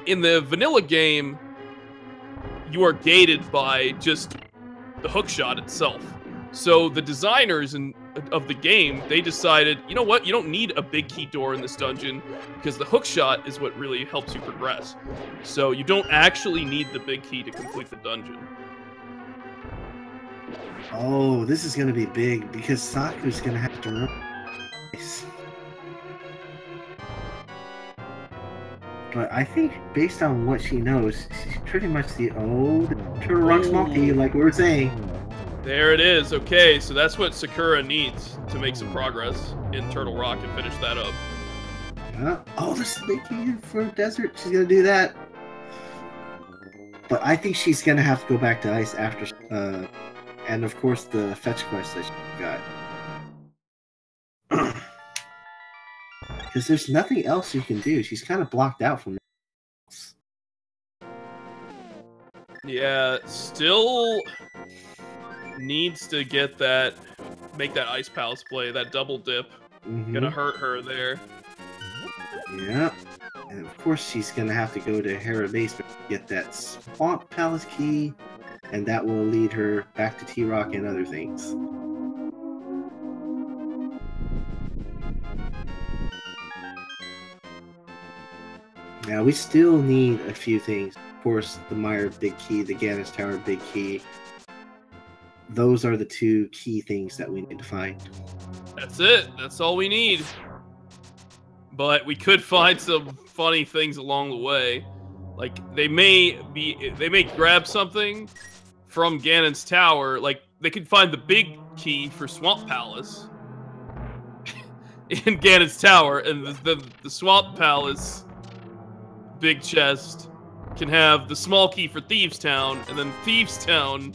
in the vanilla game, you are gated by just the hook shot itself. So the designers of the game, they decided, you know what, you don't need a big key door in this dungeon because the hook shot is what really helps you progress. So you don't actually need the big key to complete the dungeon. Oh, this is gonna be big because Saku's gonna have to run. But I think based on what she knows, she's pretty much the Turtle Rock small key, like we were saying. There it is. Okay, so that's what Sakura needs to make some progress in Turtle Rock and finish that up. Oh, there's the big key for desert. She's gonna do that. But I think she's gonna have to go back to ice after, and of course the fetch quest that she got. Because there's nothing else you can do. She's kind of blocked out from else. Yeah, still needs to get that, make that Ice Palace play, that double dip. Gonna hurt her there. Yeah. And of course she's gonna have to go to Hera Basement to get that Swamp Palace key, and that will lead her back to T-Rock and other things. Now we still need a few things. Of course, the Meyer Big Key, the Ganon's Tower Big Key. Those are the two key things that we need to find. That's it. That's all we need. But we could find some funny things along the way. Like they may grab something from Ganon's Tower. Like they could find the big key for Swamp Palace in Ganon's Tower, and the Swamp Palace big chest can have the small key for Thieves Town, and then Thieves Town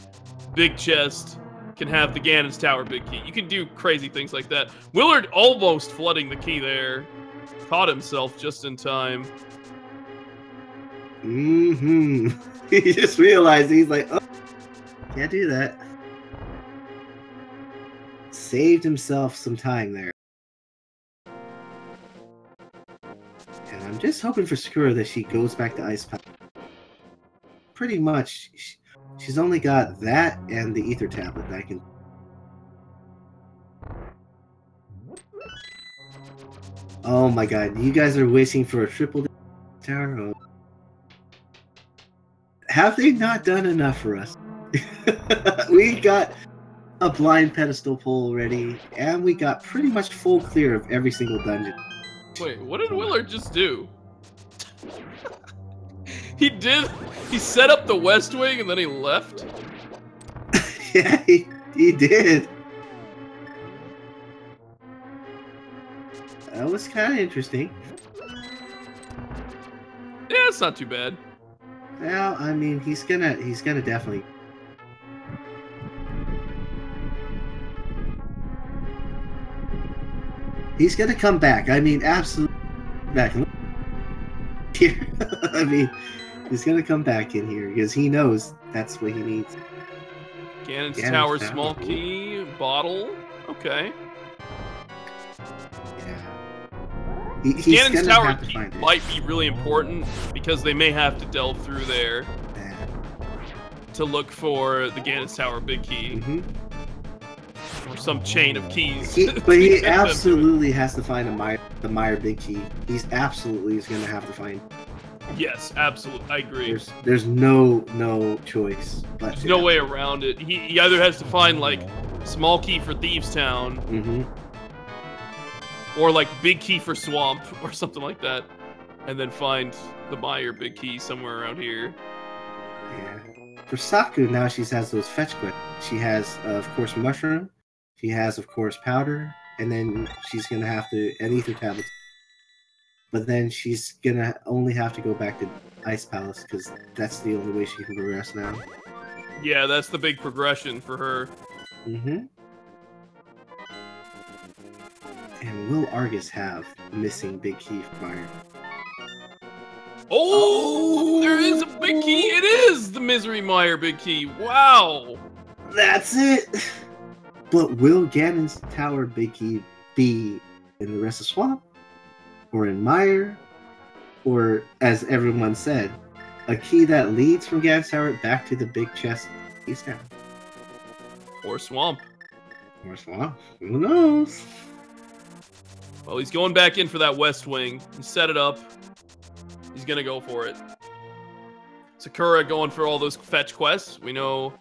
big chest can have the Ganon's Tower big key. You can do crazy things like that. Willard almost flooding the key there. Caught himself just in time. He just realized, he's like, oh, can't do that. Saved himself some time there. And I'm just hoping for Sakura that she goes back to Ice Palace. Pretty much, she's only got that and the Ether Tablet that I can... Oh my god, you guys are wishing for a triple tower? Oh. Have they not done enough for us? We got a blind pedestal pull already, and we got pretty much full clear of every single dungeon. Wait, what did Willard just do? He set up the West Wing and then he left? Yeah, he did. That was kind of interesting. Yeah, it's not too bad. Well, I mean, he's gonna definitely. He's gonna come back. I mean, absolutely back here. I mean, he's gonna come back in here because he knows that's what he needs. Ganon's Tower, small key, bottle. Okay. Ganon's Tower key might be really important because they may have to delve through there to look for the Ganon's Tower big key. Or some chain of keys. But he absolutely has to find the Meyer big key. He's absolutely is going to have to find. Yes, absolutely. I agree. There's no choice. But there's no way around it. He either has to find like small key for Thieves Town. Or like big key for Swamp or something like that, and then find the Meyer big key somewhere around here. Yeah. For Saku now, she has those fetch quests. She has, of course, Mushroom. She has, of course, Powder, and then she's gonna have to and Ether Tablets. But then she's gonna only have to go back to Ice Palace because that's the only way she can progress now. Yeah, that's the big progression for her. And will Argus have the missing big key for Meyer? Oh, there is a big key. It is the Misery Meyer big key. Wow. That's it. But will Ganon's Tower big key be in the rest of Swamp? Or in Meyer? Or, as everyone said, a key that leads from Ganon's Tower back to the big chest East Town? Or Swamp. Or Swamp. Who knows? Well, he's going back in for that West Wing. He set it up. He's gonna go for it. Sakura going for all those fetch quests. We know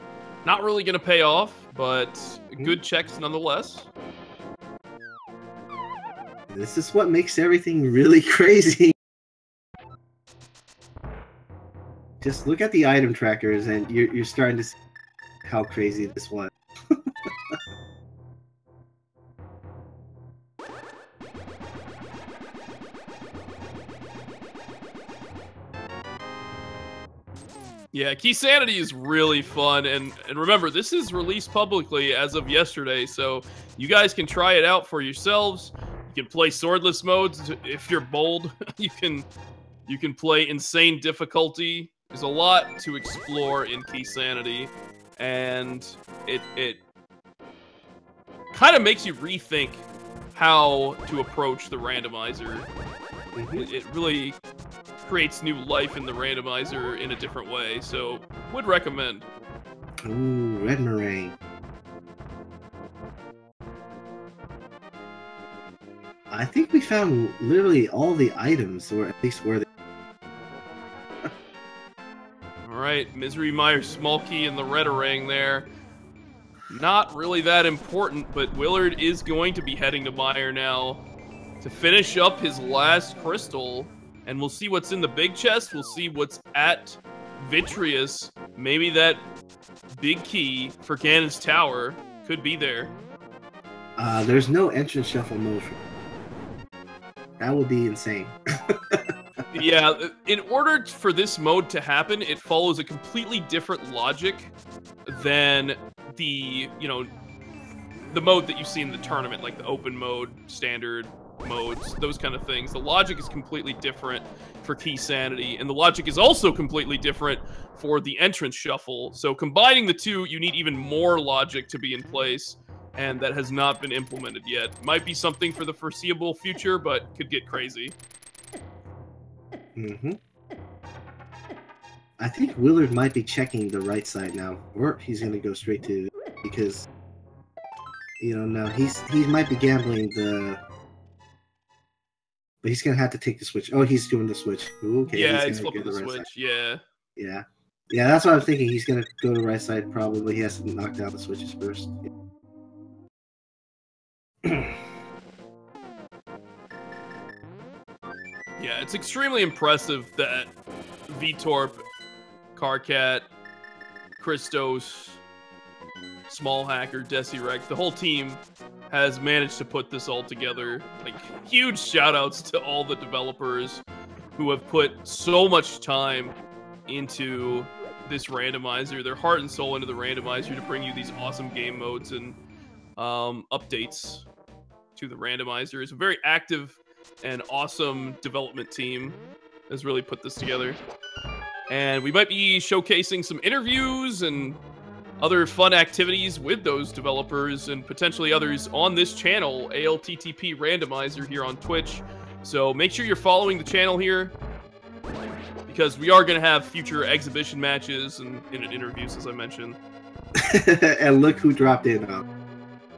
not really gonna pay off, but good checks nonetheless. This is what makes everything really crazy. Just look at the item trackers and you're starting to see how crazy this was. Yeah, KeySanity is really fun, and remember, this is released publicly as of yesterday, so you guys can try it out for yourselves. You can play swordless modes if you're bold. You can play insane difficulty. There's a lot to explore in KeySanity. and it kind of makes you rethink how to approach the randomizer. It really creates new life in the randomizer in a different way, so would recommend. Ooh, red meringue. I think we found literally all the items, or at least where they... Alright, Misery Mire, Smolky, and the Redarang there. Not really that important, but Willard is going to be heading to Mire now to finish up his last crystal, and we'll see what's in the big chest. We'll see what's at Vitreous. Maybe that big key for Ganon's Tower could be there. There's no entrance shuffle mode. That would be insane. Yeah, in order for this mode to happen, it follows a completely different logic than the, you know, the mode that you see in the tournament, like the open mode, standard modes, those kind of things. The logic is completely different for KeySanity, and the logic is also completely different for the entrance shuffle. So combining the two, you need even more logic to be in place, and that has not been implemented yet. Might be something for the foreseeable future, but could get crazy. I think Willard might be checking the right side now, or he's gonna go straight to, because, you know, now he might be gambling the, but he's gonna have to take the switch. Oh, he's doing the switch. Okay. Yeah, he's flipping the switch. Yeah. Yeah. Yeah, that's what I'm thinking. He's gonna go to the right side. Probably he has to knock down the switches first. Yeah, it's extremely impressive that Vitorp, Carcat, Christos, Small Hacker, Desirect, the whole team has managed to put this all together. Like, huge shout-outs to all the developers who have put so much time into this randomizer, their heart and soul into the randomizer to bring you these awesome game modes and updates to the randomizer. It's a very active and awesome development team has really put this together. And we might be showcasing some interviews and other fun activities with those developers and potentially others on this channel, ALTTP Randomizer here on Twitch. So make sure you're following the channel here, because we are going to have future exhibition matches and interviews, as I mentioned. And look who dropped in.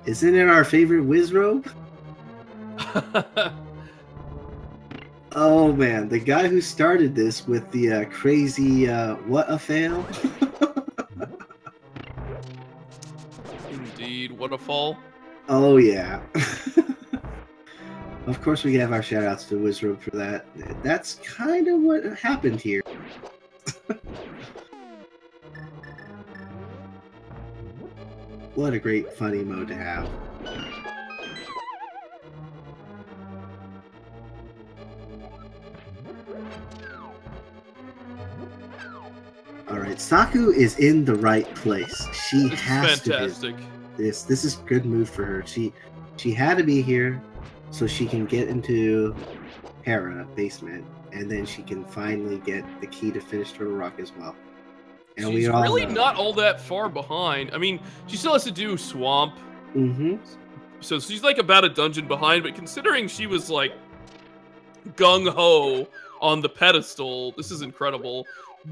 Isn't it our favorite Wizrobe? Oh man, the guy who started this with the crazy what a fail. Indeed, what a fall. Oh yeah. Of course we have our shoutouts to Wizrobe for that. That's kind of what happened here. What a great funny mode to have. Alright, Saku is in the right place. She has fantastic. To be. This is a good move for her. She had to be here so she can get into Hera basement, and then she can finally get the key to finish Turtle Rock as well. And she's we all really know. not all that far behind. I mean, she still has to do Swamp. So she's like about a dungeon behind, but considering she was like gung-ho on the pedestal, this is incredible.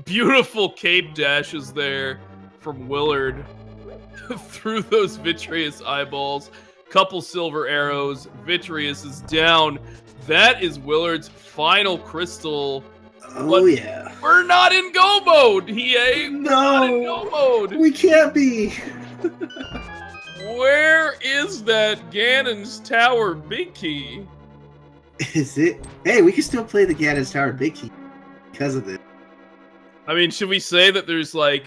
Beautiful cape dashes there from Willard through those Vitreous eyeballs. Couple silver arrows. Vitreous is down. That is Willard's final crystal. Oh, but yeah. We're not in go mode, Hiei. No. Not in go mode. We can't be. Where is that Ganon's Tower big key? Is it? Hey, we can still play the Ganon's Tower big key because of it. I mean, should we say that there's like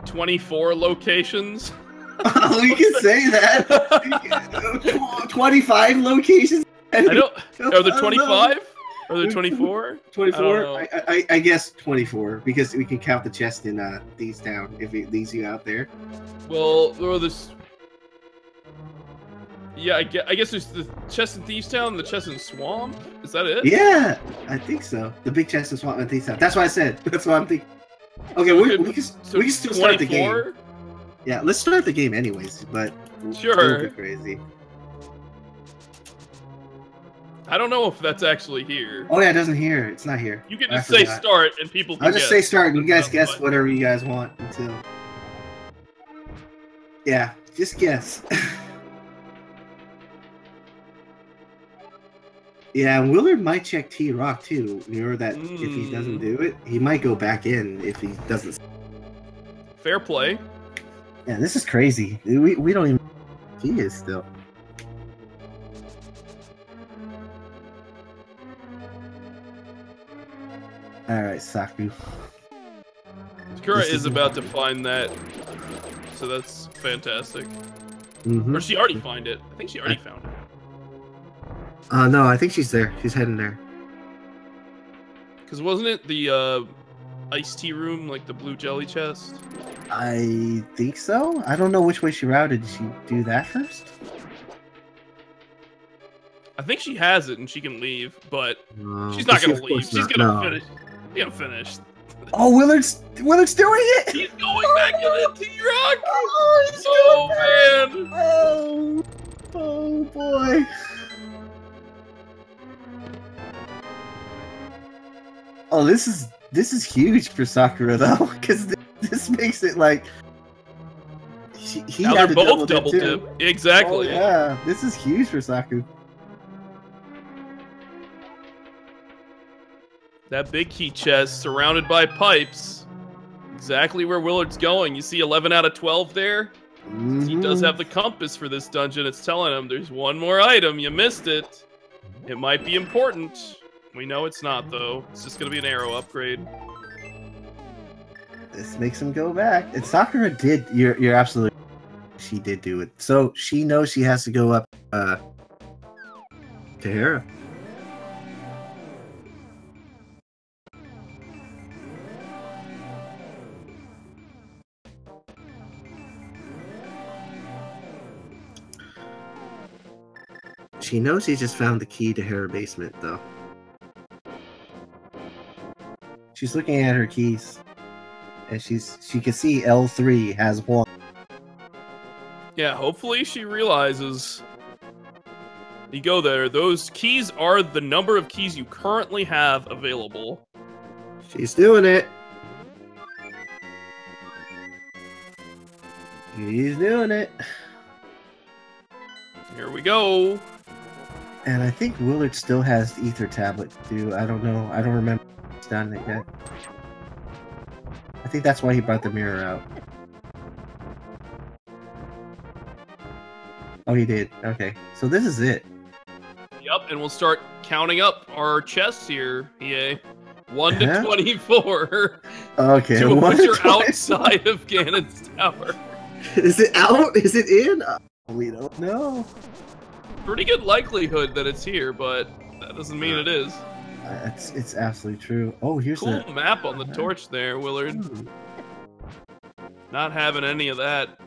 24 locations? Oh, we can say that. 25 locations. I don't. Are there 25? Are there 24? 24. I guess 24 because we can count the chest in Thieves Town if it leaves you out there. Well, this. Yeah, I guess there's the chest in Thieves Town and the chest in Swamp. Is that it? Yeah, I think so. The big chest in Swamp and Thieves Town. That's what I said. That's what I'm thinking. Okay, So we can still start the game. 24? Yeah, let's start the game anyways, but Sure. it'll be crazy. I don't know if that's actually here. Oh yeah, it doesn't here. It's not here. You can I just say forgot. start and people can I'll just say start. You guys That's guess fine. whatever you guys want until. Yeah, just guess. Yeah, Willard might check T-Rock too. Remember that if he doesn't do it, he might go back in if he doesn't. Fair play. Yeah, this is crazy. We don't even. He is still. All right, Saku. Sakura is about to find that, so that's fantastic. Mm-hmm. Or she already found it. I think she already found it. No, I think she's there. She's heading there. Because wasn't it the iced tea room, like the blue jelly chest? I think so. I don't know which way she routed. Did she do that first? I think she has it and she can leave, but No, she's not she, gonna of leave. course She's not. gonna No. finish. She's gonna finish. Oh, Willard's doing it. He's going back in the T-Rock. Oh, he's Oh man. Oh boy. Oh, this is huge for Sakura though, because this makes it like he Now had they're to both double double dip too. dip. Exactly. Oh, yeah, this is huge for Saku. That big key chest surrounded by pipes. Exactly where Willard's going. You see 11 out of 12 there? He does have the compass for this dungeon. It's telling him there's one more item. You missed it. It might be important. We know it's not, though. It's just going to be an arrow upgrade. This makes him go back. And Sakura did. You're absolutely. She did do it. So she knows she has to go up to Hera. She knows he just found the key to Hera basement, though. She's looking at her keys, and she can see L3 has one. Yeah, hopefully she realizes. You go there. Those keys are the number of keys you currently have available. She's doing it. She's doing it. Here we go. And I think Willard still has the ether tablet too. I don't know. I don't remember if he's done it yet. I think that's why he brought the mirror out. Oh, he did. Okay. So this is it. Yep, and we'll start counting up our chests here, EA. 1 to 24. Okay. Two of which are 1 to outside of Ganon's tower. Is it out? Is it in? We don't know. Pretty good likelihood that it's here, but that doesn't mean it is. It's absolutely true. Oh, here's Cool the map on the torch there, Willard. Not having any of that.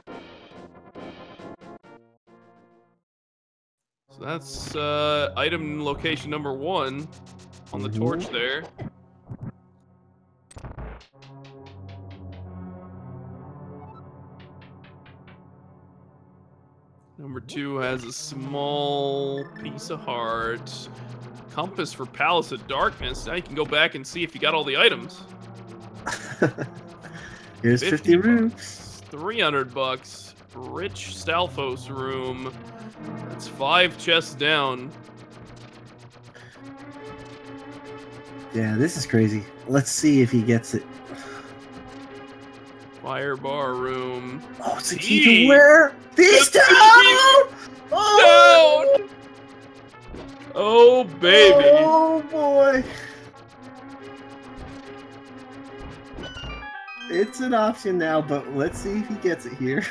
So that's item location number 1 on the torch there. Number 2 has a small piece of heart. Compass for Palace of Darkness. Now you can go back and see if you got all the items. Here's 50 rooms. 300 bucks. Rich Stalfos room. That's 5 chests down. Yeah, this is crazy. Let's see if he gets it. Fire bar room. Oh, it's a key to where? These two! Oh! Down! Oh, baby. Oh, boy. It's an option now, but let's see if he gets it here.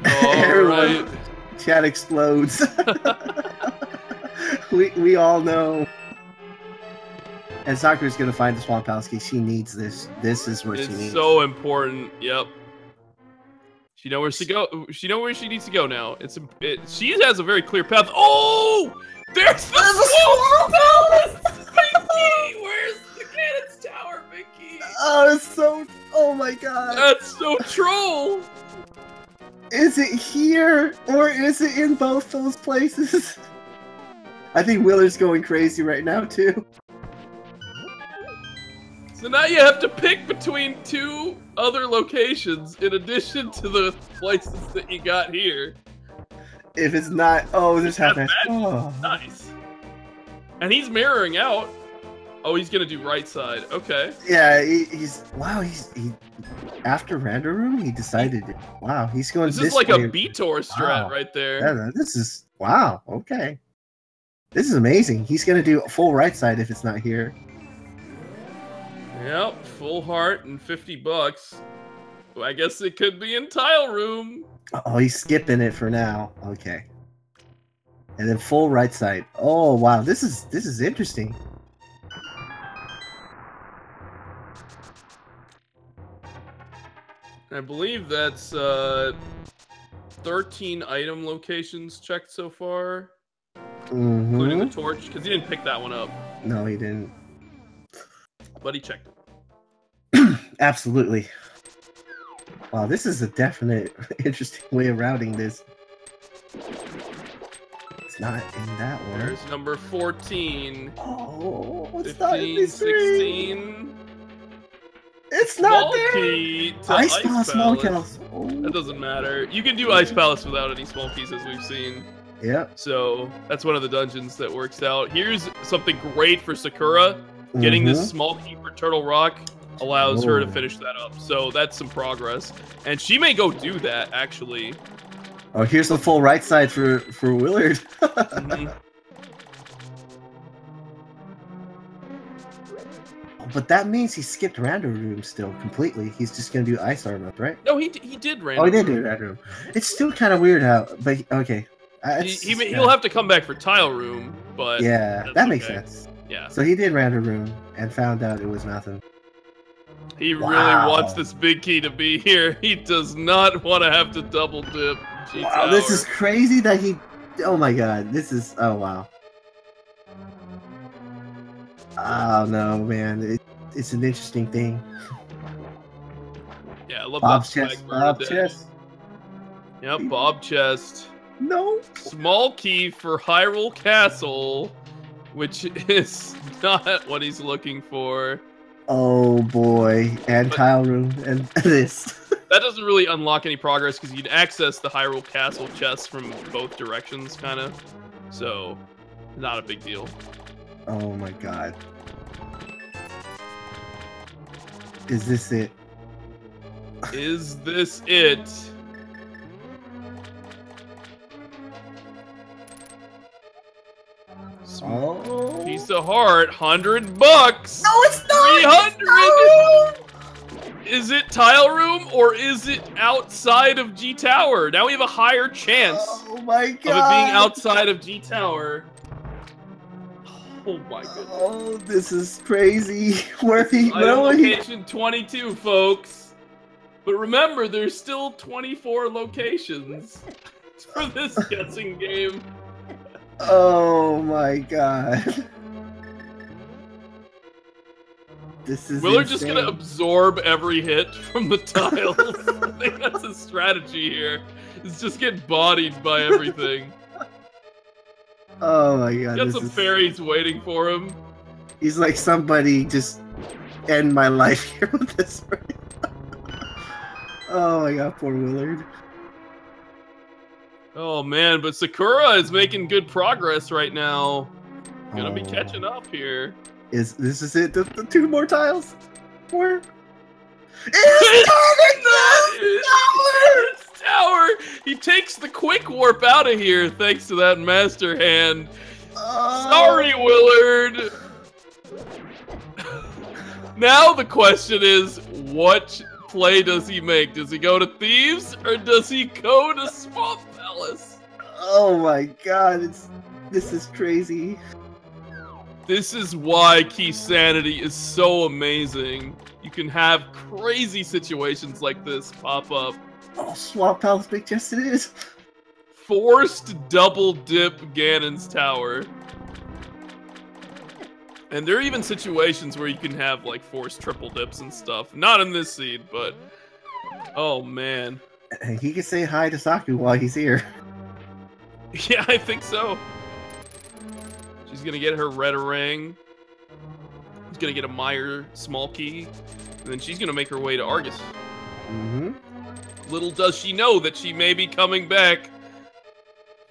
Alright. Chat explodes. we all know. And Sakura's gonna find the Swamp Palace key. She needs this. This is what she needs. It's so important. Yep. She knows where she go. She knows where she needs to go now. She has a very clear path. Oh, there's the Swamp Palace. Mickey, where's the Ganon's Tower, Mickey? Oh, it's so. Oh my god. That's so troll. Is it here or is it in both those places? I think Willard's going crazy right now too. So now you have to pick between 2 other locations in addition to the places that you got here. If it's not, oh, this happened. Oh. Nice. And he's mirroring out. Oh, he's gonna do right side. Okay. Yeah, he's after random room, he decided. Wow, he's going. This is like a Beator strat right there. Yeah, this is wow. Okay, this is amazing. He's gonna do full right side if it's not here. Yep, full heart and $50. Well, I guess it could be in tile room. Oh, he's skipping it for now. Okay, and then full right side. Oh wow, this is interesting. I believe that's 13 item locations checked so far, including the torch, because he didn't pick that one up. No, he didn't. But he checked it. Absolutely. Wow, this is a definite interesting way of routing this. It's not in that one. There's number 14. Oh, it's 15, 16. It's not Small there. Key to Ice Palace, Small Palace. Palace. Oh. That doesn't matter. You can do Ice Palace without any small keys, as we've seen. Yep. So that's one of the dungeons that works out. Here's something great for Sakura. Getting this small key for Turtle Rock allows her to finish that up. So that's some progress. And she may go do that, actually. Oh, here's the full right side for Willard. But that means he skipped random room still completely. He's just gonna do ice arm up, right? No, he did random. Oh, he did do random room. It's still kind of weird how, but okay. He'll have to come back for tile room, but yeah, that makes sense. Yeah. So he did random room and found out it was nothing. He really wants this big key to be here. He does not want to have to double dip. Wow, this is crazy that he. Oh my god, this is. Oh wow. Oh no, man, it's an interesting thing. Yeah, I love Bob that chest. Bob chest. Yep, Bob chest. No. Small key for Hyrule Castle, which is not what he's looking for. Oh boy, and tile room and this. That doesn't really unlock any progress because you'd access the Hyrule Castle chest from both directions, kind of. So, not a big deal. Oh my god. Is this it? Is this it? Oh. Piece of heart, $100. No, it's not. 300. Is it tile room or is it outside of G Tower? Now we have a higher chance Oh my god. of it being outside of G Tower. Oh my goodness. Oh, this is crazy. Where he location 22, folks. But remember, there's still 24 locations for this guessing game. Oh my god. This is Willard's just gonna absorb every hit from the tiles. I think that's his strategy here. Is just get bodied by everything. Oh my god. Got some fairies waiting for him. He's like, somebody just end my life here with this. Oh my god, poor Willard. Oh man, but Sakura is making good progress right now. Gonna be catching up here. This is it? The 2 more tiles? 4? It's tower! He takes the quick warp out of here thanks to that master hand. Sorry, Willard. Now the question is, what play does he make? Does he go to Thieves or does he go to Swamp Palace? Oh my god, this is crazy. This is why KeySanity is so amazing. You can have crazy situations like this pop up Oh, Swamp Palace Big Chest it is. Forced double dip Ganon's tower. And there are even situations where you can have like forced triple dips and stuff. Not in this seed, but oh man. And he can say hi to Saku while he's here. Yeah, I think so. She's gonna get her red ring. She's gonna get a Meyer small key. And then she's gonna make her way to Argus. Mm-hmm. Little does she know that she may be coming back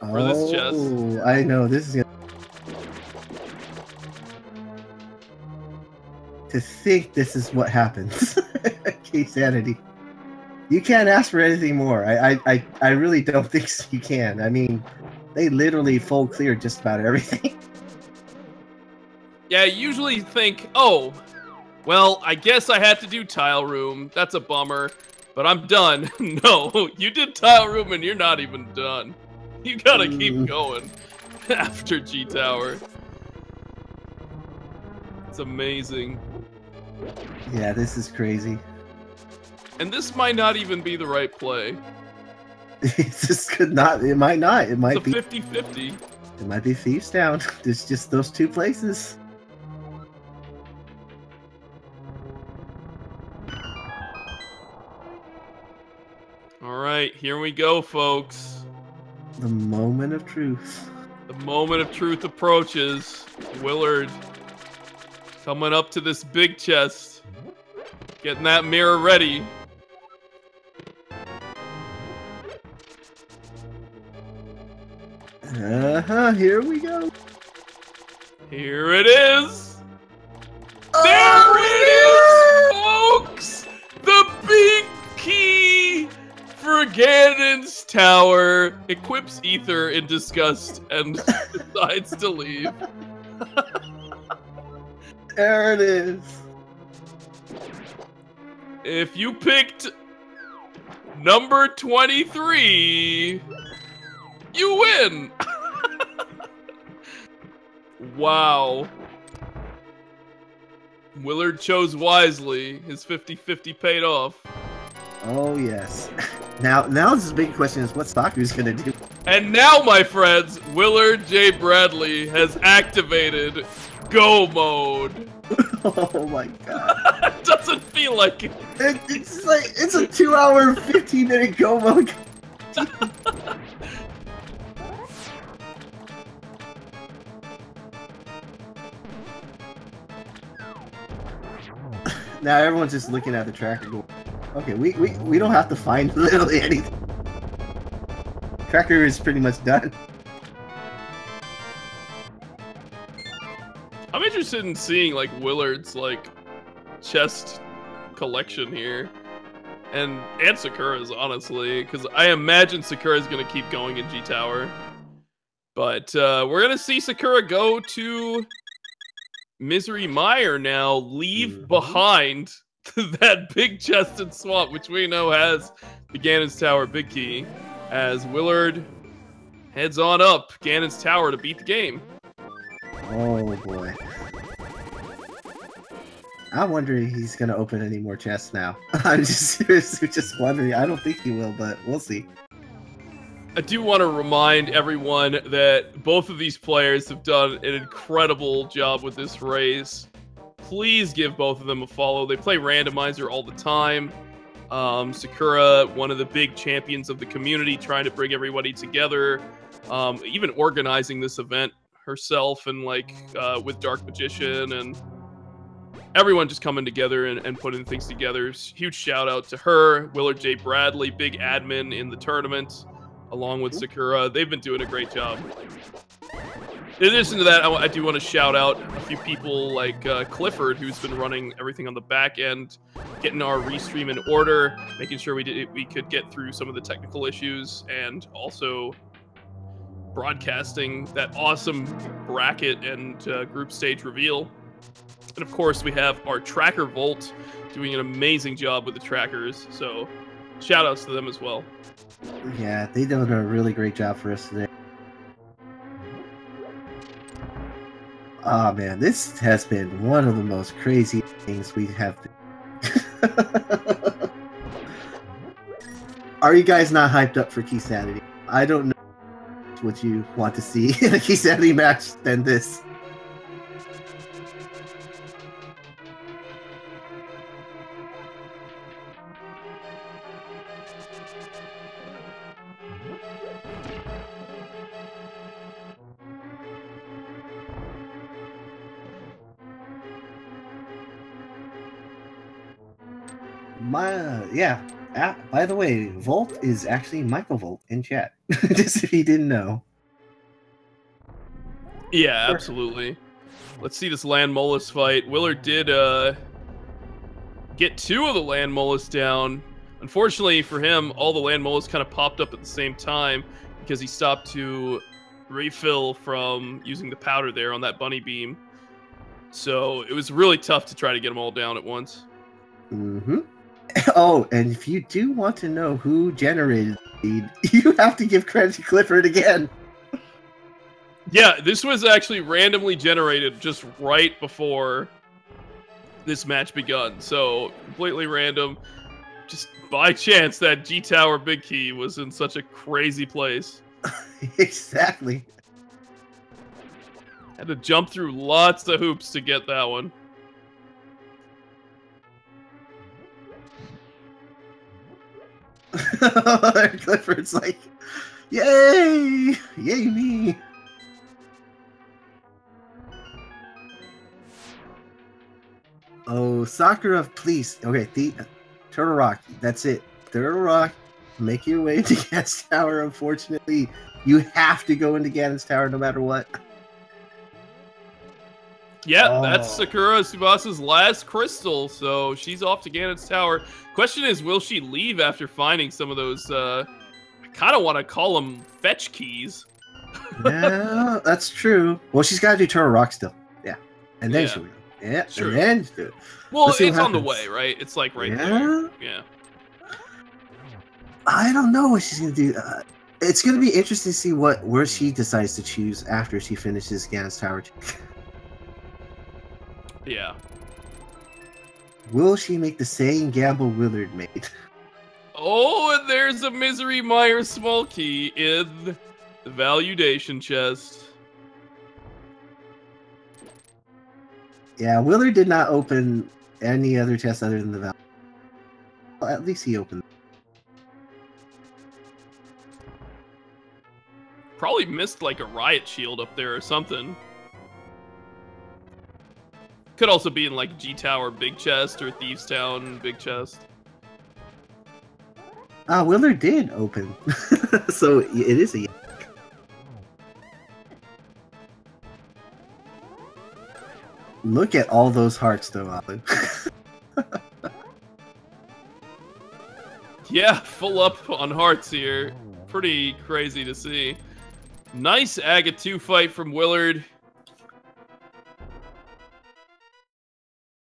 for this chest. Oh, I know. This is gonna... To think this is what happens. KeySanity. You can't ask for anything more. I really don't think you can. I mean, they literally full cleared just about everything. Yeah, I usually think, oh, well, I guess I had to do tile room. That's a bummer, but I'm done. No, you did tile room and you're not even done. You gotta keep going after G Tower. It's amazing. Yeah, this is crazy. And this might not even be the right play. This could not. It might not. It might It's a be 50-50. It might be Thieves Town. There's just those two places. All right, here we go, folks. The moment of truth. The moment of truth approaches. Willard coming up to this big chest. Getting that mirror ready. Here we go. Here it is. There it is, folks. The big key for Ganon's tower. Equips Ether in disgust and decides to leave. There it is. If you picked number 23, you win. Wow. Willard chose wisely. His 50-50 paid off. Oh yes. Now this is a big question: is what Saku's gonna do? And now, my friends, Willard J. Bradley has activated Go Mode. Oh my god! It doesn't feel like it. It's like it's a 2-hour, 15-minute go mode. Now everyone's just looking at the tracker going, okay, we don't have to find literally anything. Tracker is pretty much done. I'm interested in seeing like Willard's like chest collection here, and Sakura's honestly, because I imagine Sakura's gonna keep going in G Tower, but we're gonna see Sakura go to Misery Mire now, leave behind that big chested swamp, which we know has the Ganon's Tower big key, as Willard heads on up Ganon's Tower to beat the game. Oh boy. I wonder if he's gonna open any more chests now. I'm just seriously just wondering. I don't think he will, but we'll see. I do want to remind everyone that both of these players have done an incredible job with this race. Please give both of them a follow. They play Randomizer all the time. Sakura, one of the big champions of the community, trying to bring everybody together, even organizing this event herself, and like with Dark Magician, and everyone just coming together and putting things together. Huge shout out to her, Willard J. Bradley, big admin in the tournament, along with Sakura. They've been doing a great job. In addition to that, I do want to shout out a few people like Clifford, who's been running everything on the back end, getting our restream in order, making sure we could get through some of the technical issues, and also broadcasting that awesome bracket and group stage reveal. And of course, we have our tracker Volt doing an amazing job with the trackers, so shout outs to them as well. Yeah, they done a really great job for us today. Oh man, this has been one of the most crazy things we have. Are you guys not hyped up for KeySanity? I don't know what you want to see in a KeySanity match than this. By the way, Volt is actually Michael Volt in chat. Just if you didn't know. Yeah, absolutely. Let's see this Land Molus fight. Willard did get 2 of the Land Molus down. Unfortunately for him, all the Land Molus kind of popped up at the same time because he stopped to refill from using the powder there on that bunny beam. So it was really tough to try to get them all down at once. Mm-hmm. Oh, and if you do want to know who generated the feed, you have to give credit to Clifford again. Yeah, this was actually randomly generated just right before this match begun. So completely random. Just by chance that G Tower Big Key was in such a crazy place. Exactly. Had to jump through lots of hoops to get that one. Clifford's like, yay! Yay me! Oh, Sakura, please. Okay, Turtle Rock. That's it. Turtle Rock. Make your way to Ganon's Tower. Unfortunately, you have to go into Ganon's Tower no matter what. Yeah, that's Sakura Tsubasa's last crystal, so she's off to Ganon's Tower. Question is, will she leave after finding some of those, I kind of want to call them fetch keys. Yeah, that's true. Well, she's got to do Turtle Rock still. Yeah. And then she'll go. Yeah, sure. And then do it. Well, it's on the way, right? It's like right there. Yeah. I don't know what she's going to do. It's going to be interesting to see where she decides to choose after she finishes Ganon's Tower. Yeah. Will she make the same gamble Willard made? Oh, and there's a Misery Mire small key in the Valudation chest. Yeah, Willard did not open any other chest other than the Val. Well, at least he opened. Probably missed like a riot shield up there or something. Could also be in like G Tower Big Chest or Thieves Town Big Chest. Willard did open. So it is a... Look at all those hearts though, Alan. Yeah, full up on hearts here. Pretty crazy to see. Nice Aga 2 fight from Willard.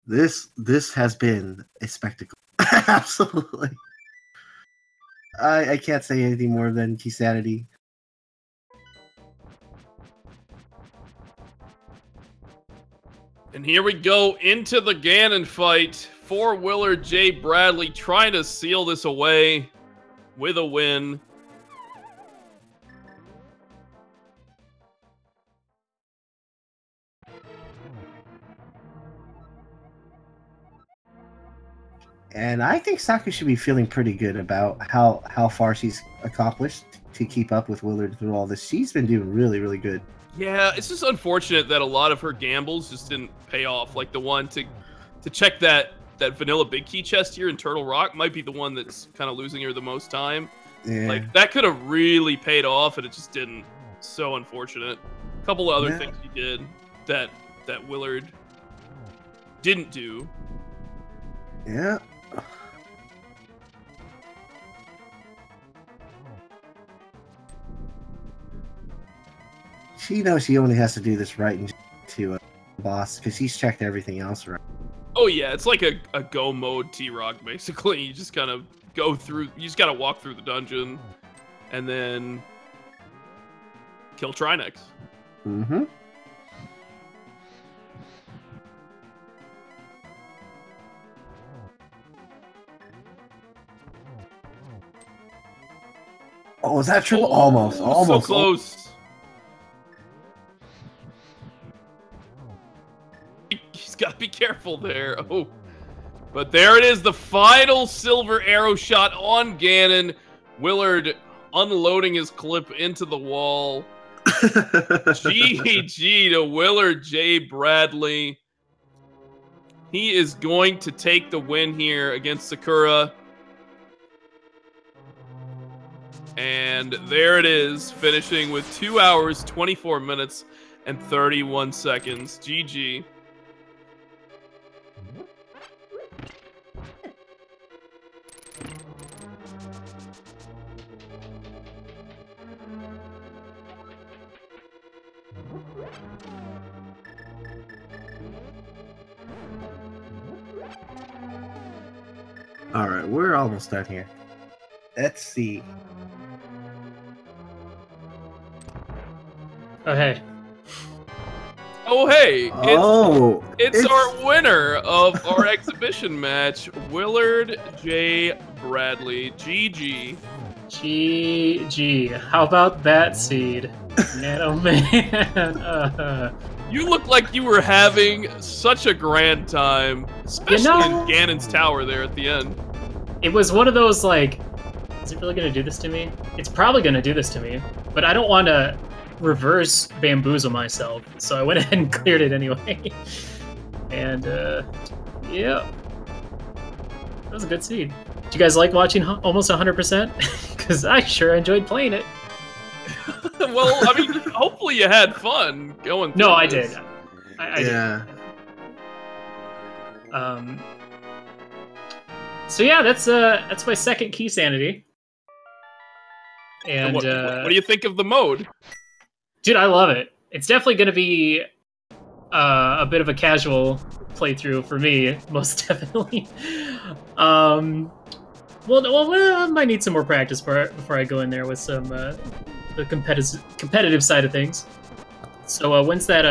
This has been a spectacle. Absolutely. I can't say anything more than KeySanity. And here we go into the Ganon fight for Willard J. Bradley, trying to seal this away with a win. And I think Saku should be feeling pretty good about how far she's accomplished to keep up with Willard through all this. She's been doing really, really good. Yeah, it's just unfortunate that a lot of her gambles just didn't pay off. Like the one to check that vanilla big key chest here in Turtle Rock might be the one that's kind of losing her the most time. Yeah. Like that could have really paid off, and it just didn't. So unfortunate. A couple of other things she did that Willard didn't do. Yeah. She knows she only has to do this right to boss because she's checked everything else right. Oh yeah, it's like a go mode T-Rock basically. You just kind of go through. You just gotta walk through the dungeon, and then kill Trinex. Mm-hmm. Oh, was that triple? Almost. So close. He's got to be careful there. Oh. But there it is, the final silver arrow shot on Ganon. Willard unloading his clip into the wall. GG to Willard J. Bradley. He is going to take the win here against Sakura. And there it is, finishing with 2 hours, 24 minutes, and 31 seconds. GG. All right, we're almost done here. Let's see. Oh, hey. Oh, hey. It's It's our winner of our exhibition match, Willard J. Bradley. GG. GG. How about that seed? Nano Man. You look like you were having such a grand time, especially in Ganon's tower there at the end. It was one of those, like, is it really going to do this to me? It's probably going to do this to me, but I don't want to reverse bamboozle myself, so I went ahead and cleared it anyway. And, yeah. That was a good seed. Did you guys like watching almost 100%? Because I sure enjoyed playing it. Well, I mean, hopefully you had fun going through No, this. I did. I did. So yeah, that's my second KeySanity. And what do you think of the mode? Dude, I love it. It's definitely going to be a bit of a casual playthrough for me, most definitely. Well, I might need some more practice before I go in there with some the competitive side of things. So when's that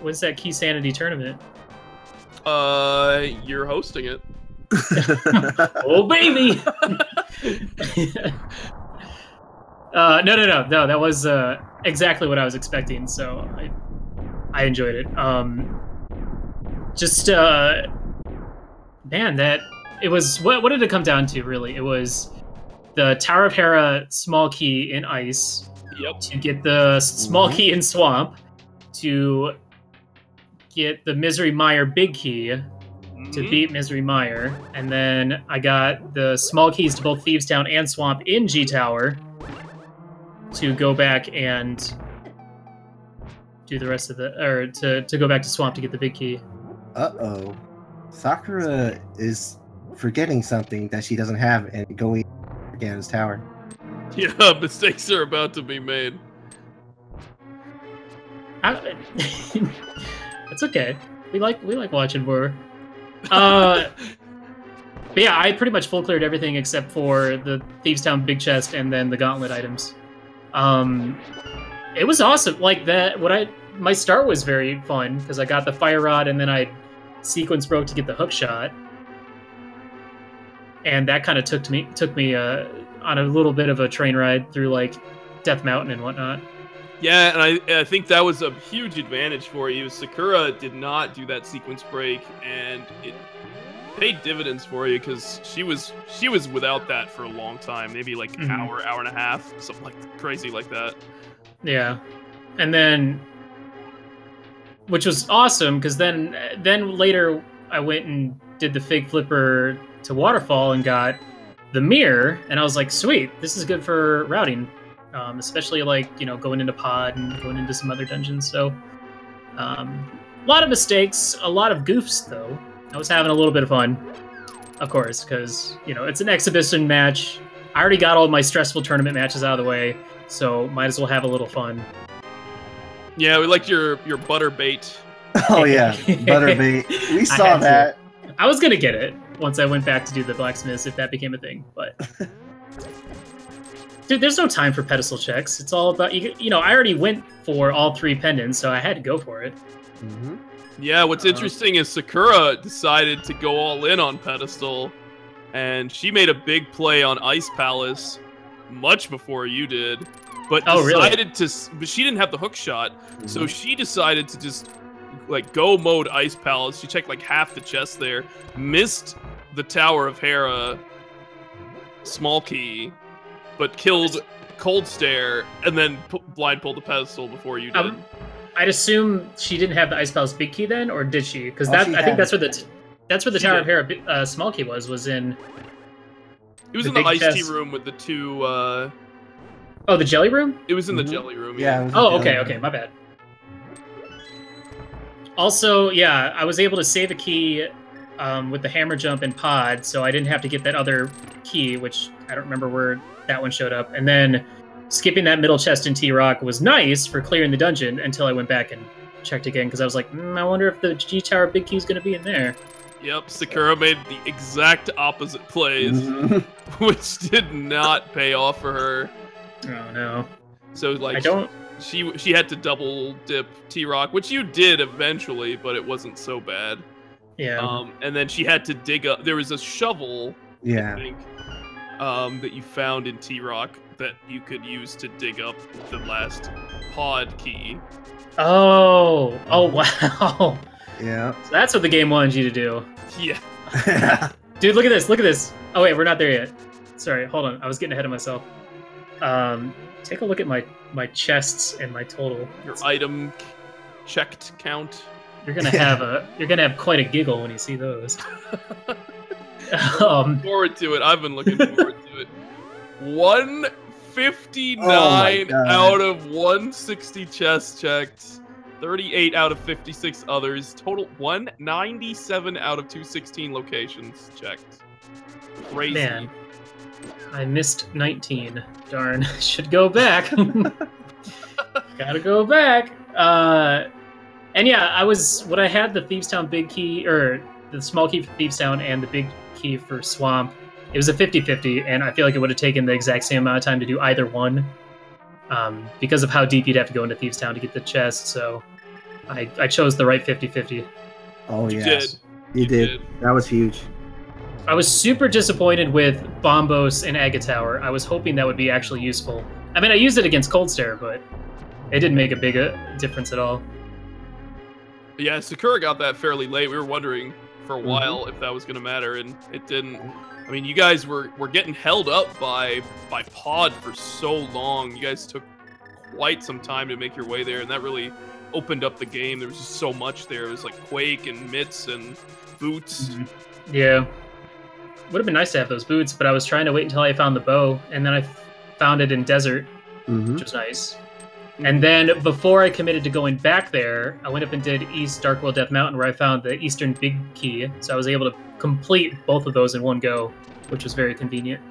KeySanity tournament? You're hosting it. Oh baby! No. That was exactly what I was expecting. So I enjoyed it. Man, that it was. What did it come down to? Really, it was the Tower of Hera small key in ice. Yep. To get the small key in swamp. To get the Misery Mire big key. To beat Misery Mire, and then I got the small keys to both Thieves Town and Swamp in G Tower to go back and do the rest of to go back to Swamp to get the big key. Uh-oh. Sakura is forgetting something that she doesn't have and going to Ganon's tower. Yeah, mistakes are about to be made. It's okay. We like watching more. But yeah, I pretty much full cleared everything except for the Thieves Town big chest and then the gauntlet items. It was awesome. Like that, my start was very fun because I got the fire rod and then I sequence broke to get the hook shot, and that kind of took me on a little bit of a train ride through like Death Mountain and whatnot. Yeah, and I think that was a huge advantage for you. Sakura did not do that sequence break, and it paid dividends for you because she was without that for a long time, maybe like hour and a half, something like crazy like that. Yeah, and then, which was awesome because then later I went and did the Fig Flipper to Waterfall and got the mirror, and I was like, sweet, this is good for routing. Especially like, going into pod and going into some other dungeons. So a lot of mistakes, a lot of goofs though. I was having a little bit of fun, of course, because it's an exhibition match. I already got all my stressful tournament matches out of the way, so might as well have a little fun. Yeah, we liked your butter bait. Oh yeah, butter bait. We saw that. I was gonna get it once I went back to do the blacksmiths if that became a thing, but dude, there's no time for pedestal checks. It's all about I already went for all 3 pendants, so I had to go for it. Yeah, what's interesting is Sakura decided to go all in on pedestal, and she made a big play on Ice Palace, much before you did, but Oh, really? decided to. But she didn't have the hook shot, so she decided to just like go mode Ice Palace. She checked like half the chest there, missed the Tower of Hera, small key, but killed Cold Stare, and then blind pulled the pedestal before you did. I'd assume she didn't have the Ice Palace big key then, or did she? Because Oh, she I think had that's where the Tower of Hera small key was in. It was the in the big iced tea chest. room with the two. Oh, the jelly room? It was in the jelly room. Yeah. it was Oh, a okay, jelly okay, my bad. Also, yeah, I was able to save a key with the hammer jump and pod, so I didn't have to get that other key, which I don't remember where that one showed up. And then skipping that middle chest in T-Rock was nice for clearing the dungeon until I went back and checked again, because I was like, I wonder if the G-Tower big key is going to be in there. Yep, Sakura made the exact opposite plays, which did not pay off for her. Oh, no. So like, I don't... she had to double dip T-Rock, which you did eventually, but it wasn't so bad. Yeah. And then she had to dig up. There was a shovel, Yeah. I think, that you found in T-Rock that you could use to dig up the last pod key. Oh, wow. Yeah. So that's what the game wanted you to do. Yeah. Dude, look at this, look at this. Oh, wait, we're not there yet. Sorry, hold on. I was getting ahead of myself. Take a look at my chests and my total. Your item checked count. You're gonna have quite a giggle when you see those. Looking forward to it. I've been looking forward to it. 159 God. out of 160 chests checked. 38 out of 56 others. Total 197 out of 216 locations checked. Crazy. Man, I missed 19. Darn, should go back. Gotta go back. And yeah, when I had the Thieves Town big key, or the small key for Thieves Town and the big key for Swamp, it was a 50-50, and I feel like it would have taken the exact same amount of time to do either one, because of how deep you'd have to go into Thieves Town to get the chest, so I chose the right 50-50. Oh, You yes. did. You did. That was huge. I was super disappointed with Bombos and Aga Tower. I was hoping that would be actually useful. I mean, I used it against Cold Stare, but it didn't make a big difference at all. Yeah, Sakura got that fairly late. We were wondering for a while if that was going to matter, and it didn't. I mean, you guys were getting held up by Pod for so long. You guys took quite some time to make your way there, and that really opened up the game. There was just so much there. It was like Quake and Mitts and Boots. Yeah. Would have been nice to have those boots, but I was trying to wait until I found the bow, and then I found it in Desert, which was nice. And then before I committed to going back there, I went up and did East Dark World Death Mountain, where I found the Eastern Big Key, so I was able to complete both of those in one go, which was very convenient.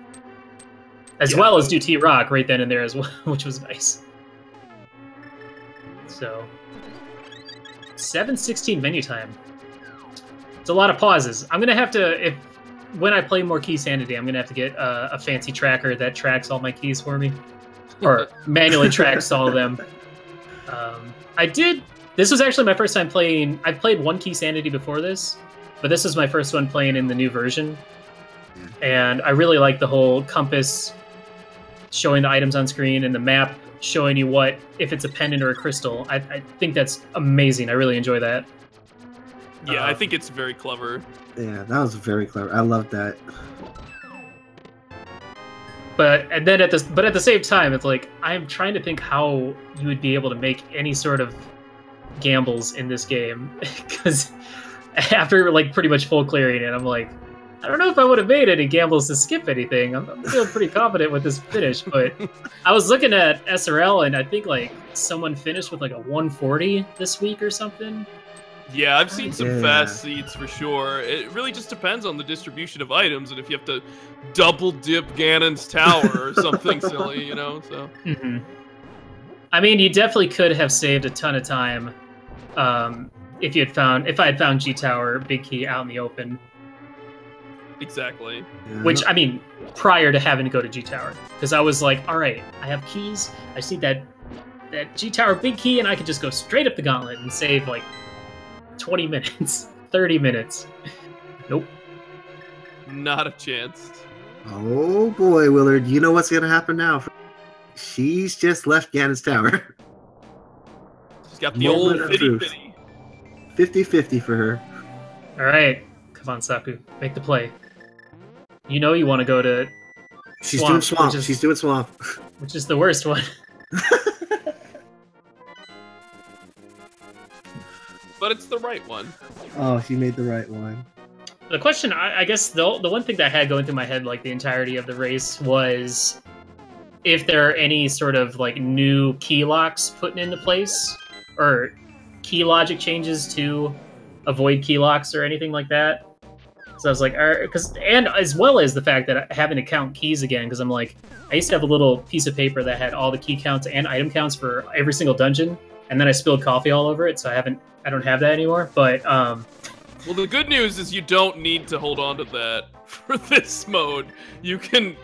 As well as do T-Rock right then and there as well, which was nice. So, 7:16 menu time. It's a lot of pauses. I'm gonna have to, when I play more KeySanity, I'm gonna have to get a fancy tracker that tracks all my keys for me, or manually tracks all of them. This was actually my first time playing. I've played one KeySanity before this, but this is my first one playing in the new version. And I really like the whole compass showing the items on screen and the map showing you if it's a pendant or a crystal. I think that's amazing. I really enjoy that. Yeah, I think it's very clever. Yeah, that was very clever. I love that. But at the same time, it's like I'm trying to think how you would be able to make any sort of gambles in this game, because after like pretty much full clearing it, I'm like, I don't know if I would have made any gambles to skip anything. I'm feeling pretty confident with this finish, but I was looking at SRL and I think like someone finished with like a 140 this week or something. Yeah, I've seen some fast seeds for sure. It really just depends on the distribution of items, and if you have to double dip Ganon's tower or something silly, you know. So. I mean, you definitely could have saved a ton of time if I had found G Tower Big Key out in the open. Exactly. Yeah. Which, I mean, prior to having to go to G Tower, because I was like, all right, I have keys. I see that G Tower Big Key, and I could just go straight up the gauntlet and save like 20 minutes, 30 minutes. Nope. Not a chance. Oh boy, Willard, you know what's gonna happen now? She's just left Ganon's tower. She's got the old Moment of fitty truth. fitty. 50-50 for her. All right, come on, Saku, make the play. You know you want to go to She's doing swamp. which is- She's doing swamp. which is the worst one. But it's the right one. Oh, she made the right one. The question, I guess, the one thing that I had going through my head like the entirety of the race was if there are any sort of like new key locks put into place or key logic changes to avoid key locks or anything like that. So I was like, and as well as the fact that having to count keys again, because I'm like, I used to have a little piece of paper that had all the key counts and item counts for every single dungeon, and then I spilled coffee all over it, so I don't have that anymore. But well, the good news is you don't need to hold on to that for this mode. You can.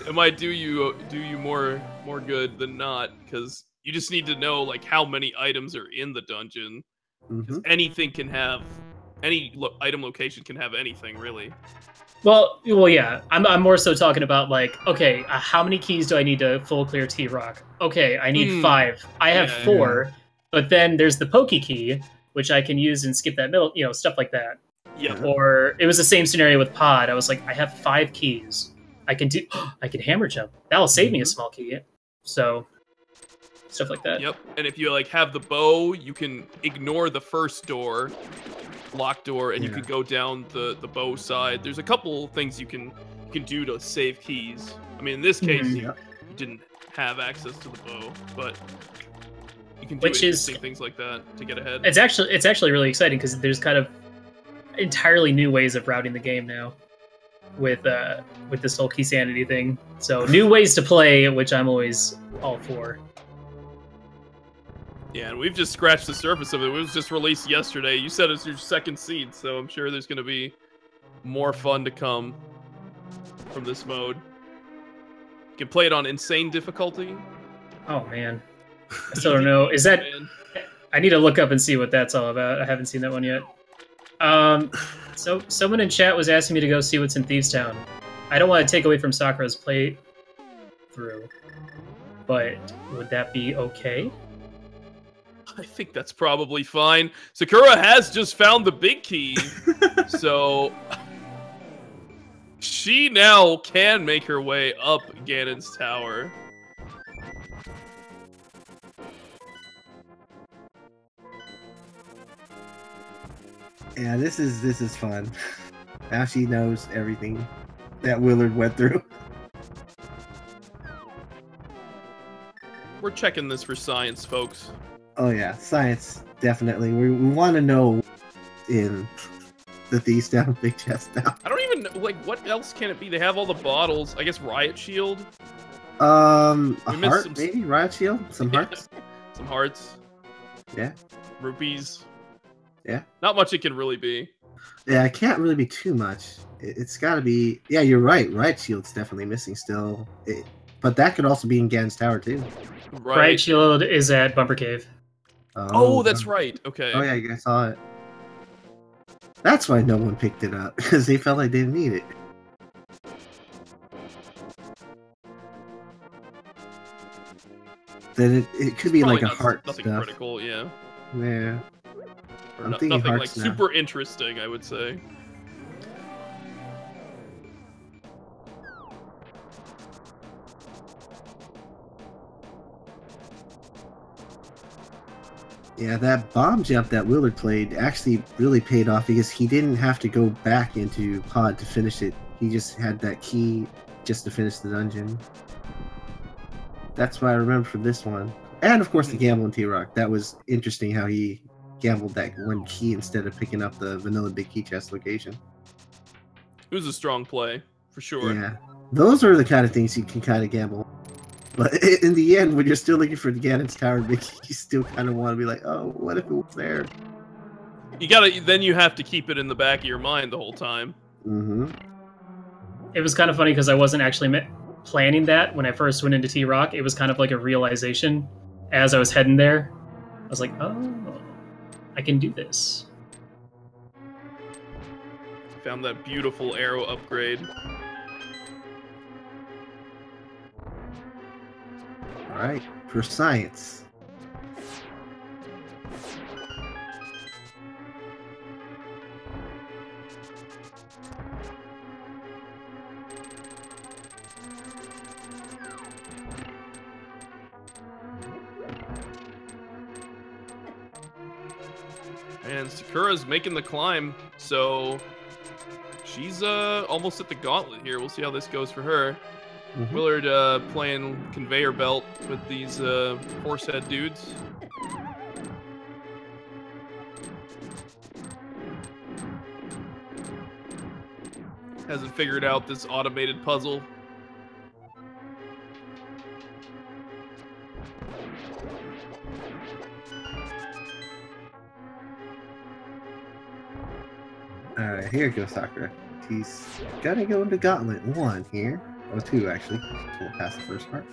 It might do you more good than not, because you just need to know like how many items are in the dungeon. Because anything can have any item location can have anything really. Well, yeah. I'm more so talking about like, okay, how many keys do I need to full clear T-Rock? Okay, I need 5. I have 4, but then there's the Pokey key, which I can use and skip that middle, stuff like that. Yeah. Or it was the same scenario with Pod. I was like, I have 5 keys. I can hammer jump. That'll save me a small key. So stuff like that. Yep. And if you like have the bow, you can ignore the first door, locked door, and you can go down the bow side. There's a couple things you can do to save keys. I mean, in this case, you didn't have access to the bow, but you can do interesting things like that to get ahead. It's actually really exciting because there's kind of entirely new ways of routing the game now with this whole KeySanity thing. So new ways to play, which I'm always all for. Yeah, and we've just scratched the surface of it. It was just released yesterday. You said it's your second seed, so I'm sure there's going to be more fun to come from this mode. You can play it on insane difficulty. Oh, man. I still don't know. Is that... I need to look up and see what that's all about. I haven't seen that one yet. So someone in chat was asking me to go see what's in Thieves Town. I don't want to take away from Sakura's playthrough, but would that be okay? I think that's probably fine. Sakura has just found the big key, so she now can make her way up Ganon's tower. Yeah, this is fun. Now she knows everything that Willard went through. We're checking this for science, folks. Oh yeah, science, definitely. We want to know in the Thieves Down big chest now. I don't even know, like, what else can it be? They have all the bottles. I guess Riot Shield? A heart, maybe? Riot Shield? Some hearts? Some hearts. Yeah. Rupees. Yeah. Not much it can really be. Yeah, it can't really be too much. It's got to be... Yeah, you're right. Riot Shield's definitely missing still. But that could also be in Ganon's tower, too. Right. Riot Shield is at Bumper Cave. Oh, that's right. Okay. Oh, yeah, you guys saw it. That's why no one picked it up, because they felt like they didn't need it. Then it could be like a heart nothing stuff. critical, yeah. Yeah. Or I'm thinking nothing like hearts now. super interesting, I would say. Yeah, that bomb jump that Willard played actually really paid off because he didn't have to go back into Pod to finish it. He just had that key just to finish the dungeon. That's what I remember from this one. And of course the gamble in T-Rock. That was interesting how he gambled that one key instead of picking up the vanilla big key chest location. It was a strong play, for sure. Yeah. Those are the kind of things you can kind of gamble. But in the end, when you're still looking for Ganon's tower, you still kind of want to be like, oh, what if it was there? Then you have to keep it in the back of your mind the whole time. Mm-hmm. It was kind of funny because I wasn't actually planning that when I first went into T-Rock. It was kind of like a realization as I was heading there. I was like, oh, I can do this. Found that beautiful arrow upgrade. Alright, for science. And Sakura's making the climb, so she's almost at the gauntlet here. We'll see how this goes for her. Willard playing conveyor belt with these horsehead dudes. Hasn't figured out this automated puzzle. Alright, here goes Sakura. He's gonna go into gauntlet 1 here. Oh, 2 actually. We'll pass the first part.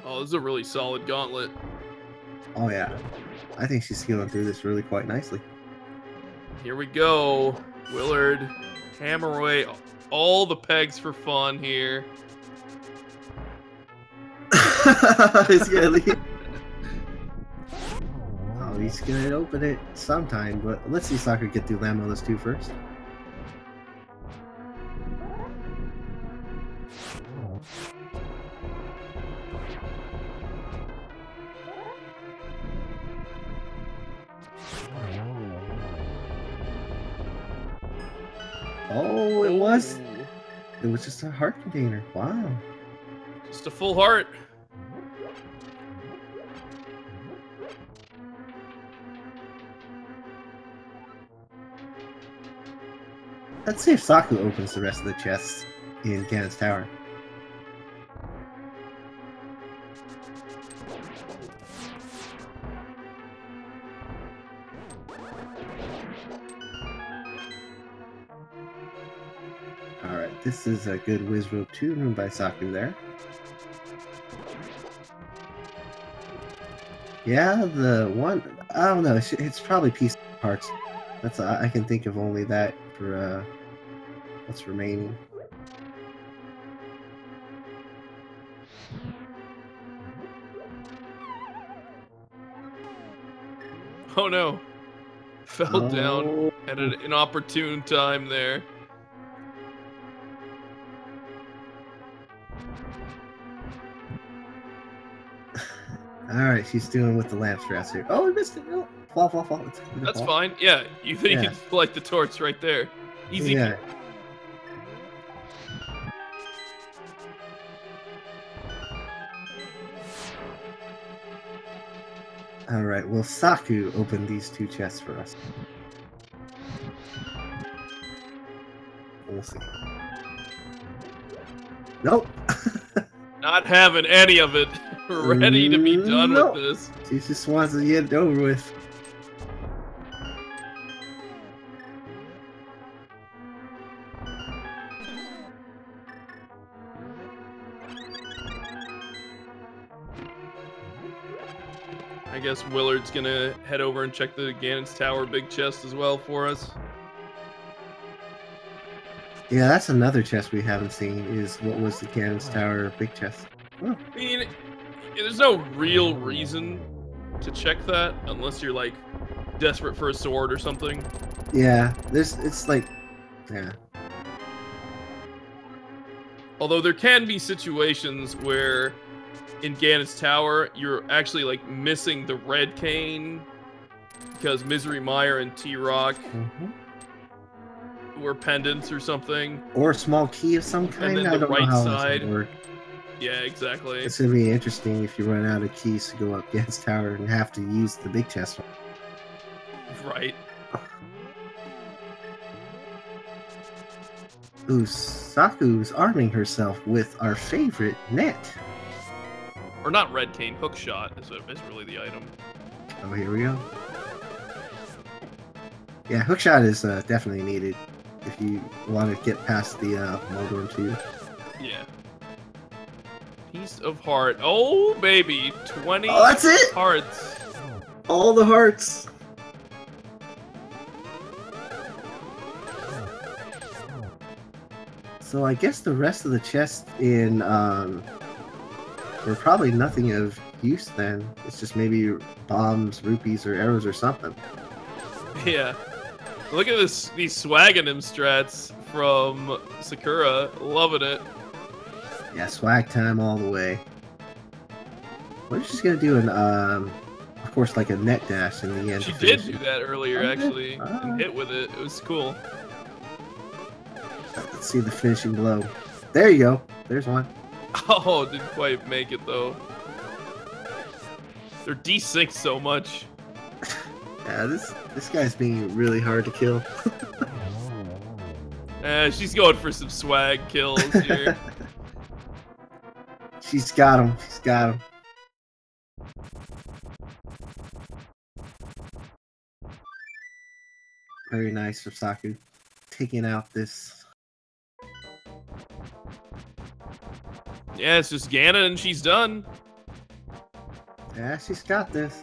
Oh, this is a really solid gauntlet. Oh yeah. I think she's scaling through this really quite nicely. Here we go. Willard, hammer away all the pegs for fun here. He's gonna leave. Oh, he's gonna open it sometime, but let's see Sakura get through Lamb on this 2 first. Oh, it was just a heart container. Wow. Just a full heart. Let's see if Saku opens the rest of the chests in Ganon's Tower. Alright, this is a good Wizrobe 2 room by Saku there. Yeah, the one... I don't know, it's probably piece parts. That's I can think of only that for what's remaining. Oh no. Fell down at an inopportune time there. Alright, she's doing with the lamp straps here. Oh, we missed it. Oh, fall. That's fine. Yeah, you think you can light the torch right there. Easy. Yeah. Alright, will Saku open these 2 chests for us? We'll see. Nope! Not having any of it. Ready to be done with this. She just wants to get it over with. I guess Willard's gonna head over and check the Ganon's Tower big chest as well for us. Yeah, that's another chest we haven't seen, is what was the Ganon's Tower big chest. Oh. I mean, there's no real reason to check that unless you're like desperate for a sword or something. Yeah, it's like, yeah. Although there can be situations where in Ganon's Tower, you're actually like missing the red cane because Misery Mire and T-Rock were pendants or something. Or a small key of some kind. And then I the don't right know how side. Work. Yeah, exactly. It's gonna be interesting if you run out of keys to go up Ganon's Tower and have to use the big chest. Right. Ooh, Saku's arming herself with our favorite net. Or not red cane, hook shot is really the item. Oh, here we go. Yeah, hookshot is definitely needed if you want to get past the Moldorm 2. Yeah. Waves of Heart. Oh, baby. 20 Oh, that's it? hearts. All the hearts. So I guess the rest of the chests in were probably nothing of use then. It's just maybe bombs, rupees, or arrows or something. Yeah. Look at these swagging him strats from Sakura. Loving it. Yeah, swag time all the way. We're just gonna do an of course, like a net dash in the end. She did do that earlier, actually, and hit with it. It was cool. Let's see the finishing blow. There you go. There's one. Oh, didn't quite make it though. They're desynced so much. Yeah, this guy's being really hard to kill. She's going for some swag kills here. She's got him. She's got him. Very nice for Saku. Taking out this. Yeah, it's just Ganon and she's done. Yeah, she's got this.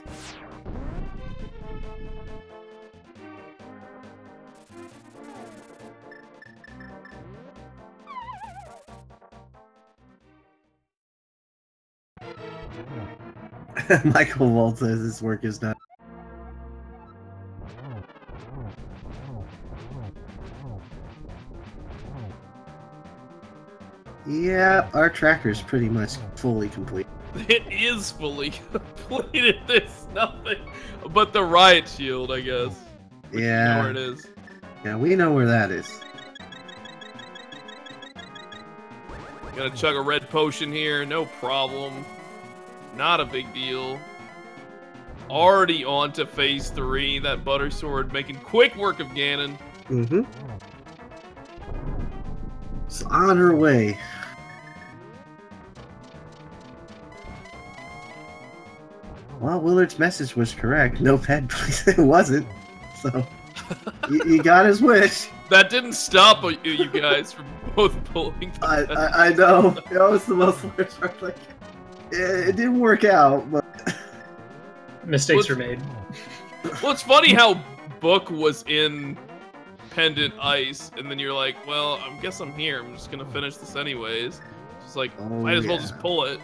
Michael Wald says his work is done. Yeah, our tracker's pretty much fully complete. It is fully completed. There's nothing but the riot shield, I guess. Which Yeah. You know where it is. Yeah, we know where that is. Gonna chug a red potion here, no problem. Not a big deal. Already on to phase 3. That butter sword making quick work of Ganon. Mm-hmm. It's on her way. Well, Willard's message was correct. No pet, please. It wasn't. So, you got his wish. That didn't stop you guys from both pulling. I know. That was the most worst part. Like, it didn't work out, but Mistakes were made. Well, it's funny how Book was in Pendant Ice, and then you're like, well, I guess I'm here. I'm just gonna finish this anyways. Just like, might as well just pull it.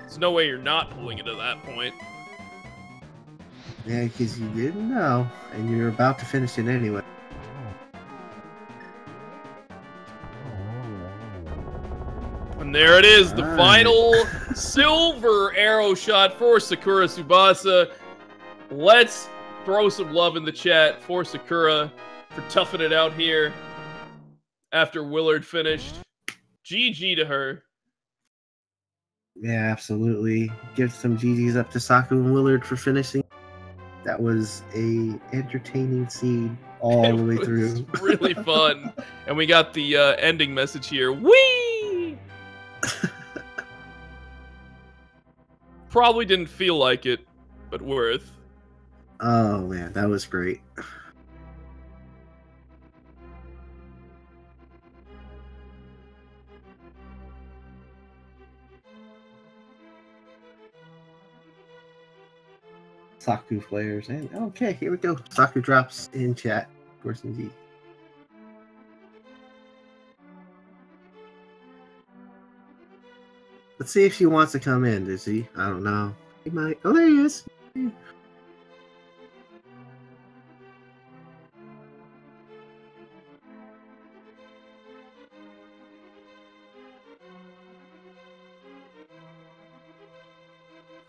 There's no way you're not pulling it at that point. yeah, because you didn't know, and you're about to finish it anyway. And there it is, the Alright. final silver arrow shot for Sakura Tsubasa. Let's throw some love in the chat for Sakura for toughing it out here after Willard finished. GG to her. Yeah, absolutely. Give some GGs up to Saku and Willard for finishing. That was a entertaining scene all the way through. It was really fun. And we got the ending message here. Whee! Probably didn't feel like it, but worth. Oh man, that was great. Saku flares and okay, here we go. Saku drops in chat. Of course, indeed. Let's see if she wants to come in. Does he? I don't know. He might. Oh, there he is.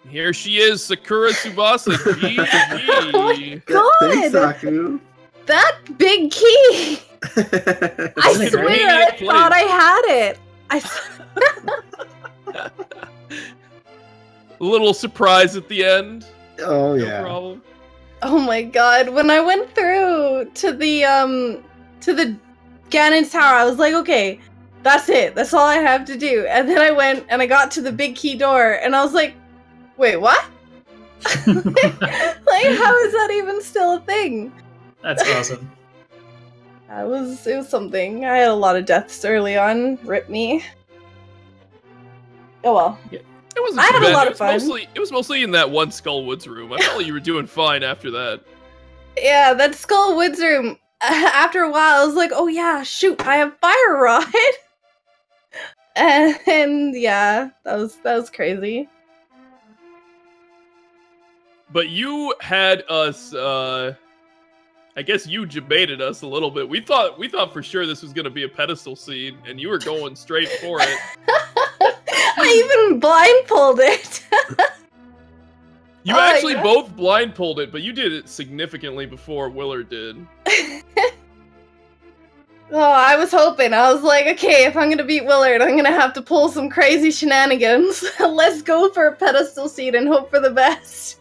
Here she is, Sakura Tsubasa. GG. Oh my god! Thanks, Saku. That big key! I Isn't it swear, great? I thought I had it. A little surprise at the end. Oh No yeah. problem. Oh my god! When I went through to the Ganon's tower, I was like, okay, that's it. That's all I have to do. And then I went and I got to the big key door, and I was like, wait, what? Like, how is that even still a thing? That's awesome. It was something. I had a lot of deaths early on. Rip me. Oh well. It wasn't I too had bad. a lot of fun. It was mostly in that one Skull Woods room. I felt like you were doing fine after that. Yeah, that Skull Woods room. After a while, I was like, oh yeah, shoot, I have Fire Rod. and yeah, that was crazy. But you had us, I guess you debated us a little bit. We thought for sure this was going to be a pedestal scene, and you were going straight for it. I even blindfolded it. You actually both blindfolded it, but you did it significantly before Willard did. Oh, I was hoping. I was like, okay, if I'm gonna beat Willard, I'm gonna have to pull some crazy shenanigans. Let's go for a pedestal seat and hope for the best.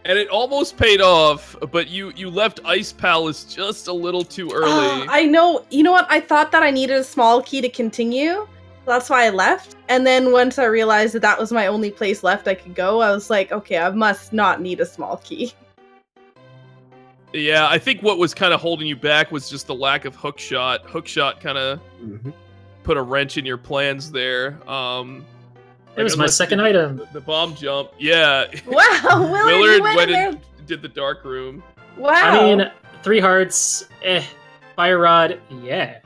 And it almost paid off, but you left Ice Palace just a little too early. I know. You know what? I thought that I needed a small key to continue. That's why I left. And then once I realized that that was my only place left I could go, I was like, okay, I must not need a small key. Yeah, I think what was kind of holding you back was just the lack of hookshot. Hookshot kind of put a wrench in your plans there. It was my second item. The bomb jump. Yeah. Wow, Willard went and did the dark room. Wow. I mean, 3 hearts, Fire Rod, yeah.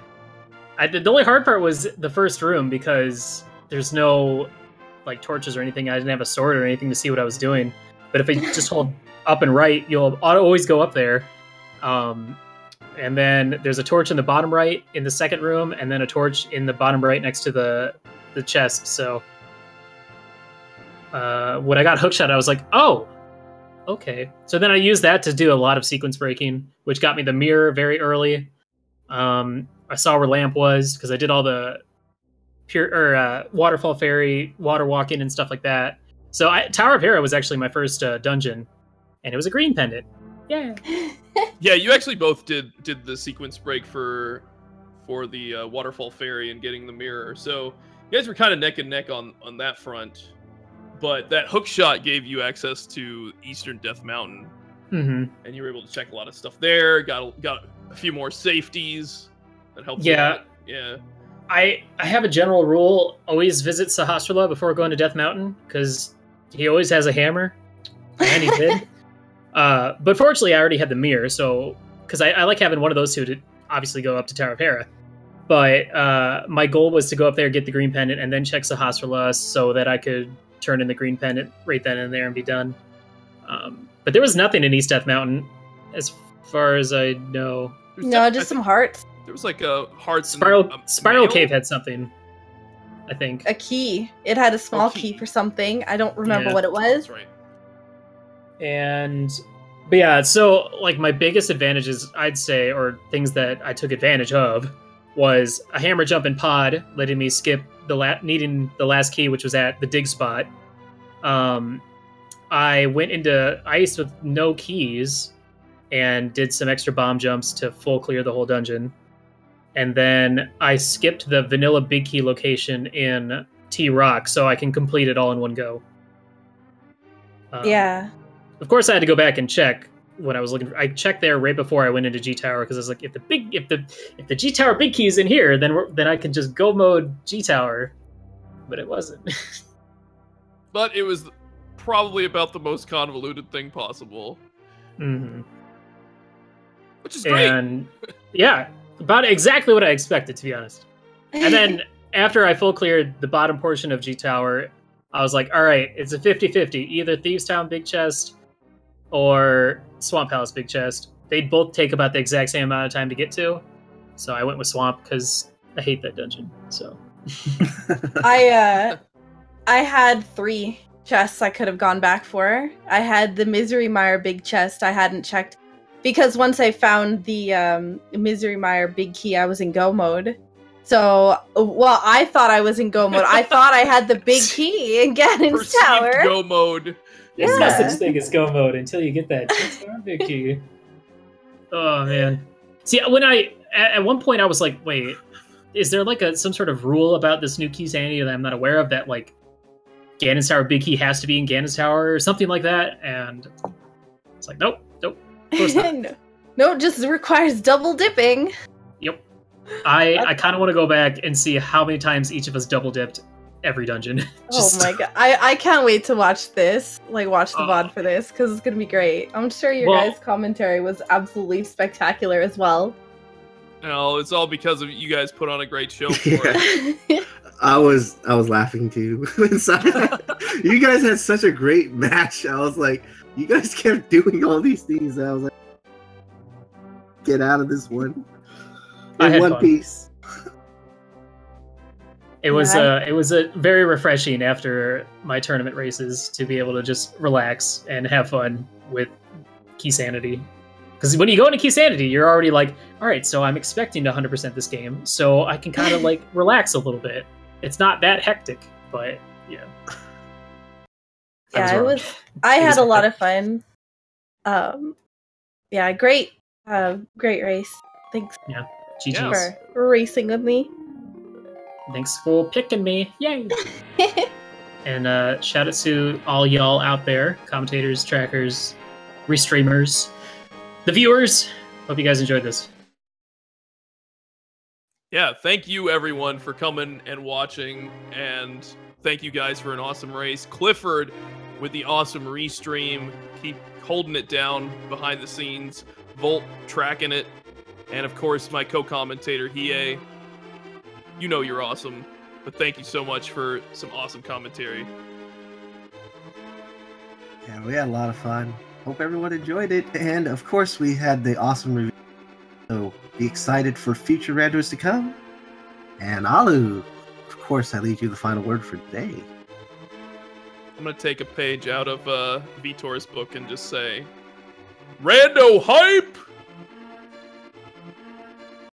The only hard part was the first room because there's no like torches or anything. I didn't have a sword or anything to see what I was doing. But if I just hold up and right, you'll always go up there. And then there's a torch in the bottom right in the second room, and then a torch in the bottom right next to the chest. So when I got hookshot, I was like, oh, okay. So then I used that to do a lot of sequence breaking, which got me the mirror very early. I saw where Lamp was because I did all the waterfall fairy, water walking, and stuff like that. So Tower of Hera was actually my first dungeon, and it was a green pendant. Yeah. Yeah, you actually both did the sequence break for the waterfall fairy and getting the mirror. So you guys were kind of neck and neck on that front. But that hook shot gave you access to Eastern Death Mountain, and you were able to check a lot of stuff there. Got a few more safeties that helped. Yeah, yeah. I have a general rule: always visit Sahasrara before going to Death Mountain because he always has a hammer, and he did. But fortunately, I already had the mirror, so because I like having one of those two to obviously go up to Tower of Hera. But my goal was to go up there, get the green pendant, and then check Sahasrara so that I could turn in the green pendant right then and there and be done. But there was nothing in East Death Mountain, as far as I know. No, just some hearts. There was like a hearts. Spiral Cave had something, I think. A key. It had a small key for something. I don't remember what it was. That's right. But yeah, so like my biggest advantages, I'd say, or things that I took advantage of, was a hammer jump and pod, letting me skip needing the last key, which was at the dig spot. I went into ice with no keys and did some extra bomb jumps to full clear the whole dungeon. And then I skipped the vanilla big key location in T-Rock so I can complete it all in one go. Yeah. Of course, I had to go back and check when I was looking. I checked there right before I went into G Tower because I was like, if the G Tower big key is in here, then I can just go mode G Tower. But it wasn't. But it was probably about the most convoluted thing possible. Mm-hmm. Which is great. And yeah, about exactly what I expected, to be honest. And then after I full cleared the bottom portion of G Tower, I was like, all right, it's a 50-50. Either Thieves Town big chest or Swamp Palace big chest. They'd both take about the exact same amount of time to get to. So I went with Swamp because I hate that dungeon. So I had 3 chests I could have gone back for. I had the Misery Mire big chest I hadn't checked because once I found the Misery Mire big key, I was in go mode. So, well, I thought I was in go mode. I thought I had the big key in Ganon's Tower. Go mode. There's no such thing as go mode until you get that big key. Oh man! See, at one point I was like, wait, is there like some sort of rule about this new KeySanity that I'm not aware of that like Ganon's Tower big key has to be in Ganon's Tower or something like that? And it's like, nope, of course not. No, it just requires double dipping. Yep. I kind of want to go back and see how many times each of us double dipped every dungeon. Oh my god. I can't wait to watch this. Like, watch the VOD for this, because it's going to be great. I'm sure your guys' commentary was absolutely spectacular as well. No, it's all because of you guys put on a great show for it. I was laughing too inside. You guys had such a great match. I was like, you guys kept doing all these things. I was like, get out of this one in one piece. It was a very refreshing after my tournament races to be able to just relax and have fun with KeySanity. Because when you go into KeySanity, you're already like, all right, so I'm expecting to 100% this game, so I can kind of like relax a little bit. It's not that hectic, but yeah. Yeah, I had a lot of fun. Yeah, great race. Thanks. Yeah, GG's. For racing with me. Thanks for picking me. Yay! And shout out to all y'all out there, commentators, trackers, restreamers, the viewers. Hope you guys enjoyed this. Yeah, thank you everyone for coming and watching, and thank you guys for an awesome race. Clifford with the awesome restream, keep holding it down behind the scenes. Volt tracking it, and of course my co-commentator Hiei. You know you're awesome, but thank you so much for some awesome commentary. Yeah, we had a lot of fun. Hope everyone enjoyed it, and of course we had the awesome review. So be excited for future randos to come. And Alu, of course, I leave you the final word for today. I'm gonna take a page out of Vitor's book and just say, Rando hype!